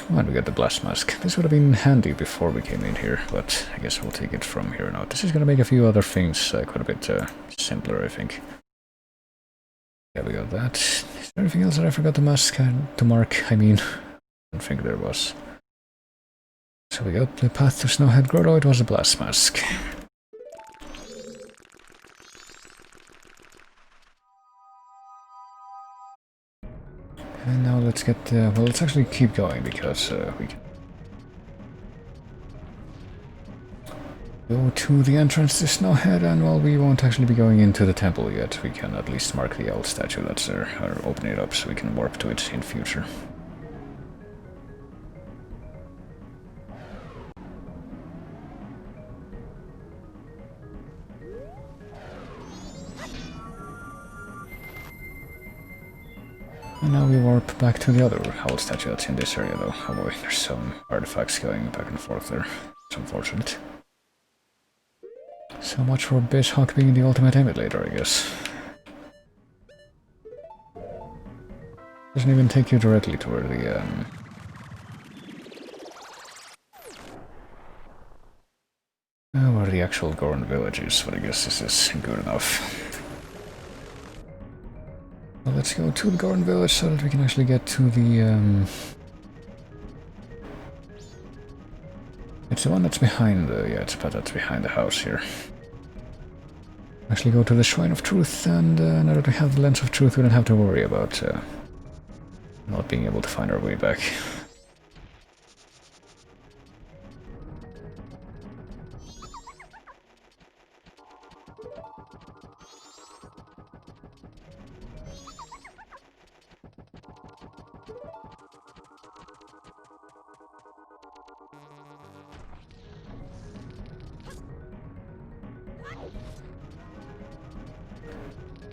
And we got the blast mask. This would have been handy before we came in here, but I guess we'll take it from here on out. This is gonna make a few other things quite a bit simpler, I think. Yeah, we got that. Is there anything else that I forgot to mark? I mean, I don't think there was. So we got the path to Snowhead Grotto, it was a blast mask. And now let's get, well, let's actually keep going because we can go to the entrance to Snowhead, and while we won't actually be going into the temple yet, we can at least mark the owl statue that's there, or open it up so we can warp to it in future. And now we warp back to the other owl statue that's in this area though. Oh boy, there's some artifacts going back and forth there. It's unfortunate. So much for Bishhawk being the ultimate emulator, I guess. Doesn't even take you directly to where the where the actual Goron village is, but I guess this is good enough. Well, let's go to the Goron village so that we can actually get to the it's the one that's behind the... yeah, it's about that's behind the house here. Actually go to the Shrine of Truth, and now that we have the Lens of Truth, we don't have to worry about not being able to find our way back.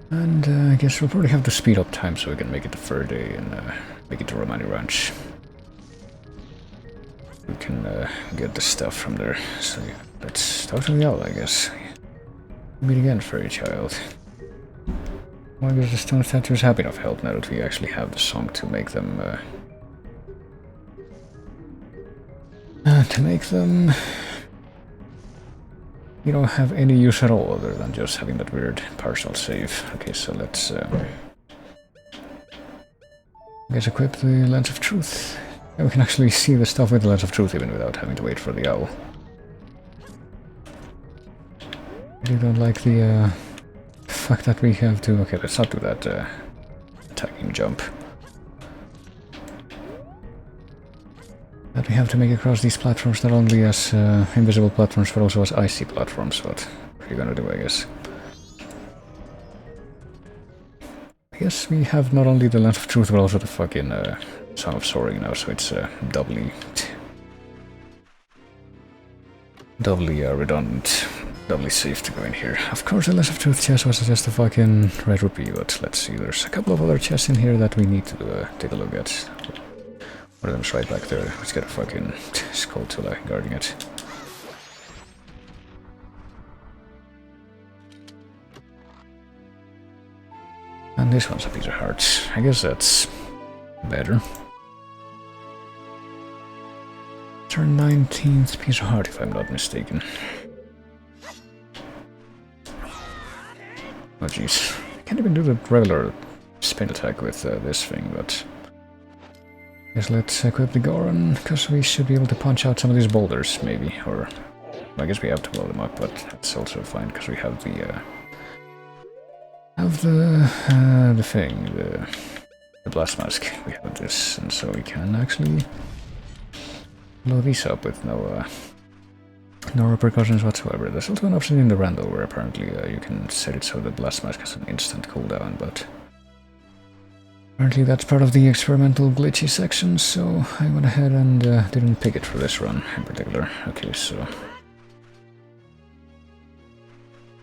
And I guess we'll probably have to speed up time so we can make it the third day and make it to Romani Ranch. We can get the stuff from there. So yeah, let's talk to the owl, I guess. Meet again, fairy child. Well, I guess the stone statue is happy enough help now that we actually have the song to make them... you don't have any use at all other than just having that weird partial save. Okay, so let's I guess equip the Lens of Truth. And we can actually see the stuff with the Lens of Truth even without having to wait for the owl. I really don't like the fact that we have to... okay, let's not do that attacking jump. that we have to make across these platforms not only as invisible platforms but also as icy platforms. What are you gonna do, I guess? I guess we have not only the Lens of Truth but also the fucking Song of Soaring now, so it's doubly redundant, doubly safe to go in here. Of course, the Lens of Truth chest was just a fucking red rupee, but let's see, there's a couple of other chests in here that we need to take a look at. One of them's right back there. Let's get a fucking Skulltula guarding it. And this one's a piece of heart. I guess that's better. Turn 19th piece of heart, if I'm not mistaken. Oh jeez. I can't even do the regular spin attack with this thing, but... Guess let's equip the Goron, because we should be able to punch out some of these boulders, maybe. Or... I guess we have to blow them up, but that's also fine, because we have the... the thing, the blast mask. We have this, and so we can actually blow these up with no repercussions whatsoever. There's also an option in the rando where apparently you can set it so the blast mask has an instant cooldown, but apparently that's part of the experimental glitchy section, so I went ahead and didn't pick it for this run in particular. Okay, so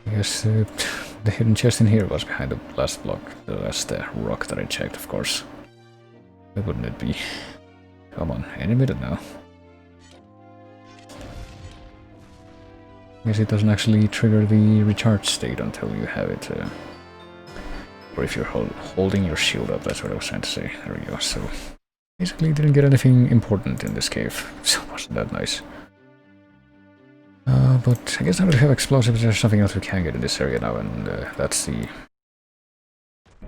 I guess the hidden chest in here was behind the last block, the last rock that I checked, of course. Why wouldn't it be? Come on, any minute now. I guess it doesn't actually trigger the recharge state until you have it, or if you're holding your shield up, that's what I was trying to say. There we go, so basically didn't get anything important in this cave, so wasn't that nice. But I guess now that we have explosives, there's something else we can get in this area now, and that's the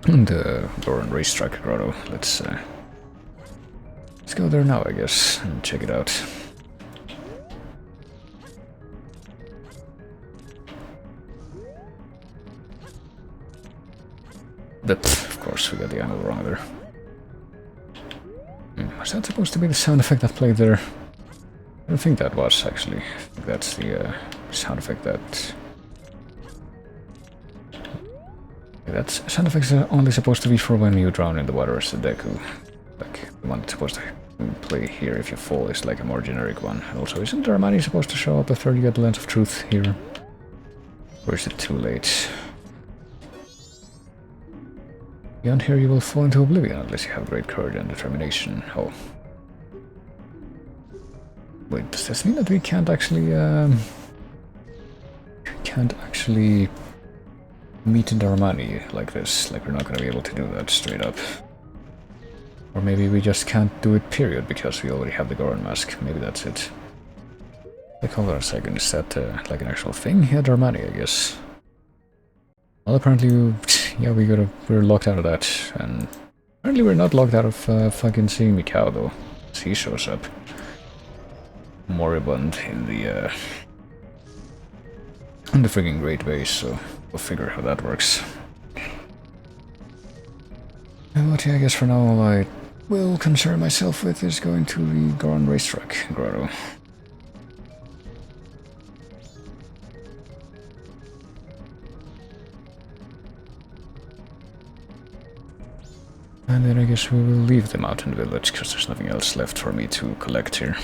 Goron Racetrack Grotto. Let's go there now, I guess, and check it out. But, of course, we got the angle wrong there. Was that supposed to be the sound effect that played there? I don't think that was, actually. I think that's the sound effect that... That sound effect is only supposed to be for when you drown in the water as a Deku. Like, the one that's supposed to play here if you fall is like a more generic one. And also, isn't Darmani supposed to show up after you get the Lens of Truth here? Or is it too late? Beyond here you will fall into oblivion unless you have great courage and determination. Oh. Wait, does this mean that we can't actually meet Darmani like this? Like we're not gonna be able to do that straight up. Or maybe we just can't do it period because we already have the Goron mask. Maybe that's it. Like, hold on a second, is that like an actual thing? Yeah, Darmani, I guess. Well, apparently, yeah, we're locked out of that, and apparently we're not locked out of fucking seeing Mikao, though. He shows up moribund in the frigging Great Base, so we'll figure how that works. But yeah, I guess for now all I will concern myself with is going to the Goron Racetrack Grotto. And then I guess we will leave the mountain village, because there's nothing else left for me to collect here.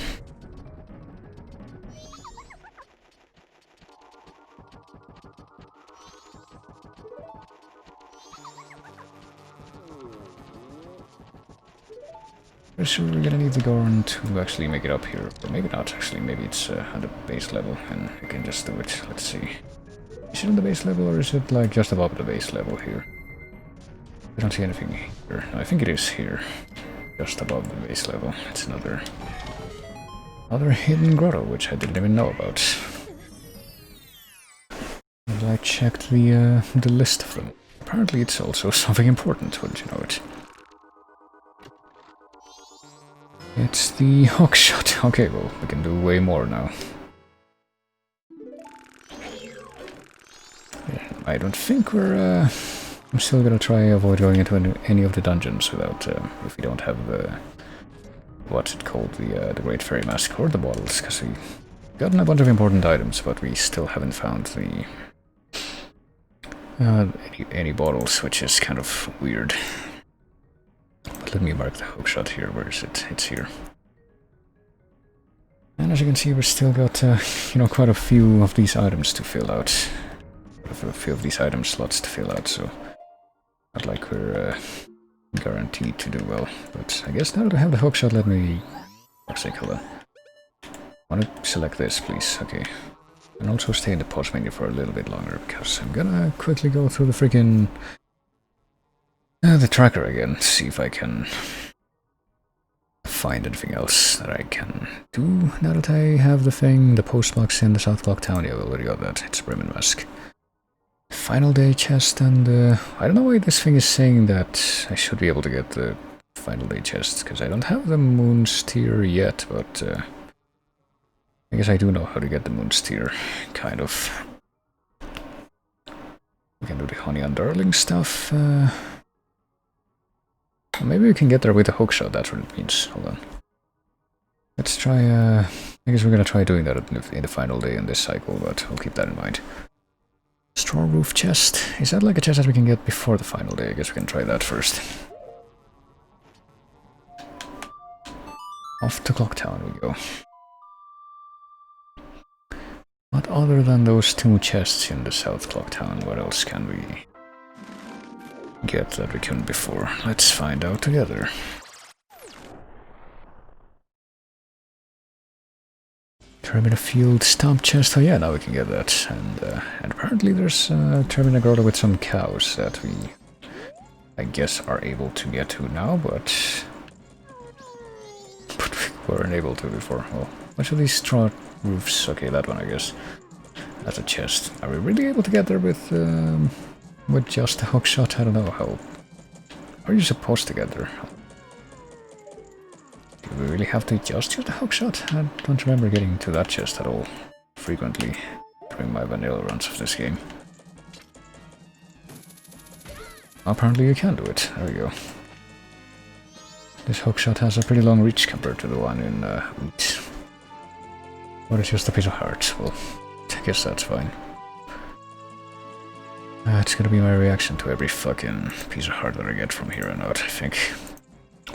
Pretty sure we're gonna need the Goron to actually make it up here. Or maybe not, actually. Maybe it's at the base level, and we can just do it. Let's see. Is it on the base level, or is it like just above the base level here? I don't see anything here. No, I think it is here. Just above the base level. It's another hidden grotto, which I didn't even know about. And I checked the list of them. Apparently it's also something important, wouldn't you know it? It's the hookshot. Okay, well, we can do way more now. Yeah, I don't think we're I'm still gonna try avoid going into any of the dungeons without, if we don't have the what's it called, the Great Fairy Mask, or the bottles, because we gotten a bunch of important items, but we still haven't found the any bottles, which is kind of weird. But let me mark the hookshot here. Where is it? It's here. And as you can see, we've still got you know, quite a few of these items to fill out. A few of these item slots to fill out, so not like we're guaranteed to do well. But I guess now that I have the hookshot, let me... What's it called? I want to select this, please. Okay. And also stay in the pause menu for a little bit longer, because I'm gonna quickly go through the freaking... the tracker again, to see if I can find anything else that I can do now that I have the thing. The postbox in the South Clock Town, yeah, we already got that. It's a Bremen Mask. Final day chest, and I don't know why this thing is saying that I should be able to get the final day chest, because I don't have the Moon's Tear yet, but I guess I do know how to get the Moon's Tear, kind of. We can do the Honey and Darling stuff. Maybe we can get there with a hookshot, that's what it means. Hold on. Let's try, I guess we're gonna try doing that in the final day in this cycle, but I'll keep that in mind. Straw roof chest. Is that like a chest that we can get before the final day? I guess we can try that first. Off to Clocktown we go. But other than those two chests in the South Clocktown, what else can we get that we couldn't before? Let's find out together. Termina Field Stomp Chest. Oh yeah, now we can get that. And apparently there's a Termina Grotto with some cows that we, I guess, are able to get to now, but we weren't able to before. Well, which of these straw roofs? Okay, that one, I guess. That's a chest. Are we really able to get there with just a hookshot? I don't know how. Are you supposed to get there? Do we really have to just use the hookshot? I don't remember getting to that chest at all frequently during my vanilla runs of this game. Apparently you can do it. There we go. This hookshot has a pretty long reach compared to the one in Wheat. Or it's just a piece of heart. Well, I guess that's fine. It's gonna be my reaction to every fucking piece of heart that I get from here on out, I think.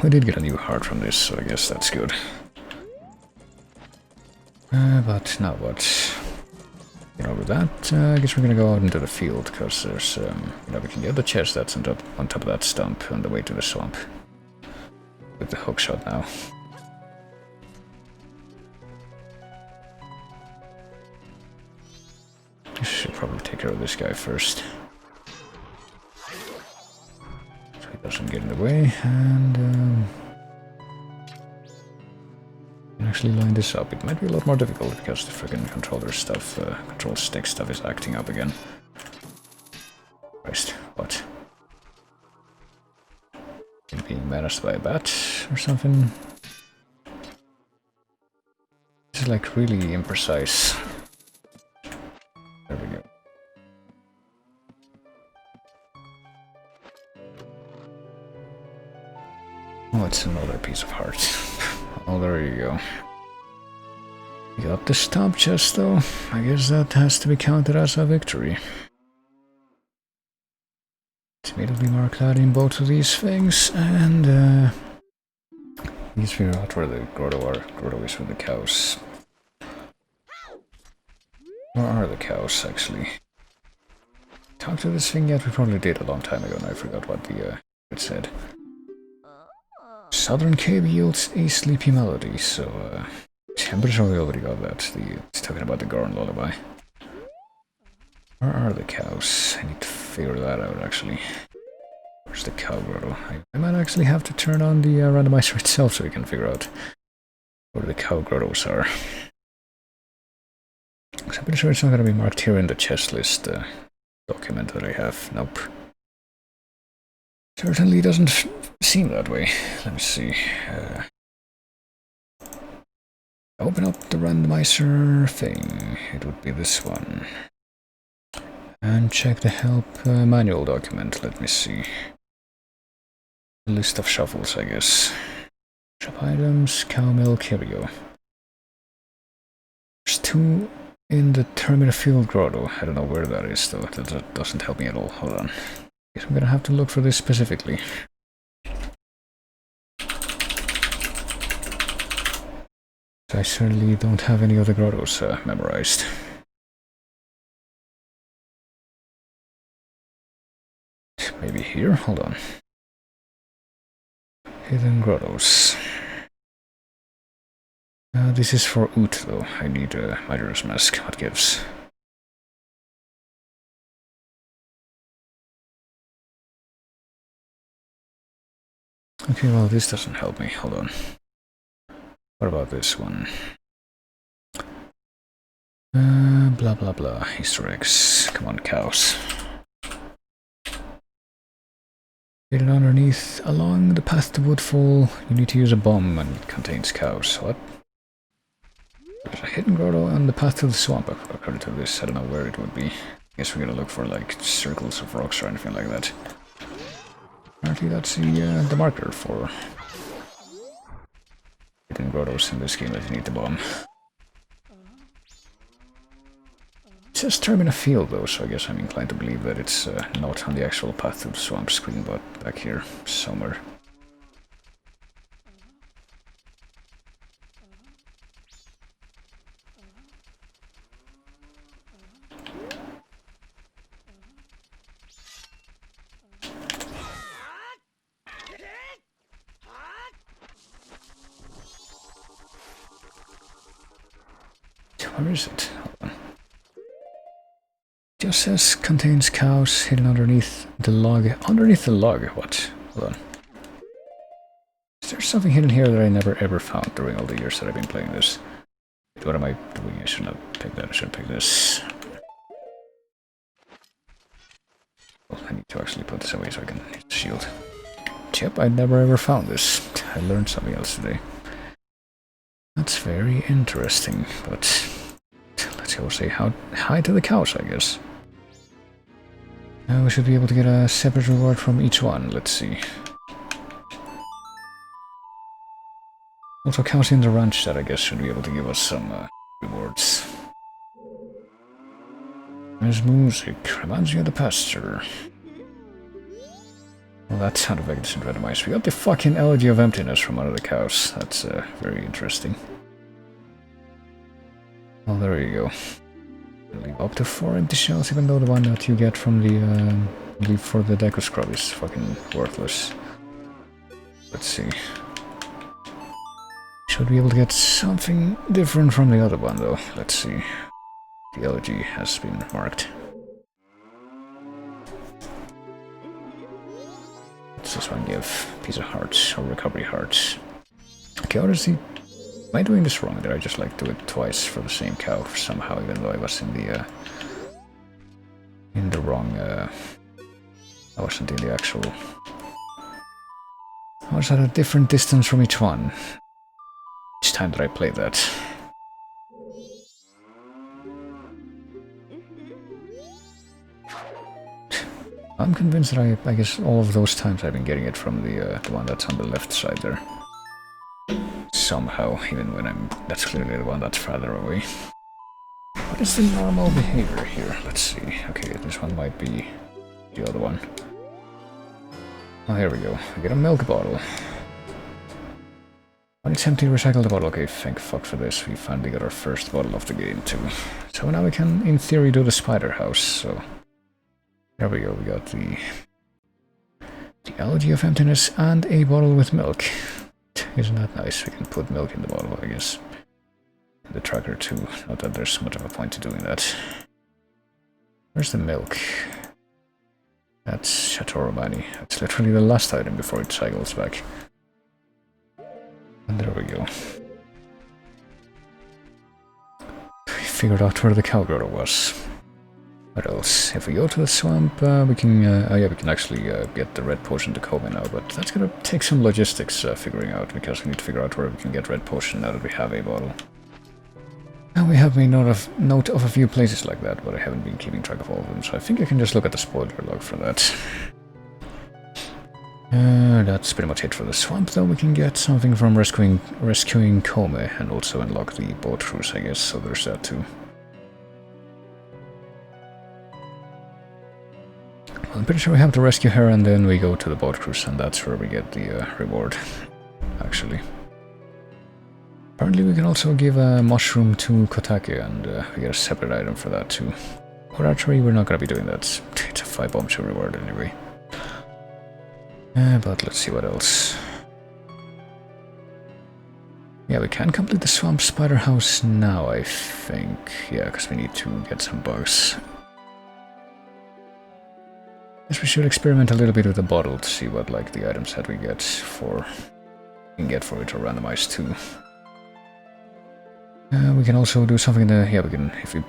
We did get a new heart from this, so I guess that's good. But now what? You know, with that, I guess we're gonna go out into the field, because there's, you know, we can get the chest that's on top of that stump on the way to the swamp. With the hookshot now. I should probably take care of this guy first. So he doesn't get in the way, and actually line this up. It might be a lot more difficult because the friggin' controller stuff, control stick stuff is acting up again. Christ, what? Being menaced by a bat or something? This is like really imprecise. There we go. Oh, it's another piece of heart. Oh, there you go. You got the stomp chest, though. I guess that has to be counted as a victory. Let's immediately mark that in both of these things, and let's figure out where the grotto is with the cows. Where are the cows, actually? Talk to this thing yet? We probably did a long time ago, and I forgot what it said. Southern Cave yields a sleepy melody, so I'm pretty sure we already got that. It's talking about the Gorn lullaby. Where are the cows? I need to figure that out, actually. Where's the cow grotto? I might actually have to turn on the randomizer itself so we can figure out where the cow grottos are. I'm pretty sure it's not going to be marked here in the chest list document that I have. Nope. Certainly doesn't seem that way. Let me see. Open up the randomizer thing. It would be this one. And check the help manual document. Let me see. List of shuffles, I guess. Shop items, cow milk, here we go. There's 2 in the Termina Field Grotto. I don't know where that is though, that doesn't help me at all. Hold on. Guess I'm gonna have to look for this specifically. I certainly don't have any other grottos memorized. Maybe here? Hold on. Hidden grottos. This is for Oot though. I need a Majora's Mask. What gives? Okay, well this doesn't help me. Hold on. What about this one? Blah blah blah. Easter eggs. Come on, cows. Hidden underneath, along the path to Woodfall, you need to use a bomb and it contains cows. What? There's a hidden grotto on the path to the swamp, according to this. I don't know where it would be. I guess we're gonna look for like circles of rocks or anything like that. Apparently that's the marker for hidden grottos in this game that you need the bomb. It says Termina Field though, so I guess I'm inclined to believe that it's not on the actual path to the swamp screen, but back here somewhere. Where is it? Hold on. Just says contains cows hidden underneath the log. Underneath the log? What? Hold on. Is there something hidden here that I never ever found during all the years that I've been playing this? Wait, what am I doing? I should not pick that. I should pick this. Well, I need to actually put this away so I can use the shield. Yep, I never ever found this. I learned something else today. That's very interesting, but let's go say hi to the cows, I guess. Now we should be able to get a separate reward from each one. Let's see. Also, cows in the ranch that I guess should be able to give us some rewards. There's music. Reminds me of the pasture. Well, that sounded like it didn't randomize. We got the fucking Elegy of Emptiness from one of the cows. That's very interesting. Well, there you go. Leave up to 4 empty shells, even though the one that you get from the leave for the Deku Scrub is fucking worthless. Let's see. Should be able to get something different from the other one, though. Let's see. The Elegy has been marked. What's this one give? Piece of hearts or recovery hearts. Okay, honestly, am I doing this wrong? Did I just like do it twice for the same cow somehow, even though I was in the wrong? I wasn't in the actual. I was at a different distance from each one. Each time that I played that. I'm convinced that I guess all of those times I've been getting it from the one that's on the left side there. Somehow, even when that's clearly the one that's farther away. What is the normal behavior here? Let's see. Okay, this one might be the other one. Oh, here we go. I get a milk bottle. When it's empty, recycle the bottle. Okay, thank fuck for this. We finally got our first bottle of the game too. So now we can, in theory, do the spider house. So there we go. We got the Elegy of Emptiness and a bottle with milk. Isn't that nice? We can put milk in the bottle, I guess. In the tracker too. Not that there's much of a point to doing that. Where's the milk? That's Chateau Romani. That's literally the last item before it cycles back. And there we go. We figured out where the cow grotto was. What else? If we go to the swamp, we can, we can actually get the red potion to Kobe now, but that's gonna take some logistics figuring out, because we need to figure out where we can get red potion now that we have a bottle. And we have made note of a few places like that, but I haven't been keeping track of all of them, so I think I can just look at the spoiler log for that. That's pretty much it for the swamp, though. We can get something from rescuing Kome and also unlock the boat cruise, I guess, so there's that too. I'm pretty sure we have to rescue her and then we go to the boat cruise, and that's where we get the reward, actually. Apparently we can also give a mushroom to Kotake, and we get a separate item for that too. Or actually, we're not gonna be doing that. It's a 5 bombshell reward anyway. But let's see what else. Yeah, we can complete the swamp spider house now, I think. Yeah, because we need to get some bugs. Guess we should experiment a little bit with the bottle to see what like the items that we get for it or randomized too. We can also do something in the we can if we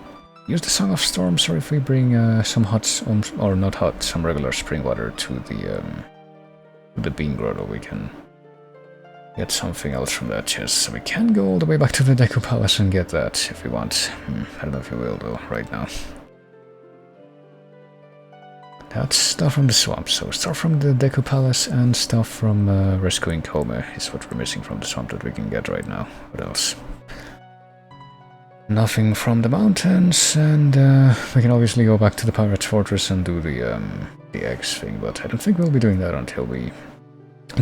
use the Song of Storms, or if we bring some hot or not hot, some regular spring water to the bean grotto, we can get something else from that chest. So we can go all the way back to the Deku Palace and get that if we want. I don't know if we will though right now. That's stuff from the swamp, so stuff from the Deku Palace and stuff from rescuing Kome is what we're missing from the swamp that we can get right now. What else? Nothing from the mountains, and we can obviously go back to the Pirate's Fortress and do the eggs thing, but I don't think we'll be doing that until we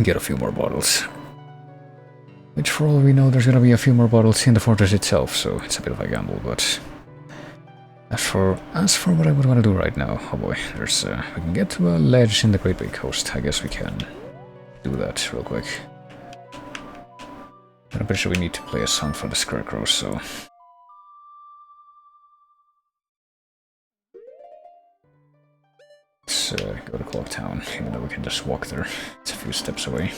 get a few more bottles. Which, for all we know, there's gonna be a few more bottles in the fortress itself, so it's a bit of a gamble, but... As for what I would want to do right now, oh boy, there's we can get to a ledge in the Great Bay Coast. I guess we can do that real quick. But I'm pretty sure we need to play a song for the Scarecrow, so... Let's go to Clock Town, even though we can just walk there. It's a few steps away.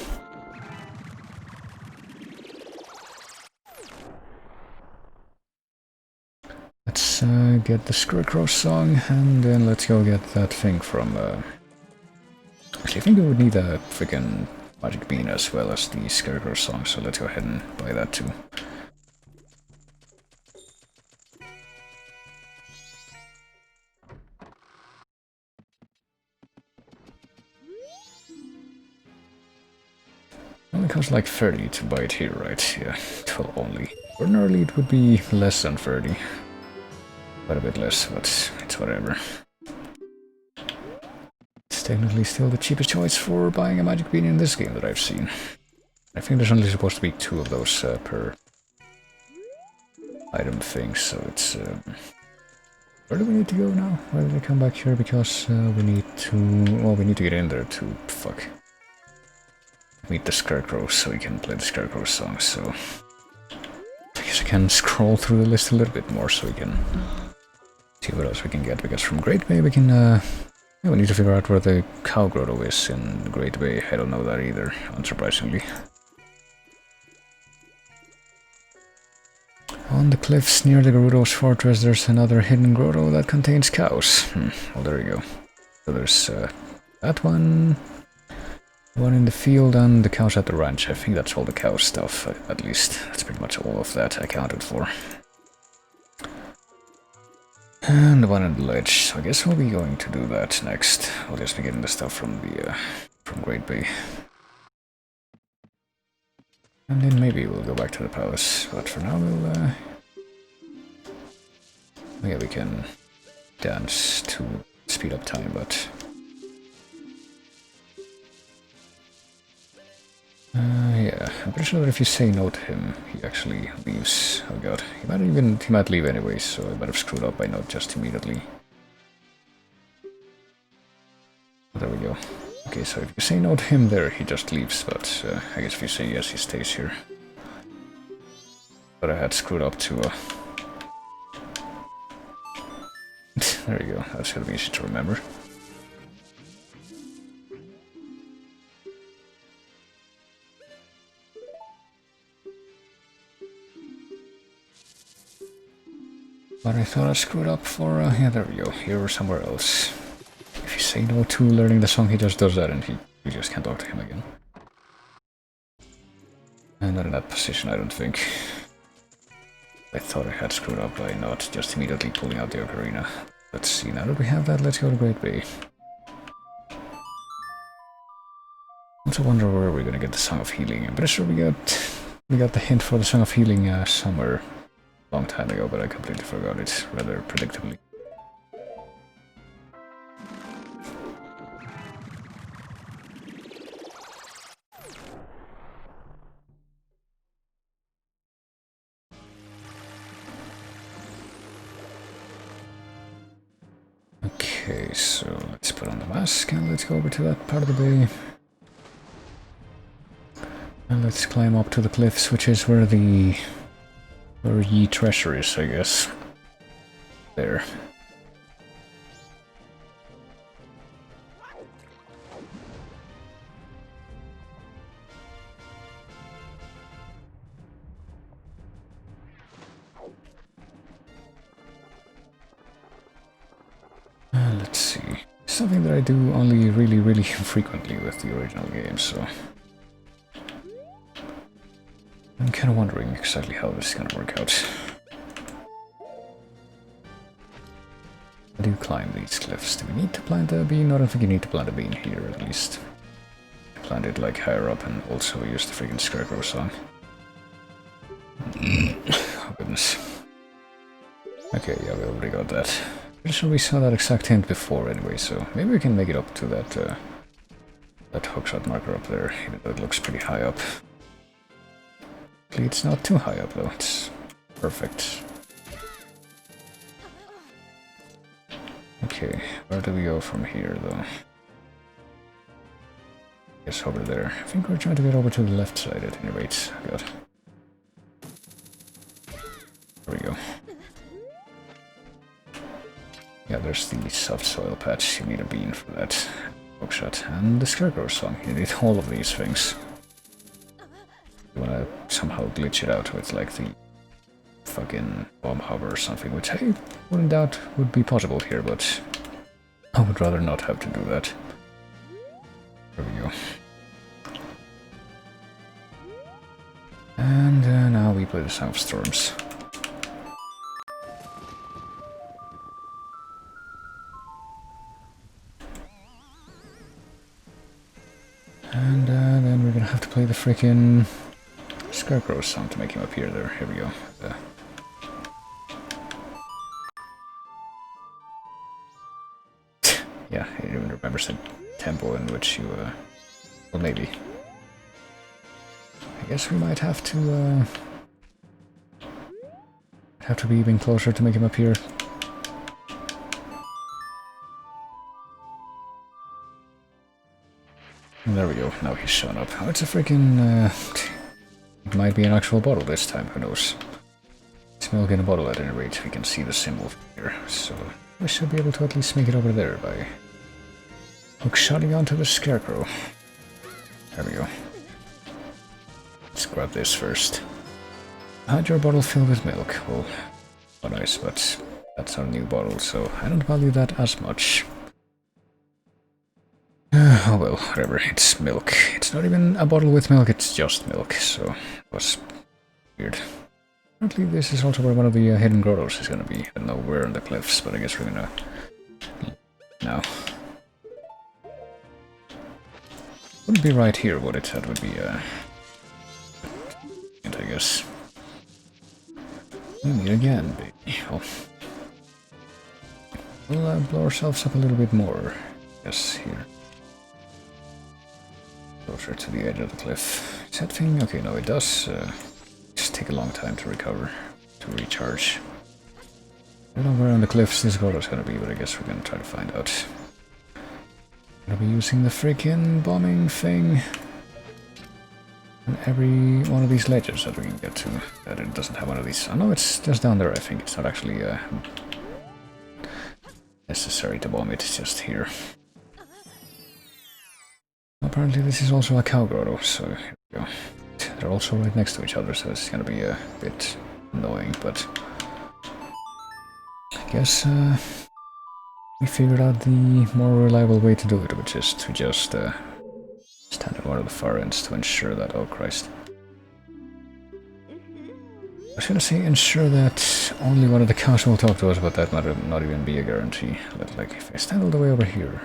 Let's get the Scarecrow song, and then let's go get that thing from... Actually, I think we would need a freaking magic bean as well as the Scarecrow song, so let's go ahead and buy that too. Only costs like 30 to buy it here, right? Yeah, 12 only. Ordinarily it would be less than 30. Quite a bit less, but it's whatever. It's technically still the cheapest choice for buying a magic bean in this game that I've seen. I think there's only supposed to be 2 of those per item thing, so it's... Where do we need to go now? Why did I come back here? Because we need to... Well, we need to get in there to... Fuck. Meet the Scarecrow so we can play the Scarecrow song, so... I guess I can scroll through the list a little bit more so we can... see what else we can get, because from Great Bay we can... yeah, we need to figure out where the Cow Grotto is in Great Bay. I don't know that either, unsurprisingly. On the cliffs near the Gerudo's fortress there's another hidden grotto that contains cows. Well, there you go. So there's that one in the field, and the cows at the ranch. I think that's all the cow stuff, at least. That's pretty much all of that accounted for. And the one on the ledge, so I guess we'll be going to do that next. We'll just be getting the stuff from the from Great Bay. And then maybe we'll go back to the palace, but for now we'll... yeah, we can dance to speed up time, but... yeah, I'm pretty sure that if you say no to him, he actually leaves. Oh god, he might leave anyway, so I might have screwed up by not just immediately. There we go. Okay, so if you say no to him there, he just leaves, but I guess if you say yes, he stays here. But I had screwed up to... there you go, that's gonna be easy to remember. But I thought I screwed up for... yeah, there we go, here or somewhere else. If you say no to learning the song, he just does that and you just can't talk to him again. And not in that position, I don't think. I thought I had screwed up by not just immediately pulling out the ocarina. Let's see, now that we have that, let's go to Great Bay. also wonder where we're gonna get the Song of Healing. I'm pretty sure we got the hint for the Song of Healing somewhere a long time ago, but I completely forgot it rather predictably. Okay, so let's put on the mask and let's go over to that part of the bay. And let's climb up to the cliffs, which is where ye treasure is, I guess. There. Let's see. Something that I do only really frequently with the original game, so I'm kind of wondering exactly how this is gonna work out. How do you climb these cliffs? Do we need to plant a bean? I don't think you need to plant a bean here, at least. Plant it like higher up and also use the freaking Scarecrow song. Oh goodness. Okay, yeah, we already got that. Pretty sure we saw that exact hint before anyway, so maybe we can make it up to that that hookshot marker up there, even though it looks pretty high up. Actually, it's not too high up though, it's perfect. Okay, where do we go from here though? Yes, over there. I think we're trying to get over to the left side at any rate. God. There we go. Yeah, there's the soft soil patch. You need a bean for that hookshot. And the Scarecrow song. You need all of these things. You wanna somehow glitch it out with like the fucking bomb hover or something, which I wouldn't doubt would be possible here, but I would rather not have to do that. There we go. And now we play the Song of Storms. And then we're gonna have to play the frickin' Scarecrow song to make him appear there. Here we go. Yeah, I didn't even remember the tempo in which you, well, maybe. I guess we might have to be even closer to make him appear. There we go, now he's shown up. Oh, it's a freaking, it might be an actual bottle this time, who knows. It's milk in a bottle at any rate, we can see the symbol here, so we should be able to at least make it over there by hookshotting onto the Scarecrow. There we go. Let's grab this first. Had your bottle filled with milk. Well, oh nice, but that's our new bottle, so I don't value that as much. Oh well, whatever, it's milk. It's not even a bottle with milk, it's just milk, so it was weird. Apparently this is also where one of the hidden grottos is gonna be. I don't know where on the cliffs, but I guess we're gonna... now. Wouldn't be right here, would it? That would be, I guess. We meet again, baby. Oh. We'll blow ourselves up a little bit more. Yes, here. Closer to the edge of the cliff. Is that thing? Okay, no, it does just take a long time to recover, to recharge. I don't know where on the cliffs this grotto's gonna be, but I guess we're gonna try to find out. Gonna be using the freaking bombing thing on every one of these ledges that we can get to. That it doesn't have one of these. Oh no, it's just down there, I think. It's not actually necessary to bomb it, it's just here. Apparently this is also a cow grotto, so here we go. They're also right next to each other, so it's gonna be a bit annoying, but I guess we figured out the more reliable way to do it, which is to just stand at one of the far ends to ensure that... oh Christ. I was gonna say ensure that only one of the cows will talk to us, but that might not even be a guarantee. But like, if I stand all the way over here...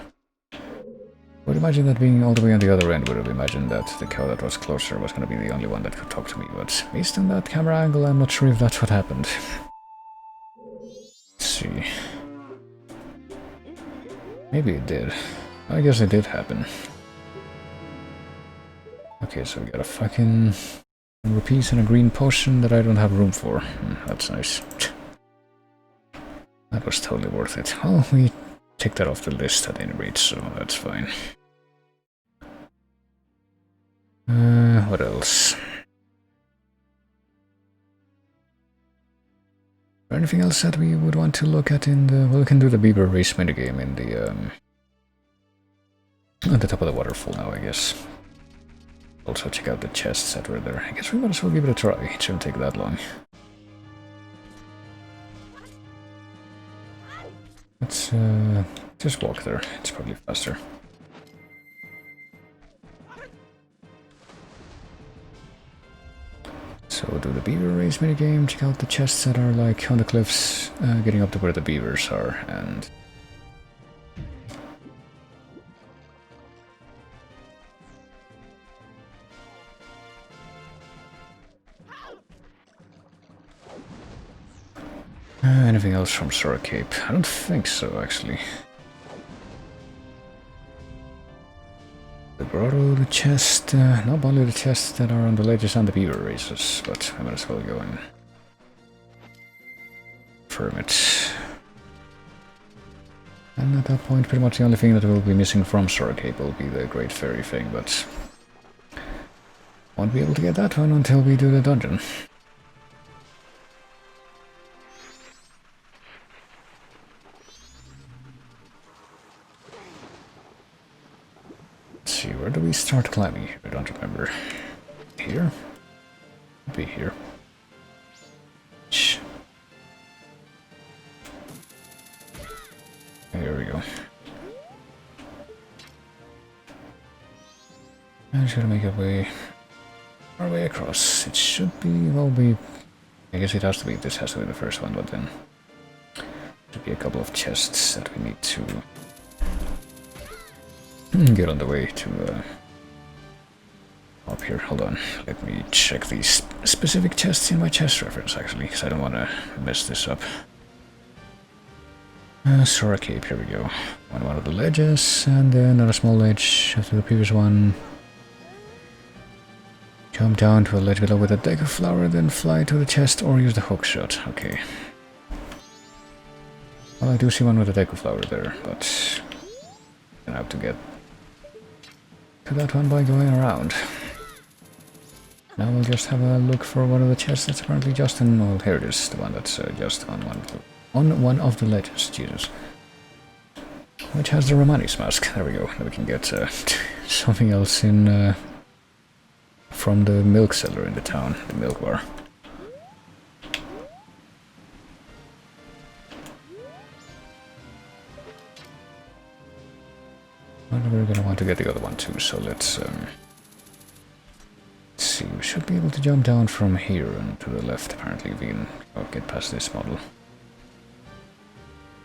Would imagine that being all the way on the other end would have imagined that the cow that was closer was going to be the only one that could talk to me, but based on that camera angle, I'm not sure if that's what happened. Let's see. Maybe it did. I guess it did happen. Okay, so we got a fucking rupees and a green potion that I don't have room for. That's nice. That was totally worth it. Well, we ticked that off the list at any rate, so that's fine. What else? Anything else that we would want to look at in the... Well, we can do the beaver race minigame in the, at the top of the waterfall now, I guess. Also check out the chests that were there. I guess we might as well give it a try. It shouldn't take that long. Let's, just walk there. It's probably faster. So we'll do the beaver race minigame, check out the chests that are like on the cliffs, getting up to where the beavers are, and... anything else from Sora Cape? I don't think so, actually. The grotto, the chest, not only the chests that are on the ledges and the beaver races, but I might as well go and confirm it. And at that point, pretty much the only thing that will be missing from Sora Cape will be the Great Fairy thing, but won't be able to get that one until we do the dungeon. Let's see, where do we start climbing? I don't remember. Here? Could be here. Shh. There we go. I'm just gonna make our way across. It should be, well, I guess it has to be, this has to be the first one, but then there should be a couple of chests that we need to get on the way to up here. Hold on, let me check these specific chests in my chest reference actually, because I don't want to mess this up. Sora Cape, here we go. On one of the ledges, and then another small ledge after the previous one. Jump down to a ledge below with a deck of flower, then fly to the chest or use the hook shot. Okay. Well, I do see one with a deck of flower there, but I'm gonna have to get to that one by going around. Now we'll just have a look for one of the chests that's apparently just in... Well, here it is, the one that's just on one of the ledges, Jesus. Which has the Romani's mask. There we go. Now we can get something else in from the milk cellar in the town, the milk bar. But we're gonna want to get the other one too, so let's see. We should be able to jump down from here and to the left, apparently, if we can get past this model.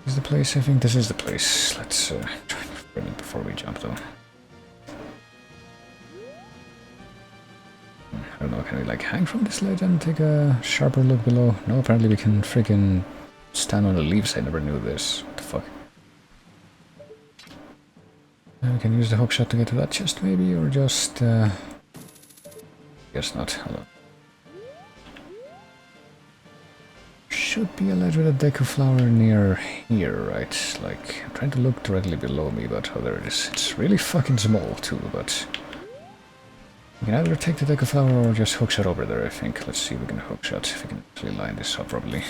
Is the place? I think this is the place. Let's try to confirm it before we jump, though. I don't know, can we like hang from this ledge and take a sharper look below? No, apparently we can freaking stand on the leaves. I never knew this. What the fuck? We can use the hookshot to get to that chest, maybe, or just... guess not. Hold on. Should be a ledge with a deck of flower near here, right? Like, I'm trying to look directly below me, but oh, there it is. It's really fucking small, too, but... we can either take the deck of flower or just hookshot over there, I think. Let's see if we can hookshot, if we can actually line this up properly.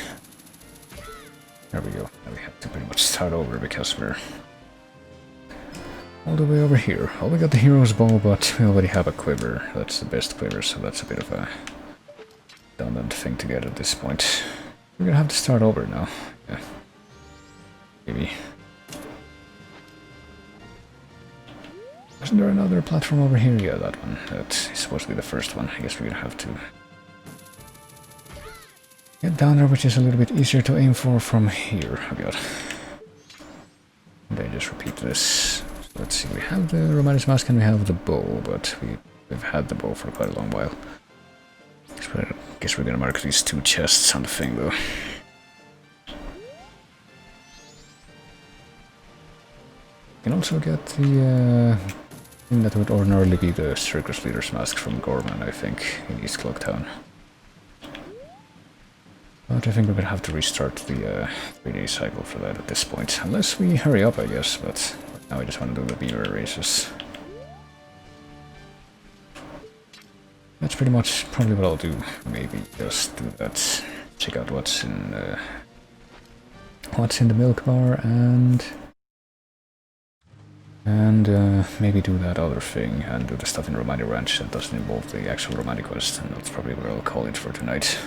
There we go. Now we have to pretty much start over because we're all the way over here. Oh, we got the hero's bow, but we already have a quiver. That's the best quiver, so that's a bit of a redundant thing to get at this point. We're gonna have to start over now. Yeah. Maybe. Wasn't there another platform over here? Yeah, that one. That is supposed to be the first one. I guess we're gonna have to get down there, which is a little bit easier to aim for from here. Oh god. And then just repeat this Let's see, we have the Romantic Mask and we have the bow, but we've had the bow for quite a long while. Guess we're gonna mark these 2 chests on the thing though. You can also get the thing that would ordinarily be the Circus Leader's Mask from Gorman, I think, in East Clocktown. But I think we're gonna have to restart the 3-day cycle for that at this point. Unless we hurry up, I guess, but now I just want to do the beaver races. That's pretty much probably what I'll do. Maybe just do that. Check out what's in the milk bar and maybe do that other thing and do the stuff in Romani Ranch that doesn't involve the actual Romani quest, and that's probably where I'll call it for tonight.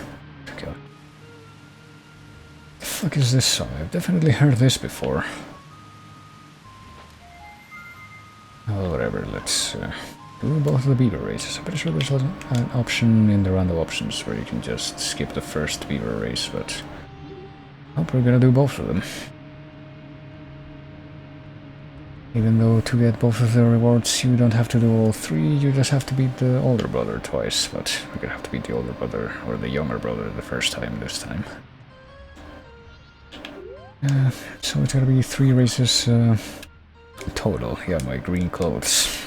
Okay. The fuck is this song? I've definitely heard this before. Oh, whatever, let's do both of the beaver races. I'm pretty sure there's an option in the random options where you can just skip the first beaver race, but I hope we're gonna do both of them. Even though to get both of the rewards you don't have to do all 3, you just have to beat the older brother twice, but we're gonna have to beat the older brother, or the younger brother, the first time this time. So it's gonna be 3 races total. Yeah, my green clothes.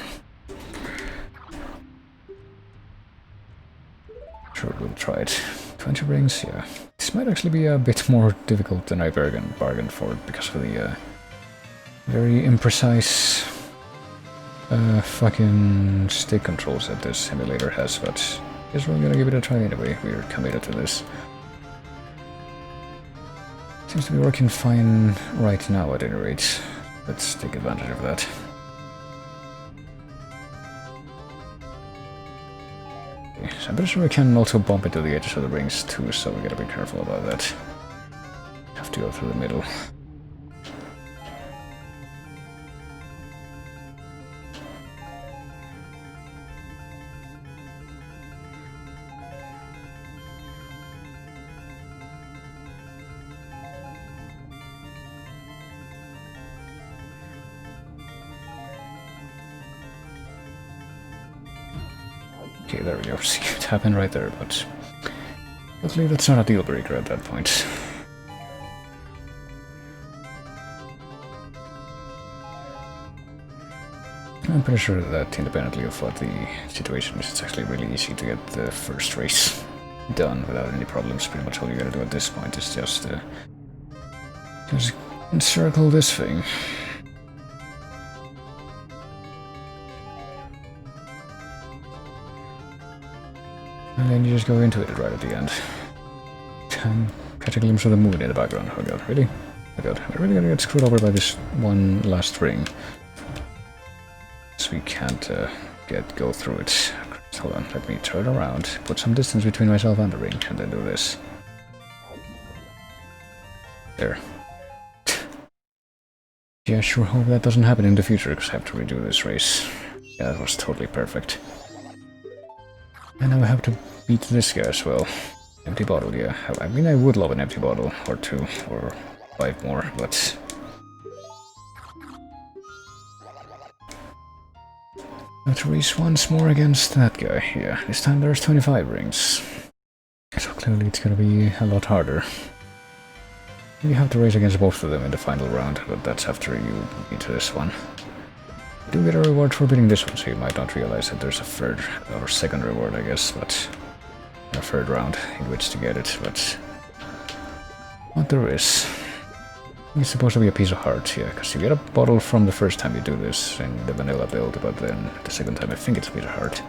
Sure, we'll try it. 20 rings, yeah. This might actually be a bit more difficult than I bargained for because of the very imprecise fucking stick controls that this simulator has, but I guess we're gonna give it a try anyway. We're committed to this. Seems to be working fine right now at any rate. Let's take advantage of that. Okay, so I'm pretty sure we can also bump into the edges of the rings too, so we gotta be careful about that. Have to go through the middle. Okay, there we go. See it happened right there, but luckily that's not a deal breaker at that point. I'm pretty sure that independently of what the situation is, it's actually really easy to get the first race done without any problems. Pretty much all you gotta do at this point is just encircle this thing. And then you just go into it right at the end. And catch a glimpse of the moon in the background. Oh god, really? Oh god, we're really gonna get screwed over by this one last ring. So we can't go through it. Hold on, let me turn around, put some distance between myself and the ring, and then do this. There. Yeah, sure hope that doesn't happen in the future, because I have to redo this race. Yeah, that was totally perfect. And now I have to beat this guy as well. Empty bottle, yeah. I mean, I would love an empty bottle, or 2, or 5 more, but... Let's race once more against that guy, yeah. This time there's 25 rings. So clearly it's gonna be a lot harder. You have to race against both of them in the final round, but that's after you beat this one. You do get a reward for beating this one, so you might not realize that there's a third or second reward, I guess, but a third round in which to get it, but what there is. It's supposed to be a piece of heart, yeah, because you get a bottle from the first time you do this in the vanilla build, but then the second time I think it's a piece of heart.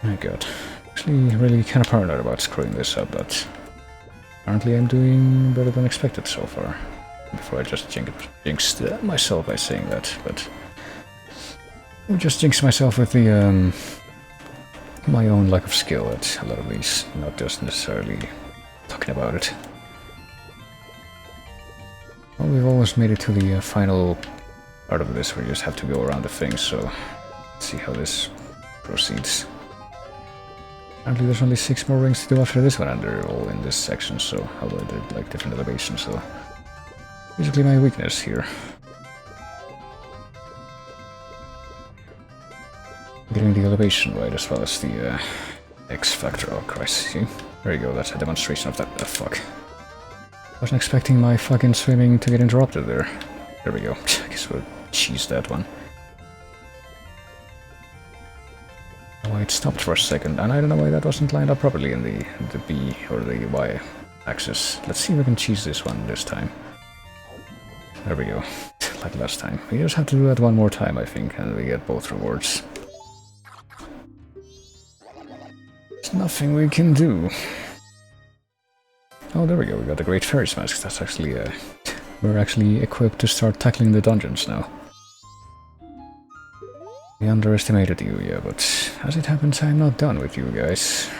My god. Actually really kind of paranoid about screwing this up, but apparently I'm doing better than expected so far. Before I just jinxed myself by saying that, but I just jinxed myself with the my own lack of skill at a lot of these, not just necessarily talking about it. Well, we've almost made it to the final part of this where you just have to go around the thing, so let's see how this proceeds. Apparently there's only 6 more rings to do after this one, and they're all in this section, so although they're like different elevations, so basically my weakness here. Getting the elevation right as well as the X factor. Oh Christ, see? There you go, that's a demonstration of that. Oh, fuck. Wasn't expecting my fucking swimming to get interrupted there. There we go. I guess we'll cheese that one. Oh, it stopped for a second, and I don't know why that wasn't lined up properly in the B or the Y axis. Let's see if we can cheese this one this time. There we go. Like last time. We just have to do that one more time, I think, and we get both rewards. There's nothing we can do. Oh, there we go. We got the Great Fairy's Mask. That's actually, we're actually equipped to start tackling the dungeons now. We underestimated you, yeah, but as it happens, I'm not done with you guys.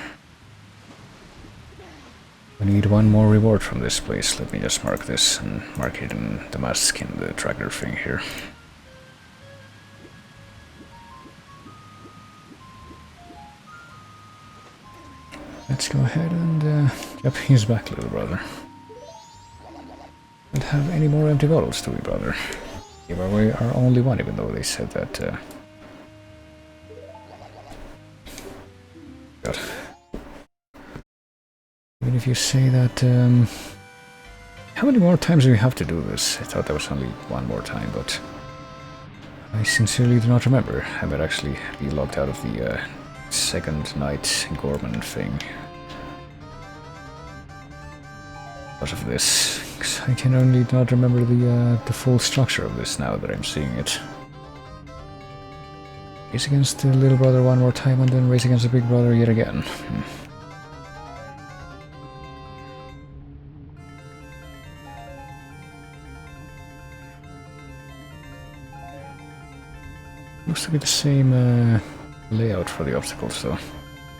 We need one more reward from this place. Let me just mark this and mark it in the mask in the tracker thing here. Let's go ahead and, yep, he's back, little brother. Don't have any more empty bottles, do we, brother? Give away our only one, even though they said that, God. Even if you say that, how many more times do we have to do this? I thought there was only one more time, but I sincerely do not remember. I might actually be logged out of the second night Gorman thing because of this. 'Cause I can only not remember the full structure of this now that I'm seeing it. Race against the little brother one more time and then race against the big brother yet again. Looks to be the same layout for the obstacles, so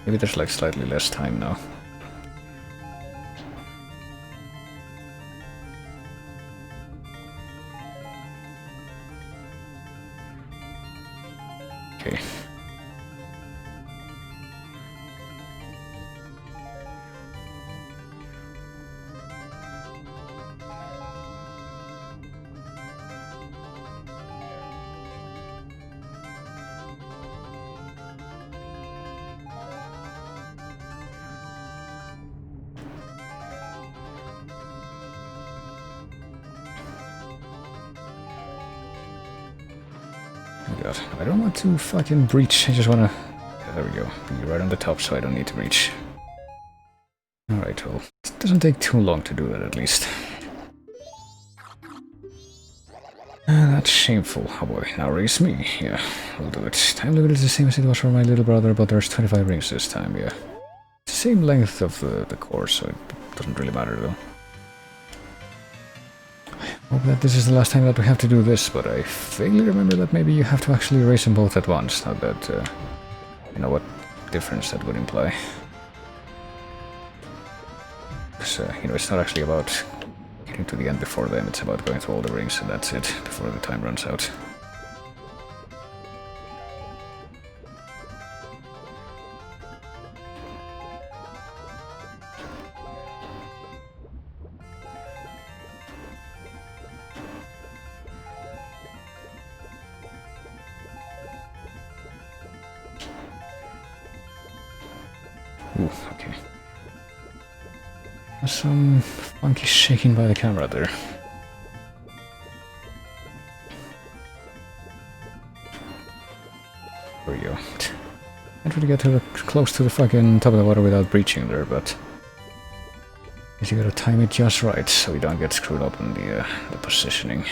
maybe there's like slightly less time now. Okay. Oh god, I don't want to fucking breach, I just wanna... Yeah, there we go, be right on the top so I don't need to breach. Alright, well, it doesn't take too long to do that at least. That's shameful. Oh boy, now race me. Yeah, I'll do it. Time limit is the same as it was for my little brother, but there's 25 rings this time, yeah. It's the same length of the course, so it doesn't really matter though. I hope that this is the last time that we have to do this, but I vaguely remember that maybe you have to actually race them both at once, not that, you know what difference that would imply. Because, you know, it's not actually about getting to the end before them, it's about going through all the rings and that's it, before the time runs out. Ooh, okay. Some funky shaking by the camera there. There we go. Can't really get close to the fucking top of the water without breaching there, but you gotta time it just right so we don't get screwed up in the positioning.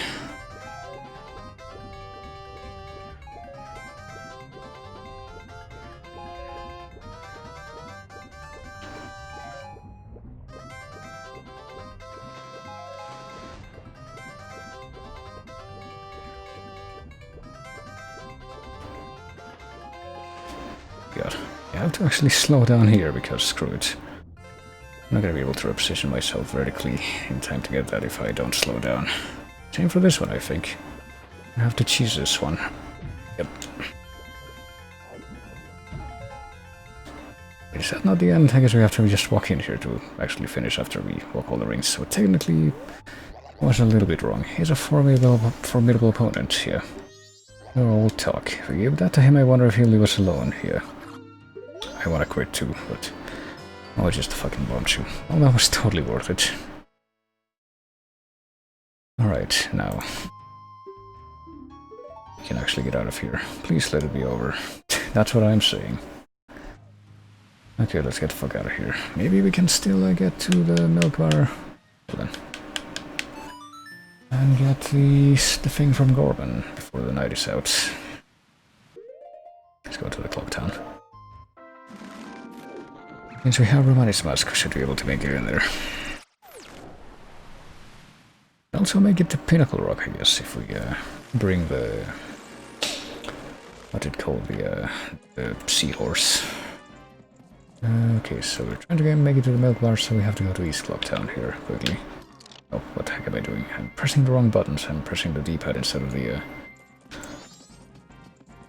God, I have to actually slow down here because screw it. I'm not gonna be able to reposition myself vertically in time to get that if I don't slow down. Same for this one, I think. I have to cheese this one. Yep. Is that not the end? I guess we have to just walk in here to actually finish after we walk all the rings. So technically, I was a little bit wrong. He's a formidable opponent here. No old talk. If we give that to him, I wonder if he'll leave us alone here. I wanna quit too, but... Oh, just a fucking bombshell. Oh, that was totally worth it. Alright, now... We can actually get out of here. Please let it be over. That's what I'm saying. Okay, let's get the fuck out of here. Maybe we can still get to the milk bar. Well, then. And get the thing from Gorban before the night is out. Let's go to the clock town. Since we have Romani's mask, we should be able to make it in there. Also make it the Pinnacle Rock, I guess, if we bring the... What's it called? The seahorse. Okay, so we're trying to make it to the milk bar, so we have to go to East Clock Town here, quickly. Oh, what the heck am I doing? I'm pressing the wrong buttons. I'm pressing the D-pad instead of the...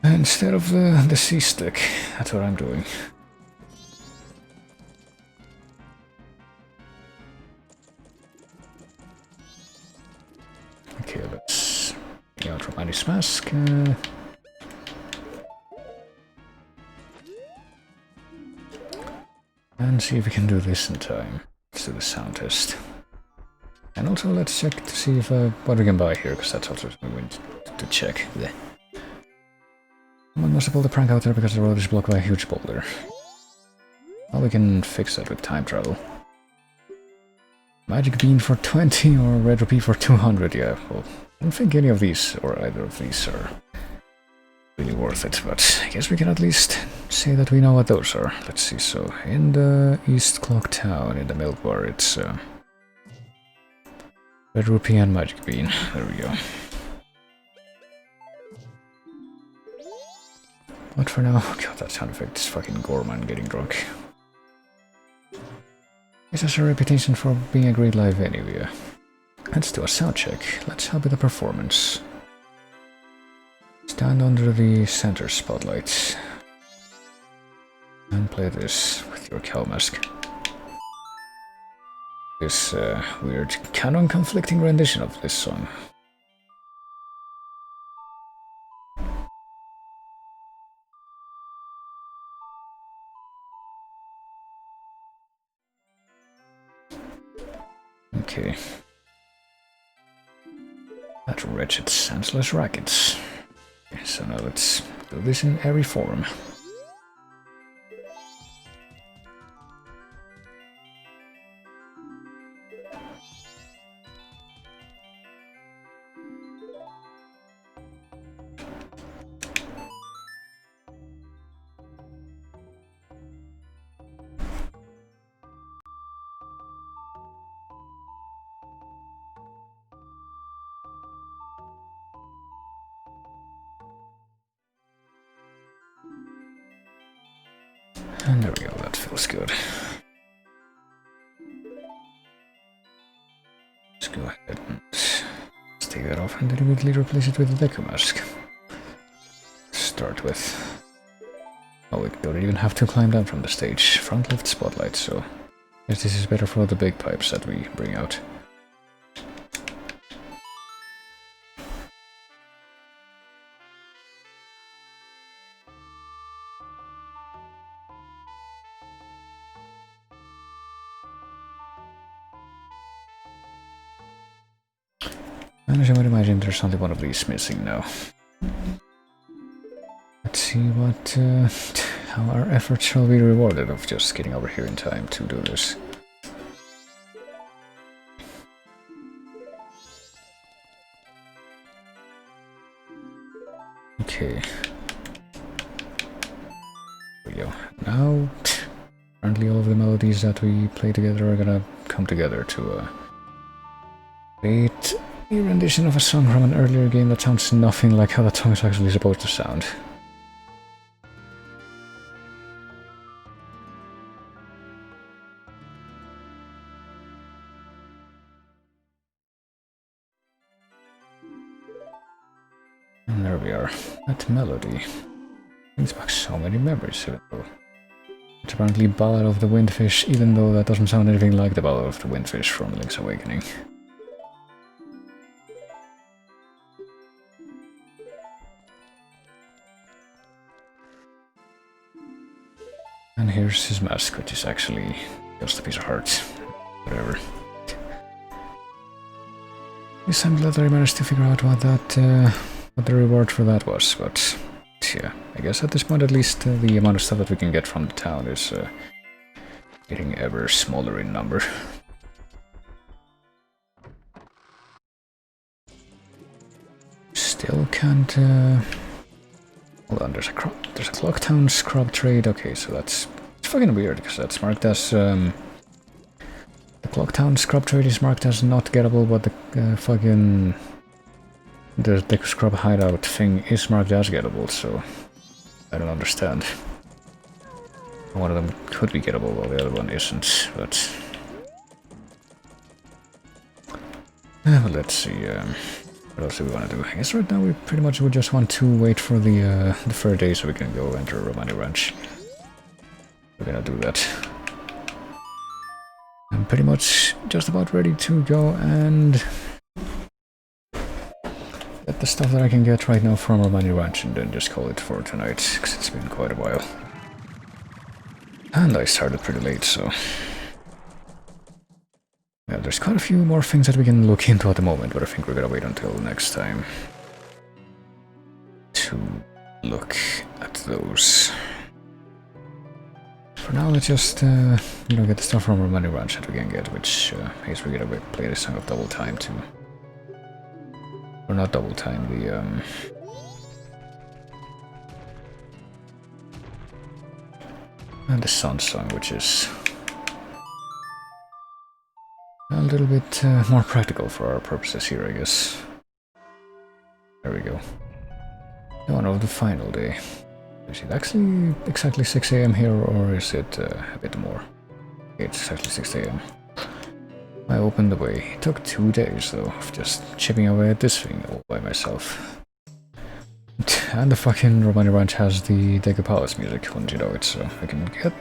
the C-stick. That's what I'm doing. Okay, let's bring out Romani's mask. And see if we can do this in time. Let's do the sound test. And also let's check to see if what we can buy here, because that's also something we need to check. Blech. Someone must have pulled a prank out there because the road is blocked by a huge boulder. Well, we can fix that with time travel. Magic Bean for 20 or Red Rupee for 200, yeah. Well, I don't think any of these, or either of these, are really worth it, but I guess we can at least say that we know what those are. Let's see, so in the East Clock Town, in the milk bar, it's Red Rupee and Magic Bean. There we go. But for now, god, that sound effect is fucking Gorman getting drunk. This has a reputation for being a great live venue. Let's do a sound check. Let's help with the performance. Stand under the center spotlight and play this with your cow mask. This weird canon-conflicting rendition of this song. Okay. That wretched, senseless rackets. Okay, so now let's do this in every form. And there we go, that feels good. Let's go ahead and take that off and deliberately replace it with a Deku mask. Start with... Oh, we don't even have to climb down from the stage. Front left spotlight, so... I guess this is better for the big pipes that we bring out. And as I would imagine, there's only one of these missing now. Let's see what, how our efforts shall be rewarded of just getting over here in time to do this. Okay. There we go. Now, apparently all of the melodies that we play together are gonna come together to create a rendition of a song from an earlier game that sounds nothing like how that song is actually supposed to sound. And there we are. That melody brings back so many memories, even though it's a apparently Ballad of the Windfish, even though that doesn't sound anything like the Ballad of the Windfish from Link's Awakening. And here's his mask, which is actually just a piece of heart. Whatever. At least I'm glad that I managed to figure out what the reward for that was, but yeah, I guess at this point at least the amount of stuff that we can get from the town is getting ever smaller in number. Still can't... Hold on, there's a Clocktown scrub trade. Okay, so it's fucking weird, because that's marked as... the Clocktown scrub trade is marked as not gettable, but the fucking... The scrub hideout thing is marked as gettable, so... I don't understand. One of them could be gettable, while the other one isn't, but... well, let's see, what else do we want to do? I guess right now we pretty much would just want to wait for the fair day so we can go enter Romani Ranch. We're gonna do that. I'm pretty much just about ready to go and get the stuff that I can get right now from Romani Ranch and then just call it for tonight, because it's been quite a while. And I started pretty late, so... yeah, there's quite a few more things that we can look into at the moment, but I think we're gonna wait until next time to look at those. For now, let's just, get the stuff from Romani Ranch that we can get, which I guess we're gonna play this song of Double Time too. Or not Double Time, the, and the Sun Song, which is a little bit more practical for our purposes here, I guess. There we go. Dawn of the final day. Is it actually exactly 6 AM here, or is it a bit more? It's exactly 6 AM. I opened the way. It took 2 days, though, of just chipping away at this thing all by myself. And the fucking Romani Ranch has the Deku Palace music, wouldn't you know it, so we can get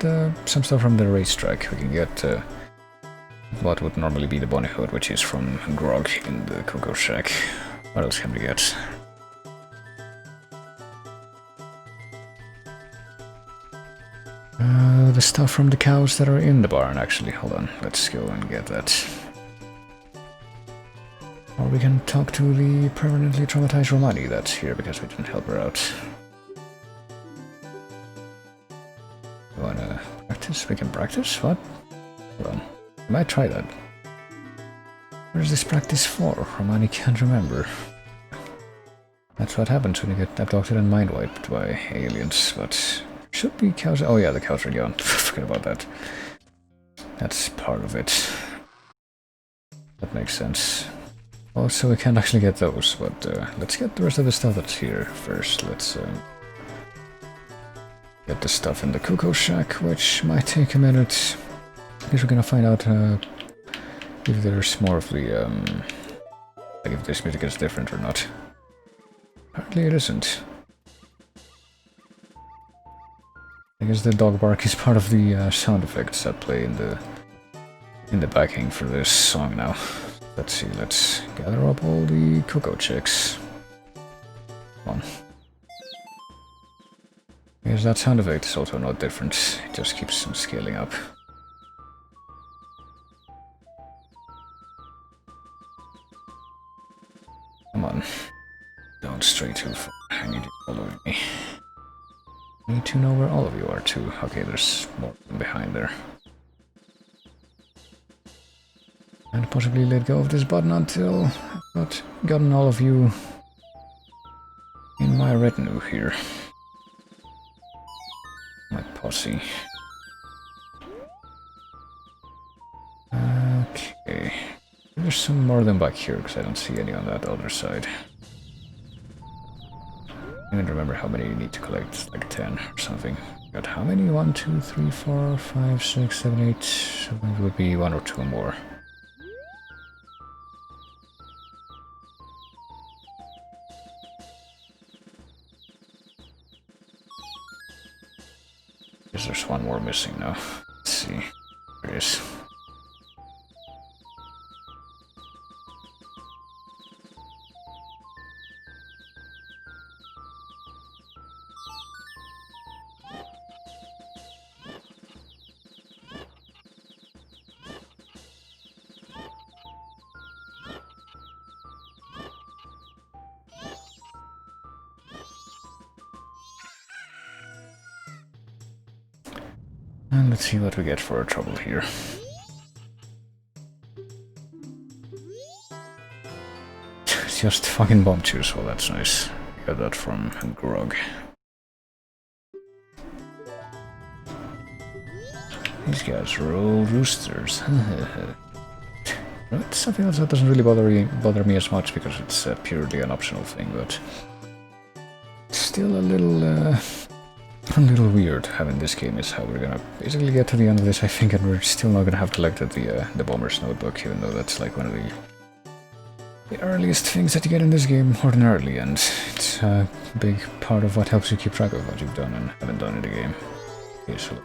some stuff from the racetrack. We can get what would normally be the Bonnie Hood, which is from Grog in the Cocoa Shack. What else can we get? The stuff from the cows that are in the barn, actually. Hold on, let's go and get that. Or we can talk to the permanently traumatized Romani that's here because we didn't help her out. You wanna practice? We can practice? What? Hold on. I might try that. Where's this practice for? Romani can't remember. That's what happens when you get abducted and mind wiped by aliens, but... should be cows. Oh yeah, the cows are gone. Forget about that. That's part of it. That makes sense. Also, we can't actually get those, but let's get the rest of the stuff that's here first. Let's get the stuff in the Cocoa Shack, which might take a minute. I guess we're gonna find out if there's more of the like if this music is different or not. Apparently it isn't. I guess the dog bark is part of the sound effects that play in the backing for this song now. Let's see, let's gather up all the Cocoa Chicks. Come on. I guess that sound effect is also not different, it just keeps on scaling up. Come on. Don't stray too far, I need you to follow me. I need to know where all of you are too. Okay, there's more behind there. And possibly let go of this button until I've gotten all of you in my retinue here. My posse. Okay. There's some more of them back here because I don't see any on that other side. I don't remember how many you need to collect, like 10 or something. Got how many? 1, 2, 3, 4, 5, 6, 7, 8. So it would be 1 or 2 more. Guess there's one more missing now. Let's see. There it is. And let's see what we get for our trouble here. It's just fucking bomb juice, well that's nice. Got that from Grog. These guys are all roosters. Right, something else that doesn't really bother me as much because it's purely an optional thing, but still a little weird having this game is how we're gonna basically get to the end of this, I think, and we're still not gonna have collected the Bomber's Notebook, even though that's like one of the earliest things that you get in this game ordinarily, and it's a big part of what helps you keep track of what you've done and haven't done in the game. Okay, so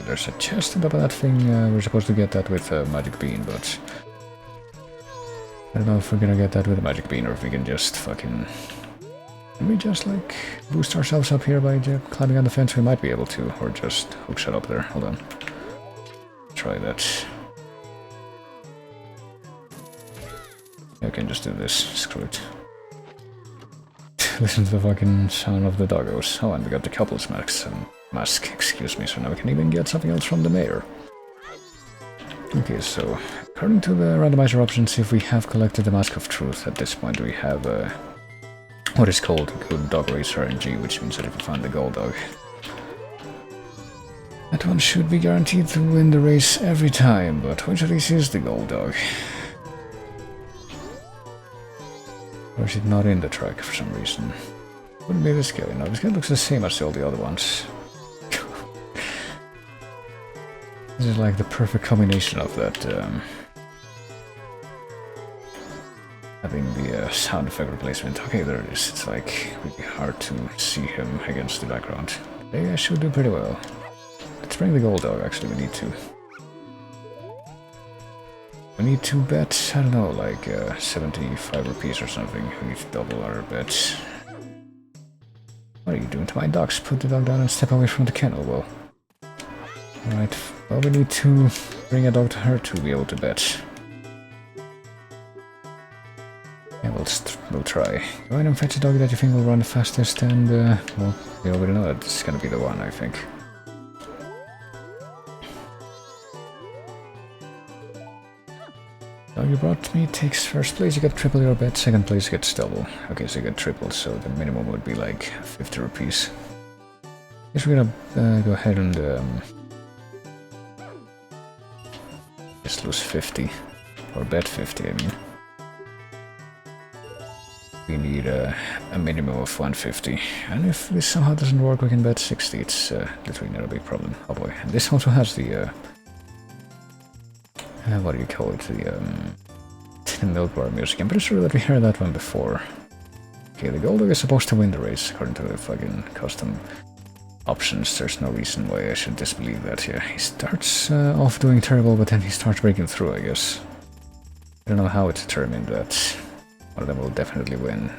there's a chest on top of that thing. We're supposed to get that with a magic bean, but I don't know if we're gonna get that with a magic bean or if we can just fucking... Can we just, like, boost ourselves up here by climbing on the fence? We might be able to, or just hookshot up there. Hold on. Try that. I can just do this. Screw it. Listen to the fucking sound of the doggos. Oh, and we got the couple's mask, excuse me, so now we can even get something else from the mayor. Okay, so, according to the randomizer options, if we have collected the Mask of Truth, at this point we have what is called Good Dog Race RNG, which means that if we find the gold dog, that one should be guaranteed to win the race every time, but which of these is the gold dog? Or is it not in the track for some reason? Wouldn't be this guy. No, this guy looks the same as all the other ones. This is like the perfect combination of that, having the sound effect replacement. Okay, there it is. It's like really hard to see him against the background. Maybe I should do pretty well. Let's bring the gold dog, actually, we need to. We need to bet, I don't know, like 75 rupees or something. We need to double our bets. What are you doing to my dogs? Put the dog down and step away from the kennel. Well, alright, well, we need to bring a dog to her to be able to bet. Yeah, we'll try. Go ahead and fetch a dog that you think will run the fastest, and, well, we already know that this is gonna be the one, I think. Dog you brought me takes first place, you get triple your bet, second place gets double. Okay, so you get triple, so the minimum would be like 50 rupees. Guess we're gonna go ahead and just lose 50, or bet 50, I mean. We need a minimum of 150, and if this somehow doesn't work, we can bet 60. It's literally not a big problem. Oh boy, and this also has the what do you call it? The milk bar music. I'm pretty sure that we heard that one before. Okay, the gold dog is supposed to win the race according to the fucking custom options. There's no reason why I should disbelieve that. Yeah, he starts off doing terrible, but then he starts breaking through, I guess. I don't know how it's determined that one of them will definitely win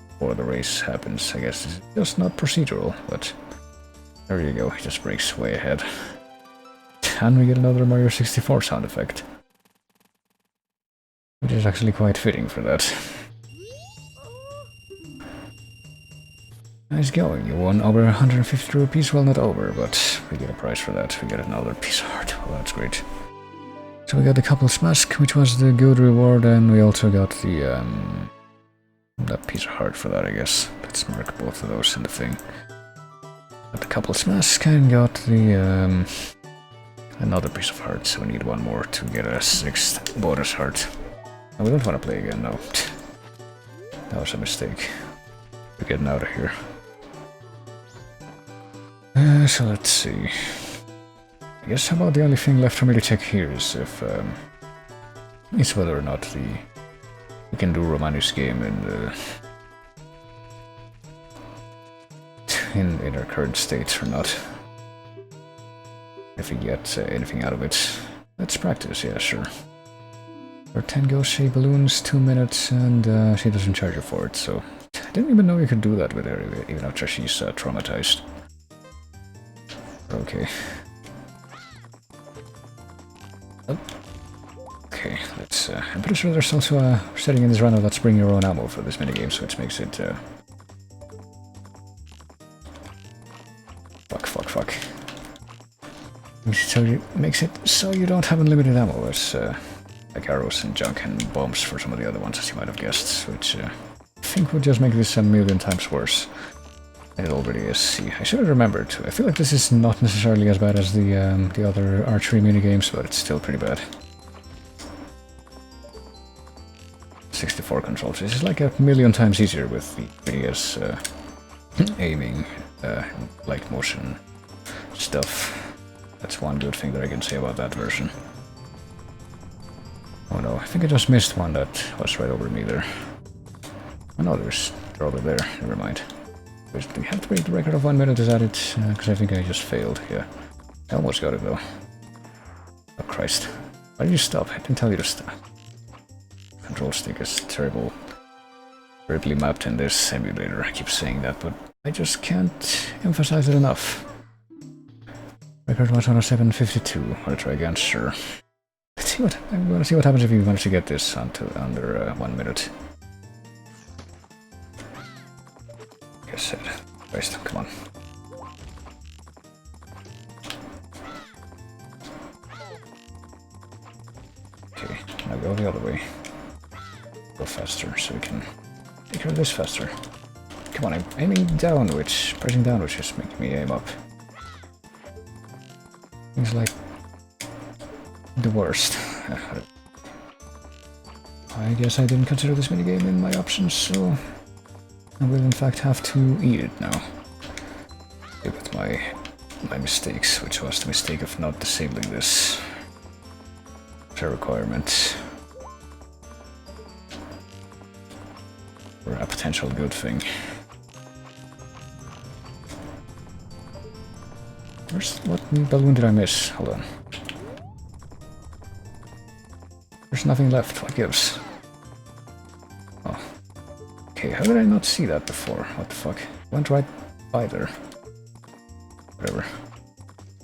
before the race happens. I guess it's just not procedural, but there you go, he just breaks way ahead. And we get another Mario 64 sound effect, which is actually quite fitting for that. Nice going, you won over 150 rupees, well not over, but we get a prize for that. We get another piece of art, well that's great. So we got the couple's mask, which was the good reward, and we also got the that piece of heart for that, I guess. Let's mark both of those in the thing. Got the couple's mask and got the another piece of heart, so we need one more to get a 6th bonus heart. And we don't want to play again, no. That was a mistake. We're getting out of here. So let's see. I guess about the only thing left for me to check here is if is whether or not we can do Romani's game in our current state or not. if we get anything out of it. Let's practice, yeah, sure. For 10 ghost shape balloons, 2 minutes, and she doesn't charge you for it, so... I didn't even know you could do that with her, even after she's traumatized. Okay. Oh. Okay, let's... I'm pretty sure there's also a setting in this rando that's bring your own ammo for this minigame, so it makes it... Fuck. Makes it so you don't have unlimited ammo as like arrows and junk and bombs for some of the other ones, as you might have guessed, which I think would just make this a million times worse than it already is. See, I should have remembered too. I feel like this is not necessarily as bad as the other archery minigames, but it's still pretty bad. 64 controls. This is like a million times easier with the previous aiming, light motion stuff. That's one good thing that I can say about that version. Oh no, I think I just missed one that was right over me there. Oh no, they're over there. Never mind. We have to break the record of 1 minute, is that it? Because I think I just failed, yeah. I almost got it though. Oh Christ. Why did you stop? I didn't tell you to stop. Control stick is terribly mapped in this emulator. I keep saying that, but I just can't emphasize it enough. Record was on a 752. Wanna try again? Sure. Let's see what I wanna see what happens if you manage to get this until under 1 minute. Like I said. Christ, come on. Okay, now go the other way. Go faster so we can take care of this faster. Come on, I'm aiming down, pressing down, which is making me aim up. Things like the worst. I guess I didn't consider this minigame in my options, so I will in fact have to eat it now. With my mistakes, which was the mistake of not disabling this as a requirement. Or a potential good thing. What balloon did I miss? Hold on. There's nothing left. What gives? Oh. Okay, how did I not see that before? What the fuck? Went right by there. Whatever.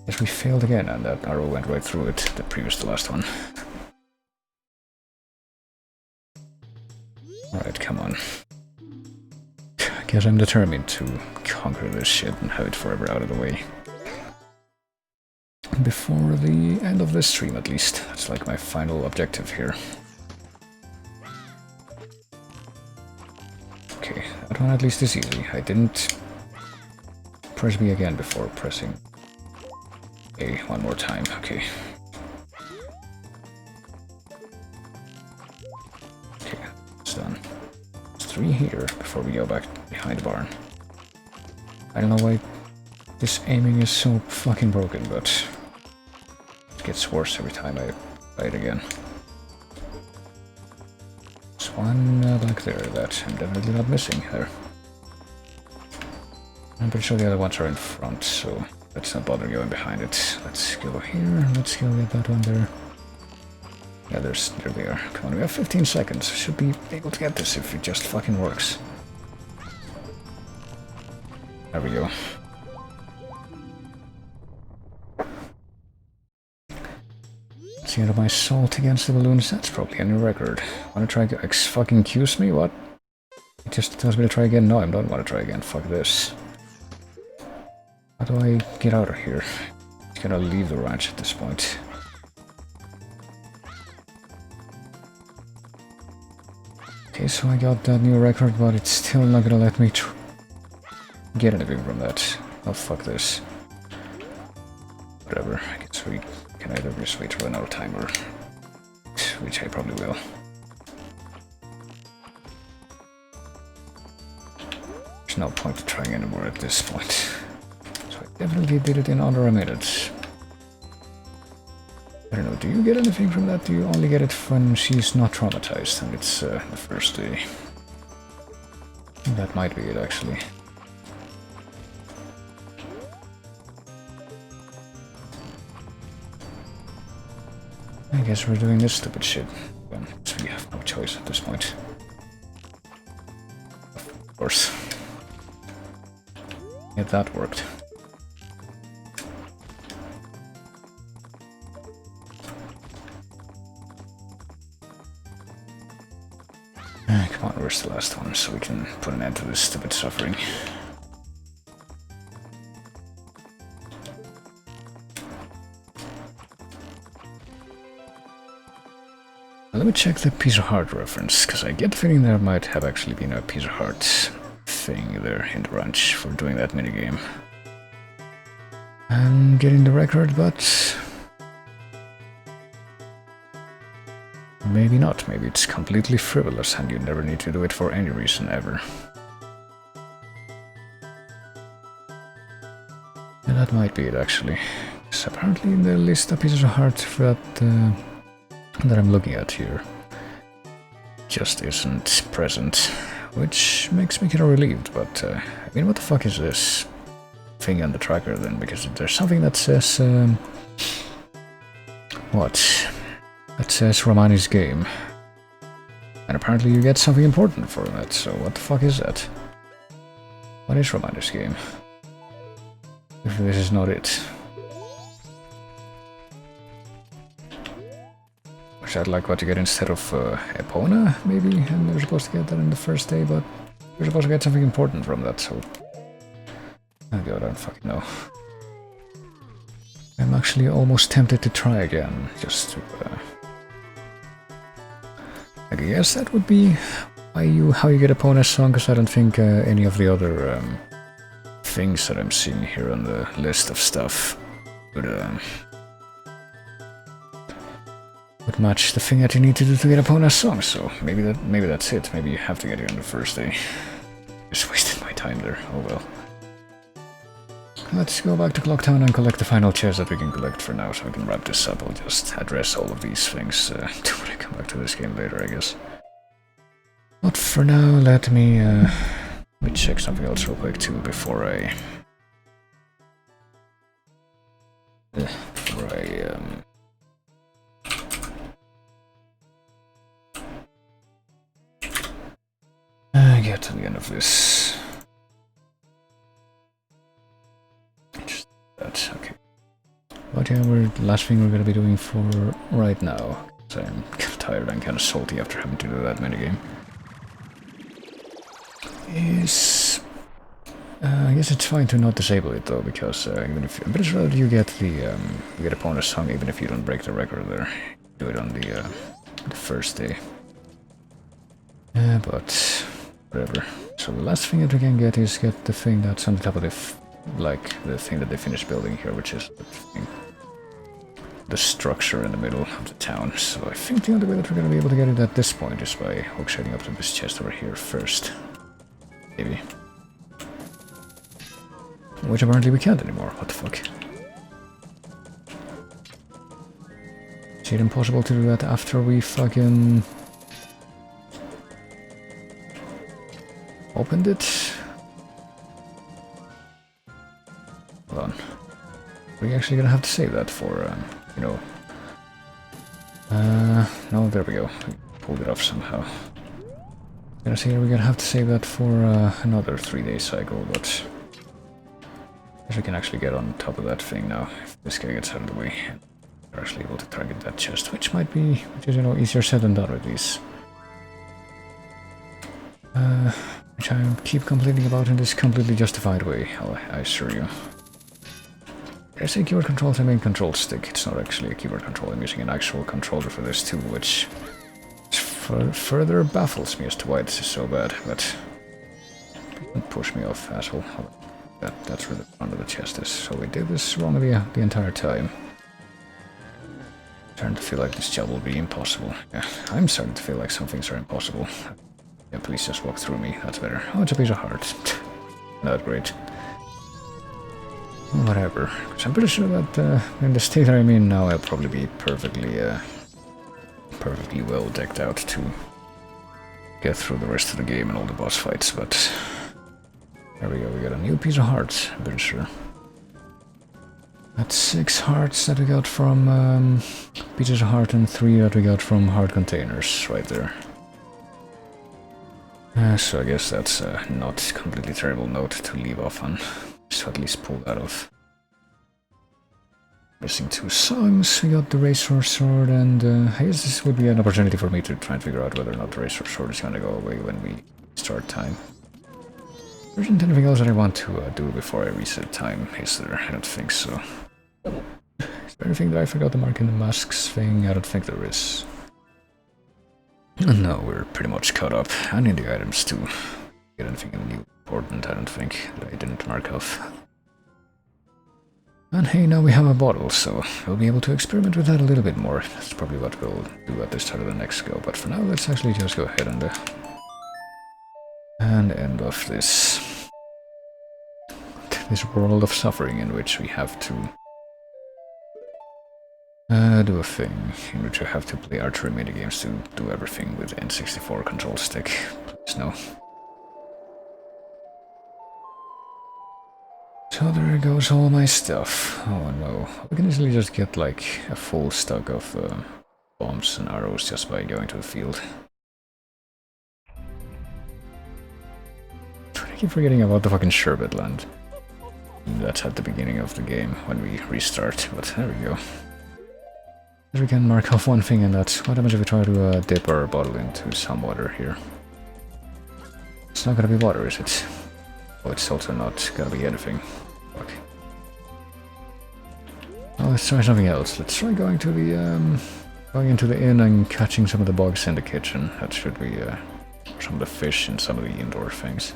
Guess we failed again, and that arrow went right through it, the previous to last one. Alright, come on. Guess I'm determined to conquer this shit and have it forever out of the way. Before the end of this stream, at least. That's like my final objective here. Okay, that one at least is easy. I didn't press B again before pressing A one more time. Okay. Okay, it's done. There's 3 here before we go back behind the barn. I don't know why this aiming is so fucking broken, but it gets worse every time I play it again. There's one back there that I'm definitely not missing there. I'm pretty sure the other ones are in front, so let's not bother going behind it. Let's go here, let's go get that one there. Yeah, there they are. Come on, we have 15 seconds. Should be able to get this if it just fucking works. There we go. See, out of my salt against the balloons, that's probably a new record. Wanna try fucking accuse me? What? It just tells me to try again. No, I don't want to try again. Fuck this. How do I get out of here? I'm gonna leave the ranch at this point. Okay, so I got that new record, but it's still not gonna let me get anything from that. Oh, fuck this. Whatever, I guess we can either just wait to run out of time, or which I probably will. There's no point to trying anymore at this point. So I definitely did it in under a minute. I don't know, do you get anything from that? Do you only get it when she's not traumatized and it's the first day? That might be it, actually. I guess we're doing this stupid shit. Well, so we have no choice at this point. Of course. Yeah, that worked. Come on, where's the last one, so we can put an end to this stupid suffering. Let me check the piece of heart reference, because I get the feeling there might have actually been a piece of heart thing there in the ranch for doing that minigame. I'm getting the record, but maybe not. Maybe it's completely frivolous and you never need to do it for any reason ever. And that might be it, actually. Because apparently in the list of pieces of heart that I'm looking at here just isn't present, which makes me kind of relieved, but I mean, what the fuck is this thing on the tracker then? Because there's something that says what? That says Romani's game, and apparently you get something important for that, so what the fuck is that? What is Romani's game? If this is not it. Is that like what you get instead of Epona, maybe? And you're supposed to get that in the first day, but you're supposed to get something important from that, so... Oh god, I don't fucking know. I'm actually almost tempted to try again, just to... I guess that would be how you get Epona's song, because I don't think any of the other things that I'm seeing here on the list of stuff would match the thing that you need to do to get Epona's song, so maybe that's it. Maybe you have to get it on the first day. Just wasted my time there, oh well. Let's go back to Clocktown and collect the final chest that we can collect for now, so we can wrap this up. I'll just address all of these things when I come back to this game later, I guess. But for now, let me check something else real quick too before I get to the end of this. Just that, okay. But yeah, the last thing we're gonna be doing for right now, because I'm kind of tired and kind of salty after having to do that minigame, is... I guess it's fine to not disable it though, because even if I'm pretty sure that you get Epona's song even if you don't break the record there. Do it on the first day. But whatever. So the last thing that we can get is get the thing that's on the top of the the thing that they finished building here, which is the structure in the middle of the town. So I think the only way that we're gonna be able to get it at this point is by hookshotting up to this chest over here first. Maybe. Which apparently we can't anymore, what the fuck. Is it impossible to do that after we fucking... opened it? Hold on. We're actually gonna have to save that for, you know... no, there we go. We pulled it off somehow. Gonna say we're gonna have to save that for another 3-day cycle, but... I guess we can actually get on top of that thing now, if this guy gets out of the way. We're actually able to target that chest, which is, you know, easier said than done with these. Which I keep complaining about in this completely justified way, I assure you. I say keyboard control to main control stick, it's not actually a keyboard control, I'm using an actual controller for this too, which further baffles me as to why this is so bad, but... Don't push me off, asshole. That's where the front of the chest is, so we did this wrong the entire time. Starting to feel like this job will be impossible. Yeah, I'm starting to feel like some things are impossible. Yeah, please just walk through me, that's better. Oh, it's a piece of heart. Not great. Whatever. Because I'm pretty sure that in the state that I'm in now, I'll probably be perfectly well decked out to get through the rest of the game and all the boss fights, but... There we go, we got a new piece of heart, I'm pretty sure. That's 6 hearts that we got from pieces of heart and 3 that we got from heart containers right there. So I guess that's not a completely terrible note to leave off on. Just at least pull that off. Missing 2 songs, we got the Racehorse Sword, and I guess this would be an opportunity for me to try and figure out whether or not the Racehorse Sword is gonna go away when we start time. There isn't anything else that I want to do before I reset time, is there? I don't think so. Is there anything that I forgot to mark in the masks thing? I don't think there is. No, we're pretty much caught up. And in the items too. Get anything new important, I don't think, that I didn't mark off. And hey, now we have a bottle, so we'll be able to experiment with that a little bit more. That's probably what we'll do at the start of the next go. But for now, let's actually just go ahead and end off this world of suffering in which we have to do a thing, in which we have to play archery minigames to do everything with N64 control stick. Please no. So there goes all my stuff. Oh no. We can easily just get like a full stock of bombs and arrows just by going to the field. I keep forgetting about the fucking Sherbet Land. That's at the beginning of the game when we restart, but there we go. We can mark off one thing, and that's what happens if we try to dip our bottle into some water here. It's not gonna be water, is it? Oh, it's also not gonna be anything. Fuck. Well, let's try something else. Let's try going to the going into the inn and catching some of the bugs in the kitchen. That should be some of the fish and some of the indoor things.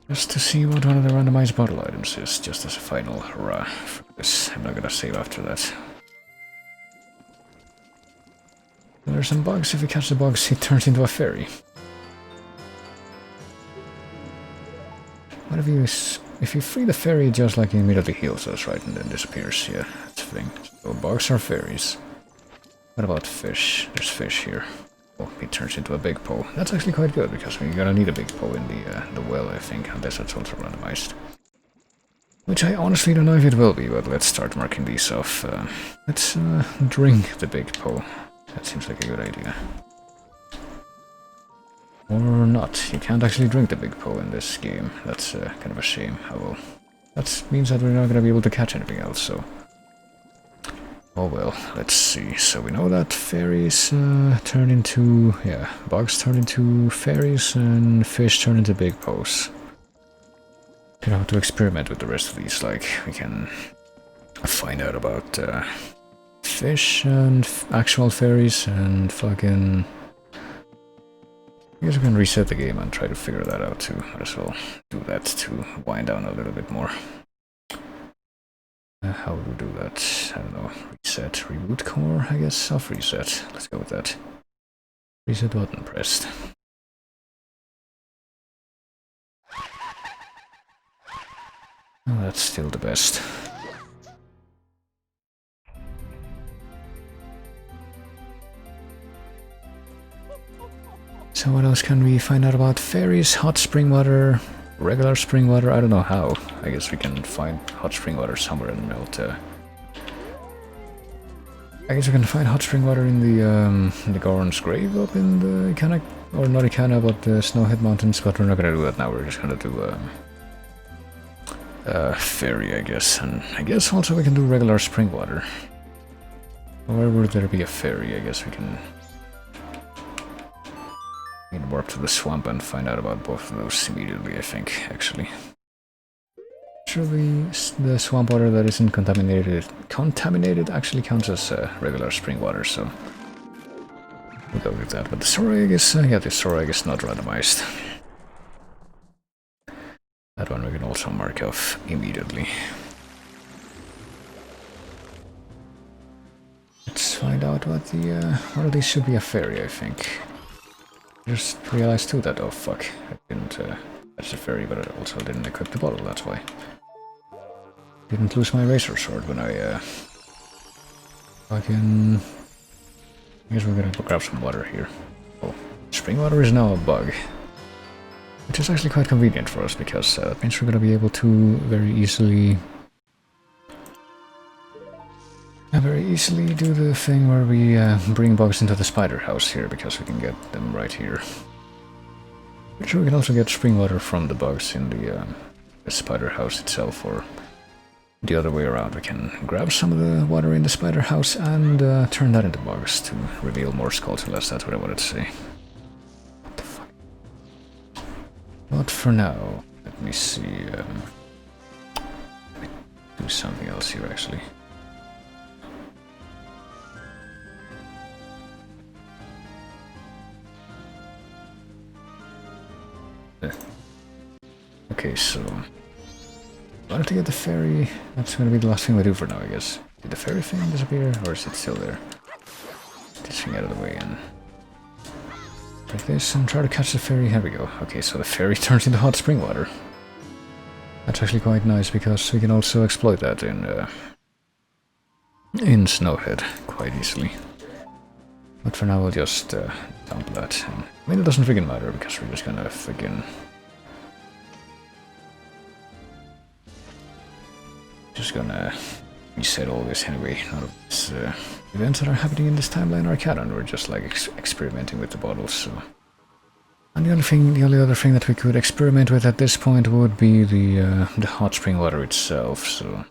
Just to see what one of the randomized bottle items is, just as a final hurrah for this. I'm not gonna save after that. There's some bugs. If you catch the bugs, it turns into a fairy. What if you free the fairy, just like it immediately heals us, right, and then disappears? Yeah, that's the thing. So bugs are fairies. What about fish? There's fish here. Oh, it turns into a big pole. That's actually quite good, because we're gonna need a big pole in the well, I think, unless it's also randomized. Which I honestly don't know if it will be, but let's start marking these off. Let's drink the big pole. That seems like a good idea. Or not. You can't actually drink the big pole in this game. That's kind of a shame. Oh well. That means that we're not gonna be able to catch anything else, so... Oh well, let's see. So we know that fairies turn into... yeah, bugs turn into fairies and fish turn into big poles. You know, to experiment with the rest of these, like, we can find out about fish and actual fairies and fucking... I guess we can reset the game and try to figure that out too. Might as well do that to wind down a little bit more. How would we do that? I don't know. Reset, reboot core, I guess. Soft reset. Let's go with that. Reset button pressed. Oh, that's still the best. So what else can we find out about fairies? Hot spring water, regular spring water, I don't know how. I guess we can find hot spring water somewhere and melt. I guess we can find hot spring water in the Goron's grave up in the Ikana, or not Ikana, but the Snowhead Mountains, but we're not gonna do that now, we're just gonna do fairy, I guess, and I guess also we can do regular spring water. Where would there be a fairy? I guess we can warp to the swamp and find out about both of those immediately, I think, actually. Surely the swamp water that isn't contaminated actually counts as regular spring water, so we'll go with that. But the Sora egg is, yeah, the Sora egg is not randomized. That one we can also mark off immediately. Let's find out what the, one of these should be a fairy, I think. Just realized too that, oh fuck, I didn't That's a ferry, but I also didn't equip the bottle, that's why. Didn't lose my razor sword when I fucking... I guess we're gonna grab some water here. Oh, spring water is now a bug. Which is actually quite convenient for us, because that means we're gonna be able to very easily do the thing where we bring bugs into the spider house here, because we can get them right here. I'm sure we can also get spring water from the bugs in the spider house itself, or the other way around. We can grab some of the water in the spider house and turn that into bugs to reveal more skulls. That's what I wanted to say. What the fuck? But for now, let me see. Let me do something else here, actually. Okay, so I have to get the ferry. That's gonna be the last thing we do for now, I guess. Did the ferry thing disappear, or is it still there? This thing out of the way and break this and try to catch the ferry. Here we go. Okay, so the ferry turns into hot spring water. That's actually quite nice, because we can also exploit that in Snowhead quite easily. But for now, we'll just dump that. And, I mean, it doesn't freaking matter, because we're just gonna freaking reset all this anyway. None of these events that are happening in this timeline are canon. We're just like experimenting with the bottles. So, and the only other thing that we could experiment with at this point would be the hot spring water itself. So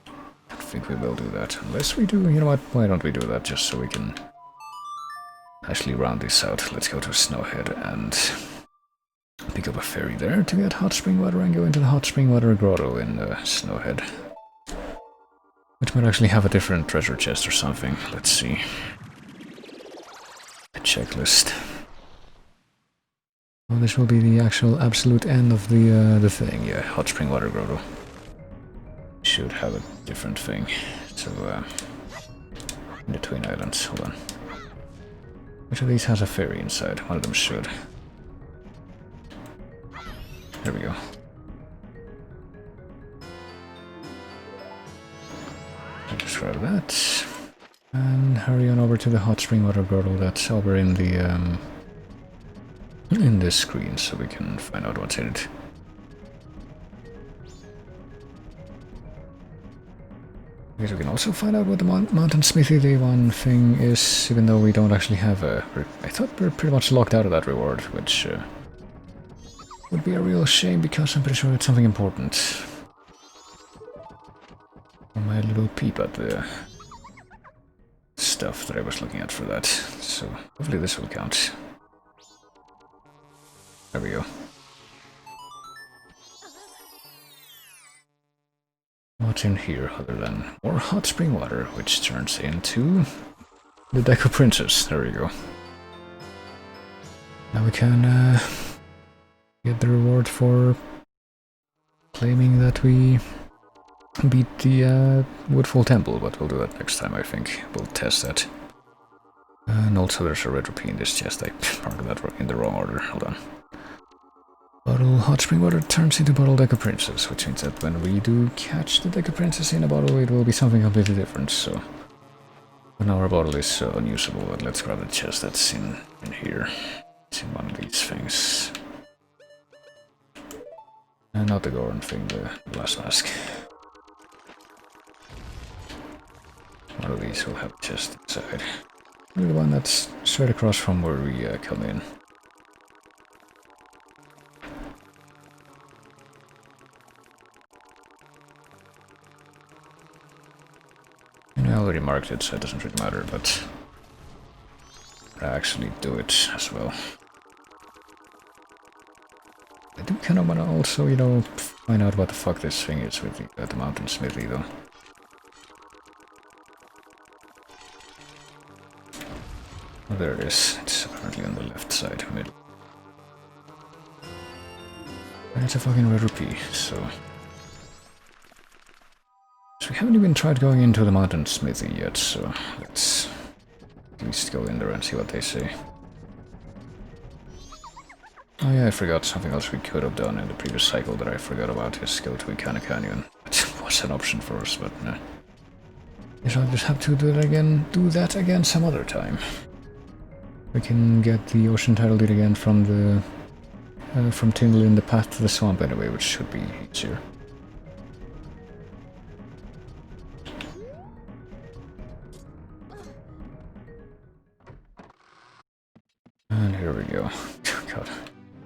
I don't think we will do that unless we do. You know what? Why don't we do that just so we can actually round this out? Let's go to Snowhead and pick up a ferry there to get hot spring water and go into the hot spring water grotto in Snowhead. Which might actually have a different treasure chest or something. Let's see. A checklist. Well, this will be the actual absolute end of the thing. Yeah, hot spring water grotto. Should have a different thing. So, in the Twin Islands. Hold on. Which of these has a ferry inside? One of them should. There we go. Just grab that, and hurry on over to the hot spring water grotto that's over in the in this screen, so we can find out what's in it. I guess we can also find out what the Mountain Smithy Day 1 thing is, even though we don't actually have a... I thought we were pretty much locked out of that reward, which would be a real shame, because I'm pretty sure it's something important. My little peep at the stuff that I was looking at for that, so hopefully this will count. There we go. What's in here other than more hot spring water, which turns into the Deco Princess. There we go. Now we can get the reward for claiming that we beat the Woodfall Temple, but we'll do that next time, I think. We'll test that. And also there's a red rupee in this chest. I marked that in the wrong order. Hold on. Bottle hot spring water turns into bottle Deco Princess, which means that when we do catch the Deco Princess in a bottle, it will be something completely different, so... Now our bottle is unusable, but let's grab the chest that's in here. It's in one of these things. And not the Goron thing, the glass mask. One of these will have a chest inside. The one that's straight across from where we come in. And I already marked it, so it doesn't really matter, but I actually do it as well. I do kind of want to also, you know, find out what the fuck this thing is with the Mountain Smithy, though. Oh, there it is. It's apparently on the left side, middle. And it's a fucking red rupee, so... So we haven't even tried going into the Mountain Smithy yet, so let's at least go in there and see what they say. Oh yeah, I forgot something else we could have done in the previous cycle that I forgot about is go to Ikana Canyon. It was an option for us, but nah. Guess I'll just have to do that again some other time. We can get the ocean tidal deed again from the from Tingle in the path to the swamp anyway, which should be easier. And here we go. God,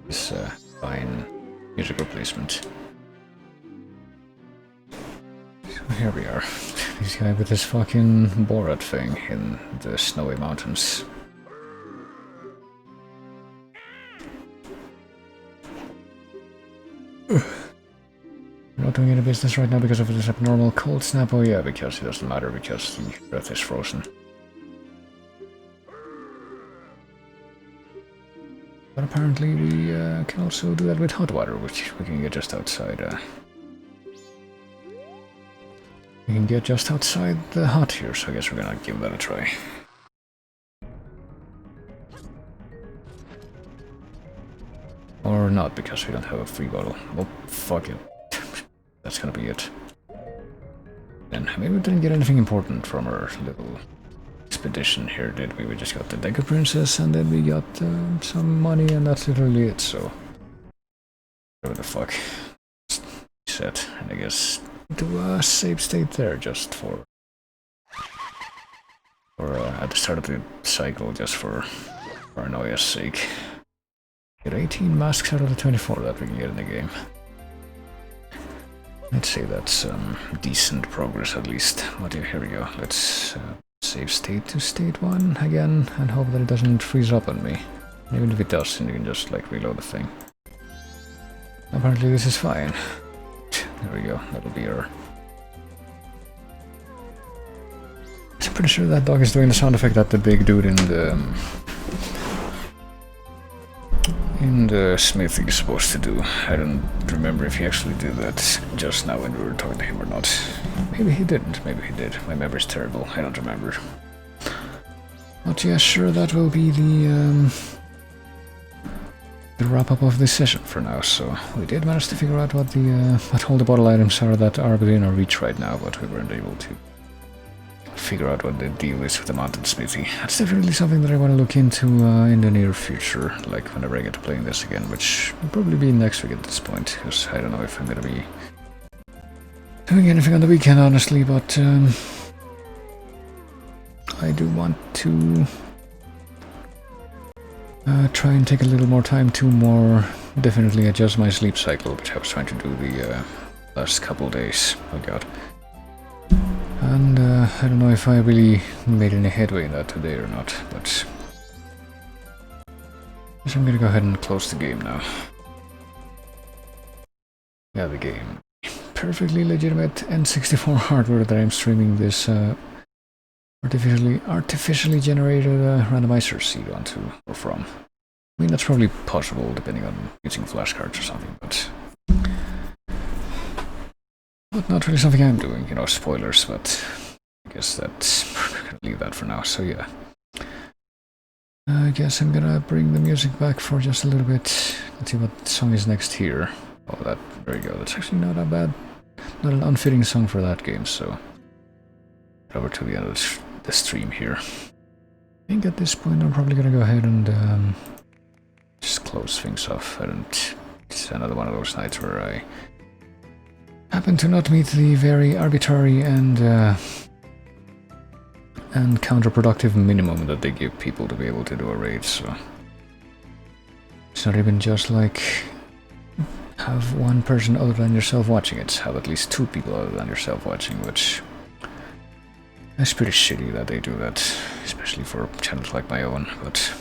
this fine music replacement. So here we are. This guy with this fucking Borat thing in the snowy mountains. We're not doing any business right now because of this abnormal cold snap. Oh yeah, because it doesn't matter because the earth is frozen. But apparently we can also do that with hot water, which we can get just outside. We can get just outside the hut here, so I guess we're gonna give that a try. Or not, because we don't have a free bottle. Well, fuck it. That's gonna be it. Then maybe we didn't get anything important from our little expedition here, did we? We just got the Deca Princess, and then we got some money, and that's literally it, so... Whatever the fuck. Set, and I guess do a save state there, just for... Or at the start of the cycle, just for paranoia's sake. Get 18 masks out of the 24 that we can get in the game. I'd say that's decent progress at least. But yeah, here we go. Let's save state to state 1 again and hope that it doesn't freeze up on me. Even if it does, then you can just like reload the thing. Apparently this is fine. There we go. That'll be our... I'm pretty sure that dog is doing the sound effect that the big dude in the smithy is supposed to do. I don't remember if he actually did that just now when we were talking to him or not. Maybe he didn't, maybe he did. My memory's terrible, I don't remember. But yeah, sure, that will be the wrap-up of this session for now. So we did manage to figure out what all the bottle items are that are within our reach right now, but we weren't able to figure out what the deal is with the mountain smithy. That's definitely something that I want to look into in the near future, like whenever I get to playing this again, which will probably be next week at this point, because I don't know if I'm gonna be doing anything on the weekend, honestly, but I do want to try and take a little more time to more definitely adjust my sleep cycle, which I was trying to do the last couple of days. Oh god. And I don't know if I really made any headway in that today or not, but I guess I'm gonna go ahead and close the game now. Yeah, the game. Perfectly legitimate N64 hardware that I'm streaming this artificially generated randomizer seed onto or from. I mean, that's probably possible depending on using flashcards or something, but not really something I'm doing, you know, spoilers, but I guess that's... I'm gonna leave that for now, so yeah. I guess I'm gonna bring the music back for just a little bit. Let's see what song is next here. Oh, there you go, that's actually not a bad, not an unfitting song for that game, so... Over to the end of the stream here. I think at this point I'm probably gonna go ahead and just close things off. It's another one of those nights where I happen to not meet the very arbitrary and counterproductive minimum that they give people to be able to do a raid, so it's not even just like have one person other than yourself watching, it's have at least 2 people other than yourself watching, which is pretty shitty that they do that, especially for channels like my own, but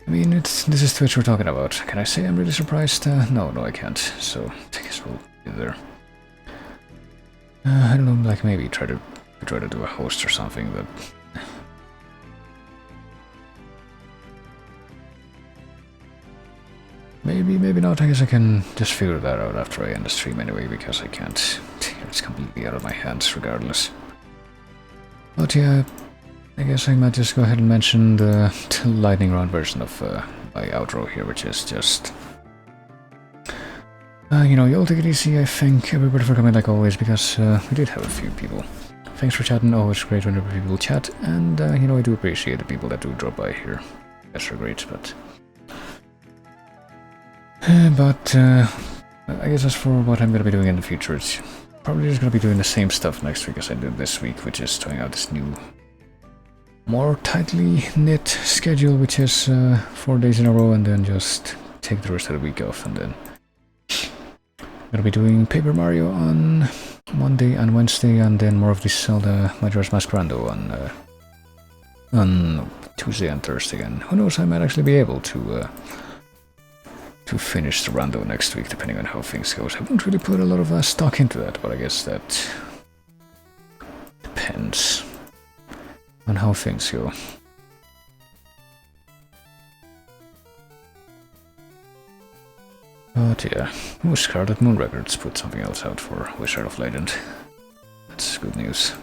I mean, this is Twitch we're talking about. Can I say I'm really surprised? No, I can't, so I guess we'll there. I don't know, like maybe try to do a host or something, but maybe not. I guess I can just figure that out after I end the stream anyway, because I can't. It's completely out of my hands regardless. But yeah, I guess I might just go ahead and mention the lightning round version of my outro here, which is just... you'll take it easy, I think, everybody for coming like always, because we did have a few people. Thanks for chatting, always great whenever people chat, and, I do appreciate the people that do drop by here. That's great, but... I guess as for what I'm gonna be doing in the future, it's probably just gonna be doing the same stuff next week as I did this week, which is trying out this new, more tightly knit schedule, which is 4 days in a row, and then just take the rest of the week off, and then I'm gonna be doing Paper Mario on Monday and Wednesday, and then more of this Zelda Majora's Mask rando on Tuesday and Thursday, and who knows, I might actually be able to finish the rando next week, depending on how things go. I haven't really put a lot of stock into that, but I guess that depends on how things go. But yeah, Scarlet Moon Records put something else out for Wizard of Legend. That's good news.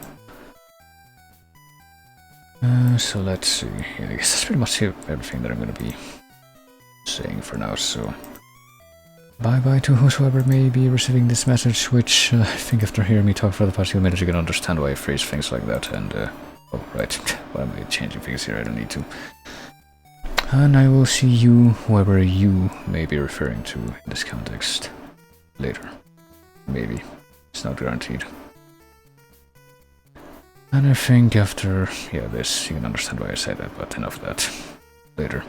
So let's see. Yeah, I guess that's pretty much everything that I'm gonna be saying for now, so bye bye to whoever may be receiving this message, which I think after hearing me talk for the past few minutes you can understand why I phrase things like that, and oh right, why am I changing things here? I don't need to. And I will see you, whoever you may be referring to in this context, later. Maybe. It's not guaranteed. And I think after, this, you can understand why I say that, but enough of that. Later.